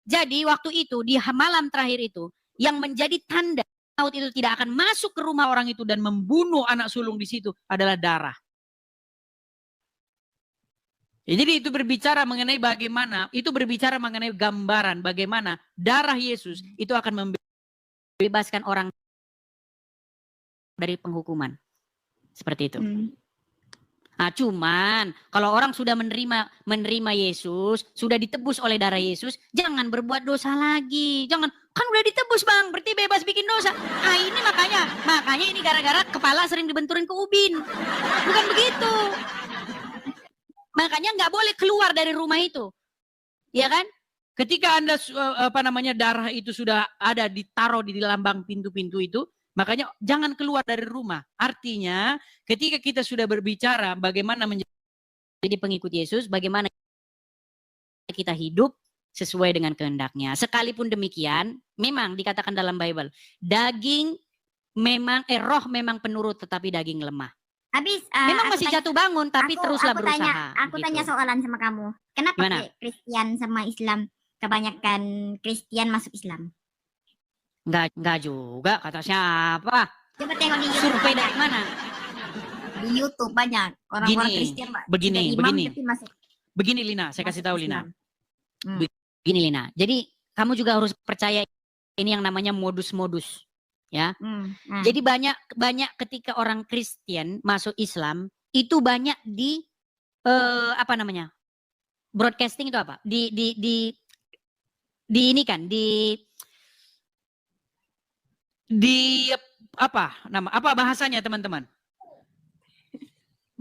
jadi waktu itu di malam terakhir itu yang menjadi tanda maut itu tidak akan masuk ke rumah orang itu dan membunuh anak sulung di situ adalah darah. Ya, jadi itu berbicara mengenai bagaimana, itu berbicara mengenai gambaran bagaimana darah Yesus itu akan membebaskan orang dari penghukuman. Seperti itu. Nah, cuman kalau orang sudah menerima Yesus, sudah ditebus oleh darah Yesus, jangan berbuat dosa lagi. Jangan, kan udah ditebus Bang, berarti bebas bikin dosa. Nah ini makanya ini gara-gara kepala sering dibenturin ke ubin. Bukan begitu. Makanya nggak boleh keluar dari rumah itu, ya kan? Ketika Anda darah itu sudah ada ditaruh di lambang pintu-pintu itu, makanya jangan keluar dari rumah. Artinya, ketika kita sudah berbicara bagaimana menjadi pengikut Yesus, bagaimana kita hidup sesuai dengan kehendaknya. Sekalipun demikian, memang dikatakan dalam Bible, roh memang penurut tetapi daging lemah. Habis memang masih jatuh bangun tapi teruslah berusaha. Aku tanya soalan sama kamu. Kenapa Kristen sama Islam kebanyakan Kristen masuk Islam? Enggak juga, kata siapa? Coba tengok di YouTube. Survei dari mana? Di YouTube banyak orang-orang Kristen. Begini Lina, saya kasih tahu Lina. Begini Lina. Jadi kamu juga harus percaya ini yang namanya modus-modus. Ya, jadi banyak ketika orang Kristen masuk Islam itu banyak di broadcasting itu apa? Di apa bahasanya teman-teman?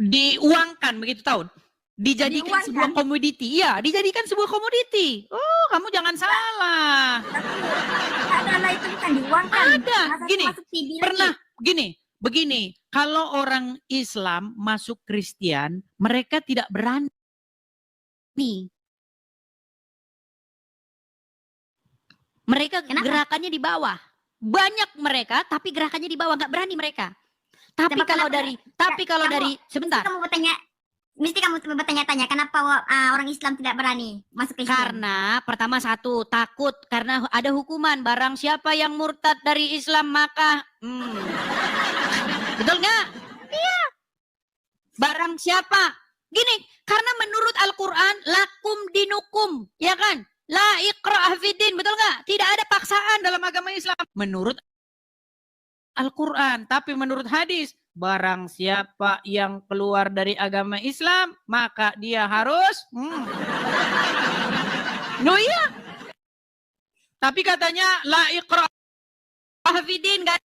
Diuangkan begitu tahu? Dijadikan sebuah komoditi. Iya, dijadikan sebuah komoditi. Oh, kamu jangan salah. Ada itu bukan diuangkan. Ada. Begini. Kalau orang Islam masuk Kristen, mereka tidak berani. Mereka gerakannya di bawah. Banyak mereka, tapi gerakannya di bawah, nggak berani mereka. Tapi kalau dari sebentar. Mesti kamu bertanya-tanya kenapa orang Islam tidak berani masuk Kristen? Karena pertama satu takut karena ada hukuman, barang siapa yang murtad dari Islam maka betul nggak? Iya. Barang siapa? Gini, karena menurut Al-Quran lakum dinukum, ya kan? La ikra'ah fiddin, betul nggak? Tidak ada paksaan dalam agama Islam. Menurut Al-Quran, tapi menurut hadis, barang siapa yang keluar dari agama Islam, maka dia harus no iya. Tapi katanya la ikra'ah fiddin, enggak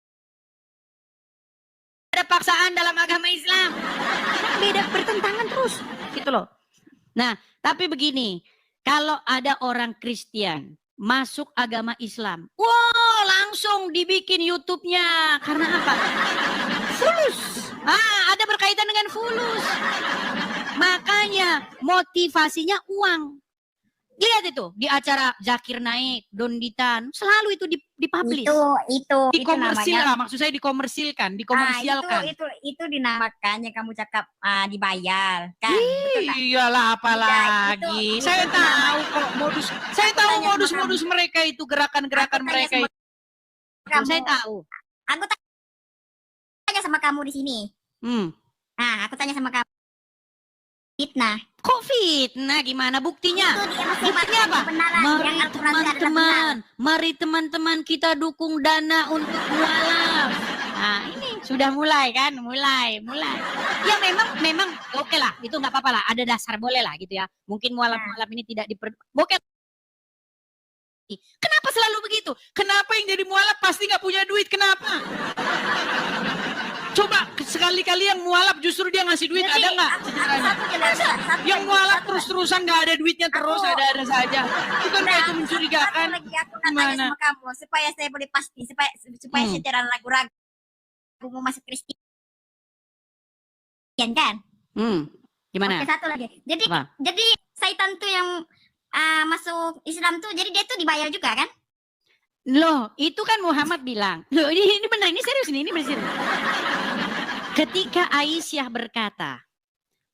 ada paksaan dalam agama Islam. Beda, bertentangan terus gitu loh. Nah, tapi begini, kalau ada orang Kristen masuk agama Islam, wow, langsung dibikin YouTube-nya. Karena apa? Fulus. Ada berkaitan dengan fulus. Makanya motivasinya uang. Lihat itu di acara Zakir Naik, Donditan, selalu itu dipublish. Itu Dikomersil namanya. lah, maksud saya dikomersilkan, dikomersialkan. Itu dinamakan yang kamu cakap dibayar kan? Betul tak? Iyalah apalagi. itu Saya tahu dinamakan. kok modus. Saya tahu modus-modus mereka itu, gerakan-gerakan mereka itu. Saya tahu. Aku tanya sama kamu di sini. Nah, aku tanya sama kamu. Fitnah. Kok fitnah? Gimana buktinya? Buktinya apa? Mari teman-teman kita dukung dana untuk mualaf. Nah, ini sudah mulai kan? Mulai. Ya memang oke lah, itu nggak apa-apa lah. Ada dasar boleh lah gitu ya. Mungkin mualaf-mualaf ini tidak oke. Kenapa selalu begitu? Kenapa yang jadi mualaf pasti nggak punya duit? Kenapa? Coba sekali-kali yang mualaf justru dia ngasih duit, ada nggak? Yang mualaf terus-terusan nggak ada duitnya terus, ada saja. Bukan itu mencurigakan? Aku tanya sama kamu supaya saya boleh pasti, supaya saya tidak ragu-ragu mau masuk Kristen kan? Gimana? Oke, satu lagi. Jadi Saitan tuh yang masuk Islam tuh, jadi dia tuh dibayar juga kan? Loh, itu kan Muhammad bilang. Loh, ini benar, ini serius nih, ini benar. Ketika Aisyah berkata,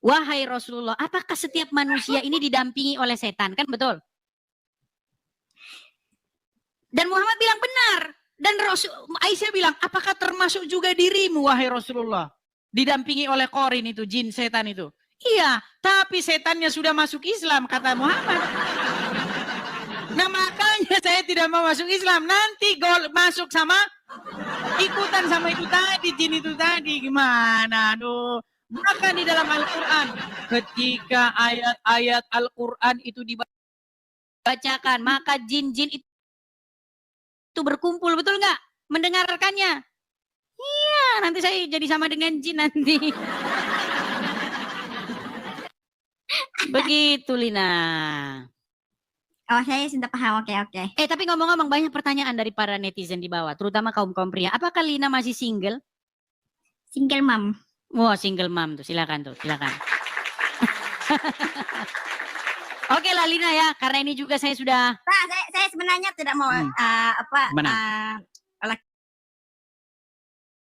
wahai Rasulullah, apakah setiap manusia ini didampingi oleh setan? Kan betul? Dan Muhammad bilang benar. Dan Aisyah bilang, apakah termasuk juga dirimu, wahai Rasulullah? Didampingi oleh korin itu, jin setan itu. Iya, tapi setannya sudah masuk Islam, kata Muhammad. Nah makanya saya tidak mau masuk Islam. Nanti masuk sama ikutan sama itu tadi, jin itu tadi. Gimana? Aduh. Maka di dalam Al-Quran, ketika ayat-ayat Al-Quran itu dibacakan, maka jin-jin itu berkumpul, betul nggak? Mendengarkannya. Iya, nanti saya jadi sama dengan jin nanti. Begitu, Lina. Oh, saya sudah paham. Oke. Tapi ngomong-ngomong, banyak pertanyaan dari para netizen di bawah, terutama kaum pria. Apakah Lina masih single? Single mom. Wah, single mom tuh. Silakan. Oke lah Lina ya, karena ini juga saya sudah. Pak, saya sebenarnya tidak mau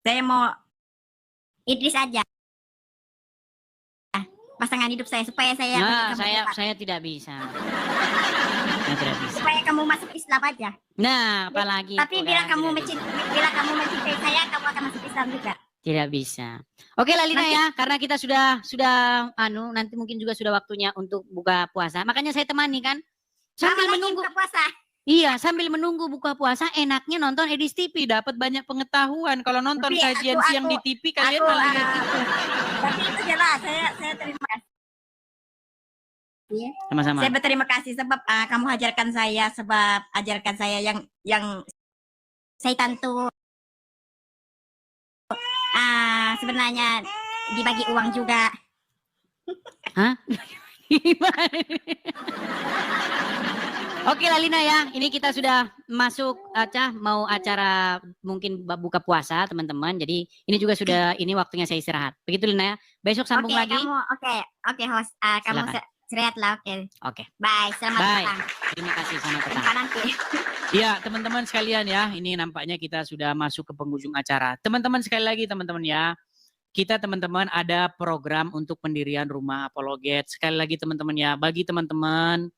saya mau Idris aja. Pasangan hidup saya supaya saya saya tidak bisa. Supaya kamu masuk Islam aja. Nah, apalagi. Tapi bila kamu mencintai saya, kamu akan masuk Islam juga. Tidak bisa. Oke lah Lina ya, karena kita sudah nanti mungkin juga sudah waktunya untuk buka puasa. Makanya saya temani kan. Sambil menunggu buka puasa. Iya, sambil menunggu buka puasa, enaknya nonton Edis TV, dapat banyak pengetahuan. Kalau nonton kajian siang di TV, kalian malah lihat itu. Tapi itu jelas, saya terima kasih. Sama-sama. Saya berterima kasih sebab kamu ajarkan saya yang Saitan tuh sebenarnya dibagi uang juga. Hah? Gimana? Oke lah Lina ya, ini kita sudah masuk mau acara mungkin buka puasa teman-teman. Jadi ini juga sudah waktunya saya istirahat. Begitu Lina ya. Besok sambung lagi. Oke host, kamu istirahat lah. Oke. Bye, selamat datang. Terima kasih, selamat datang. Ya teman-teman sekalian ya, ini nampaknya kita sudah masuk ke penghujung acara. Teman-teman sekali lagi teman-teman ya. Kita teman-teman ada program untuk pendirian rumah apologet. Sekali lagi teman-teman ya, bagi teman-teman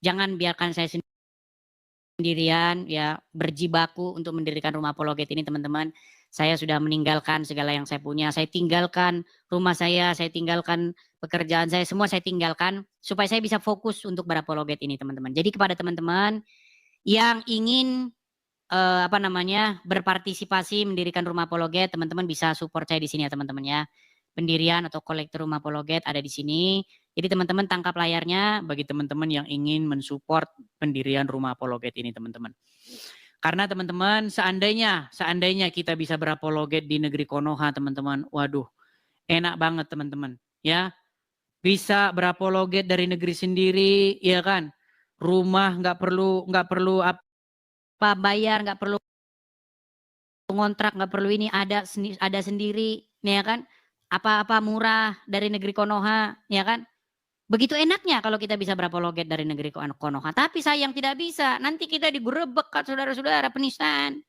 jangan biarkan saya sendirian ya berjibaku untuk mendirikan rumah apologet ini teman-teman. Saya sudah meninggalkan segala yang saya punya. Saya tinggalkan rumah saya tinggalkan pekerjaan saya, semua saya tinggalkan supaya saya bisa fokus untuk berapologet ini teman-teman. Jadi kepada teman-teman yang ingin berpartisipasi mendirikan rumah apologet, teman-teman bisa support saya di sini ya teman-teman ya. Pendirian atau kolektor rumah apologet ada di sini. Jadi teman-teman tangkap layarnya bagi teman-teman yang ingin mensupport pendirian rumah apologet ini teman-teman. Karena teman-teman seandainya kita bisa berapologet di negeri Konoha teman-teman, waduh enak banget teman-teman ya. Bisa berapologet dari negeri sendiri ya kan. Rumah nggak perlu bayar, nggak perlu ngontrak, nggak perlu ini, ada sendiri ya kan. Apa-apa murah dari negeri Konoha ya kan. Begitu enaknya kalau kita bisa berapologet dari negeri Konoha. Tapi sayang tidak bisa. Nanti kita digerebek saudara-saudara, penistaan.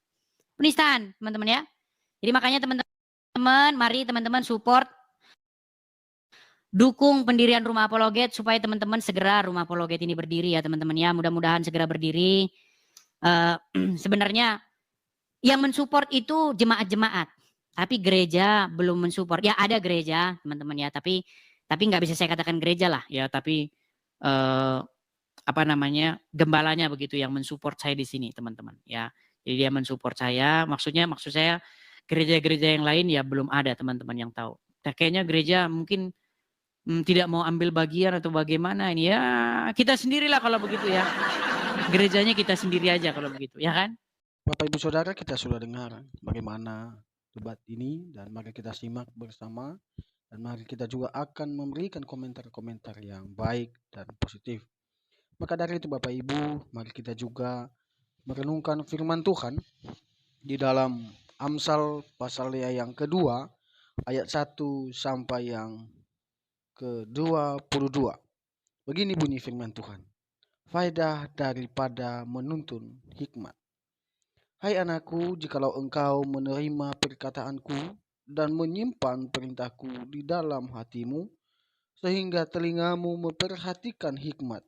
Penistaan teman-teman ya. Jadi makanya teman-teman, mari teman-teman support. Dukung pendirian rumah apologet supaya teman-teman segera rumah apologet ini berdiri ya teman-teman ya. Mudah-mudahan segera berdiri. Sebenarnya yang mensupport itu jemaat-jemaat. Tapi gereja belum mensupport. Ya ada gereja teman-teman ya. Tapi nggak bisa saya katakan gereja lah ya, tapi gembalanya begitu yang mensupport saya di sini teman-teman ya. Jadi dia mensupport saya, maksud saya gereja-gereja yang lain ya belum ada teman-teman yang tahu. Nah, kayaknya gereja mungkin tidak mau ambil bagian atau bagaimana ini ya, kita sendirilah kalau begitu ya. Gerejanya kita sendiri aja kalau begitu ya kan. Bapak Ibu Saudara, kita sudah dengar bagaimana debat ini dan mari kita simak bersama. Dan mari kita juga akan memberikan komentar-komentar yang baik dan positif. Maka dari itu Bapak Ibu, mari kita juga merenungkan firman Tuhan di dalam Amsal pasal yang kedua, ayat 1 sampai yang ke-22. Begini bunyi firman Tuhan. Faedah daripada menuntun hikmat. Hai anakku, jikalau engkau menerima perkataanku dan menyimpan perintahku di dalam hatimu, sehingga telingamu memperhatikan hikmat,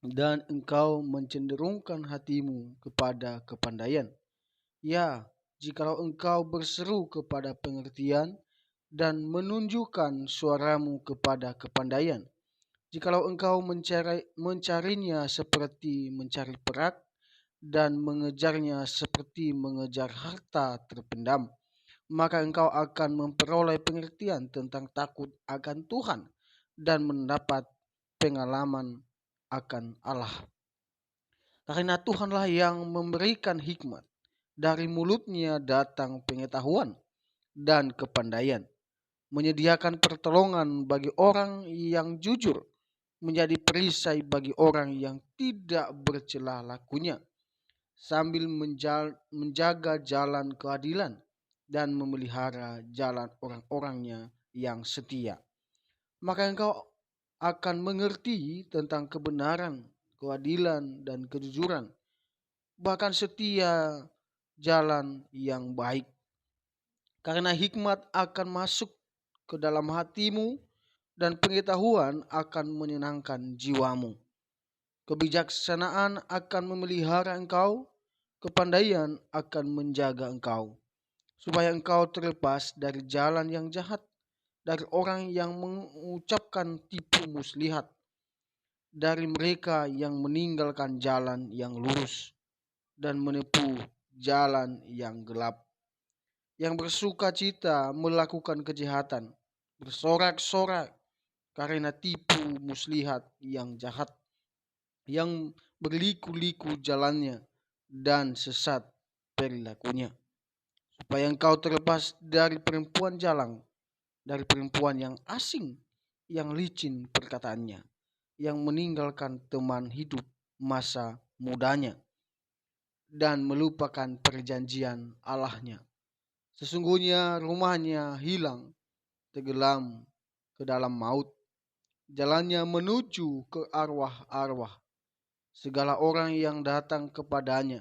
dan engkau mencenderungkan hatimu kepada kepandaian. Ya, jikalau engkau berseru kepada pengertian, dan menunjukkan suaramu kepada kepandaian, jikalau engkau mencarinya seperti mencari perak, dan mengejarnya seperti mengejar harta terpendam, maka engkau akan memperoleh pengertian tentang takut akan Tuhan dan mendapat pengalaman akan Allah. Karena Tuhanlah yang memberikan hikmat, dari mulutnya datang pengetahuan dan kepandaian, menyediakan pertolongan bagi orang yang jujur, menjadi perisai bagi orang yang tidak bercela lakunya, sambil menjaga jalan keadilan dan memelihara jalan orang-orangnya yang setia. Maka engkau akan mengerti tentang kebenaran, keadilan, dan kejujuran, bahkan setia jalan yang baik. Karena hikmat akan masuk ke dalam hatimu dan pengetahuan akan menyenangkan jiwamu. Kebijaksanaan akan memelihara engkau, kepandaian akan menjaga engkau, supaya engkau terlepas dari jalan yang jahat, dari orang yang mengucapkan tipu muslihat, dari mereka yang meninggalkan jalan yang lurus dan menempuh jalan yang gelap, yang bersuka cita melakukan kejahatan, bersorak-sorak karena tipu muslihat yang jahat, yang berliku-liku jalannya dan sesat perilakunya, supaya engkau terlepas dari perempuan jalang, dari perempuan yang asing, yang licin perkataannya, yang meninggalkan teman hidup masa mudanya, dan melupakan perjanjian Allahnya. Sesungguhnya rumahnya hilang, tenggelam ke dalam maut, jalannya menuju ke arwah-arwah. Segala orang yang datang kepadanya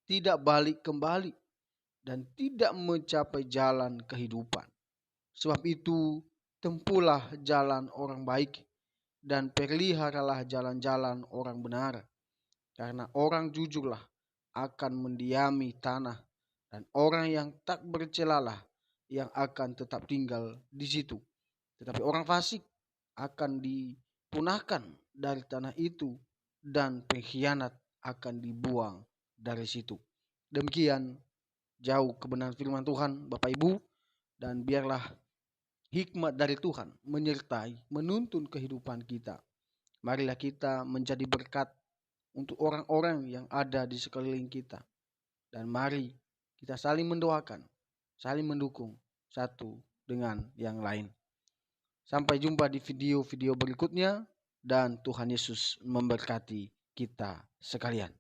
tidak balik kembali dan tidak mencapai jalan kehidupan. Sebab itu, tempuhlah jalan orang baik dan peliharalah jalan-jalan orang benar. Karena orang jujurlah akan mendiami tanah, dan orang yang tak bercelalah yang akan tetap tinggal di situ. Tetapi orang fasik akan dipunahkan dari tanah itu, dan pengkhianat akan dibuang dari situ. Demikian jauh kebenaran firman Tuhan Bapak Ibu, dan biarlah hikmat dari Tuhan menyertai, menuntun kehidupan kita. Marilah kita menjadi berkat untuk orang-orang yang ada di sekeliling kita. Dan mari kita saling mendoakan, saling mendukung satu dengan yang lain. Sampai jumpa di video-video berikutnya, dan Tuhan Yesus memberkati kita sekalian.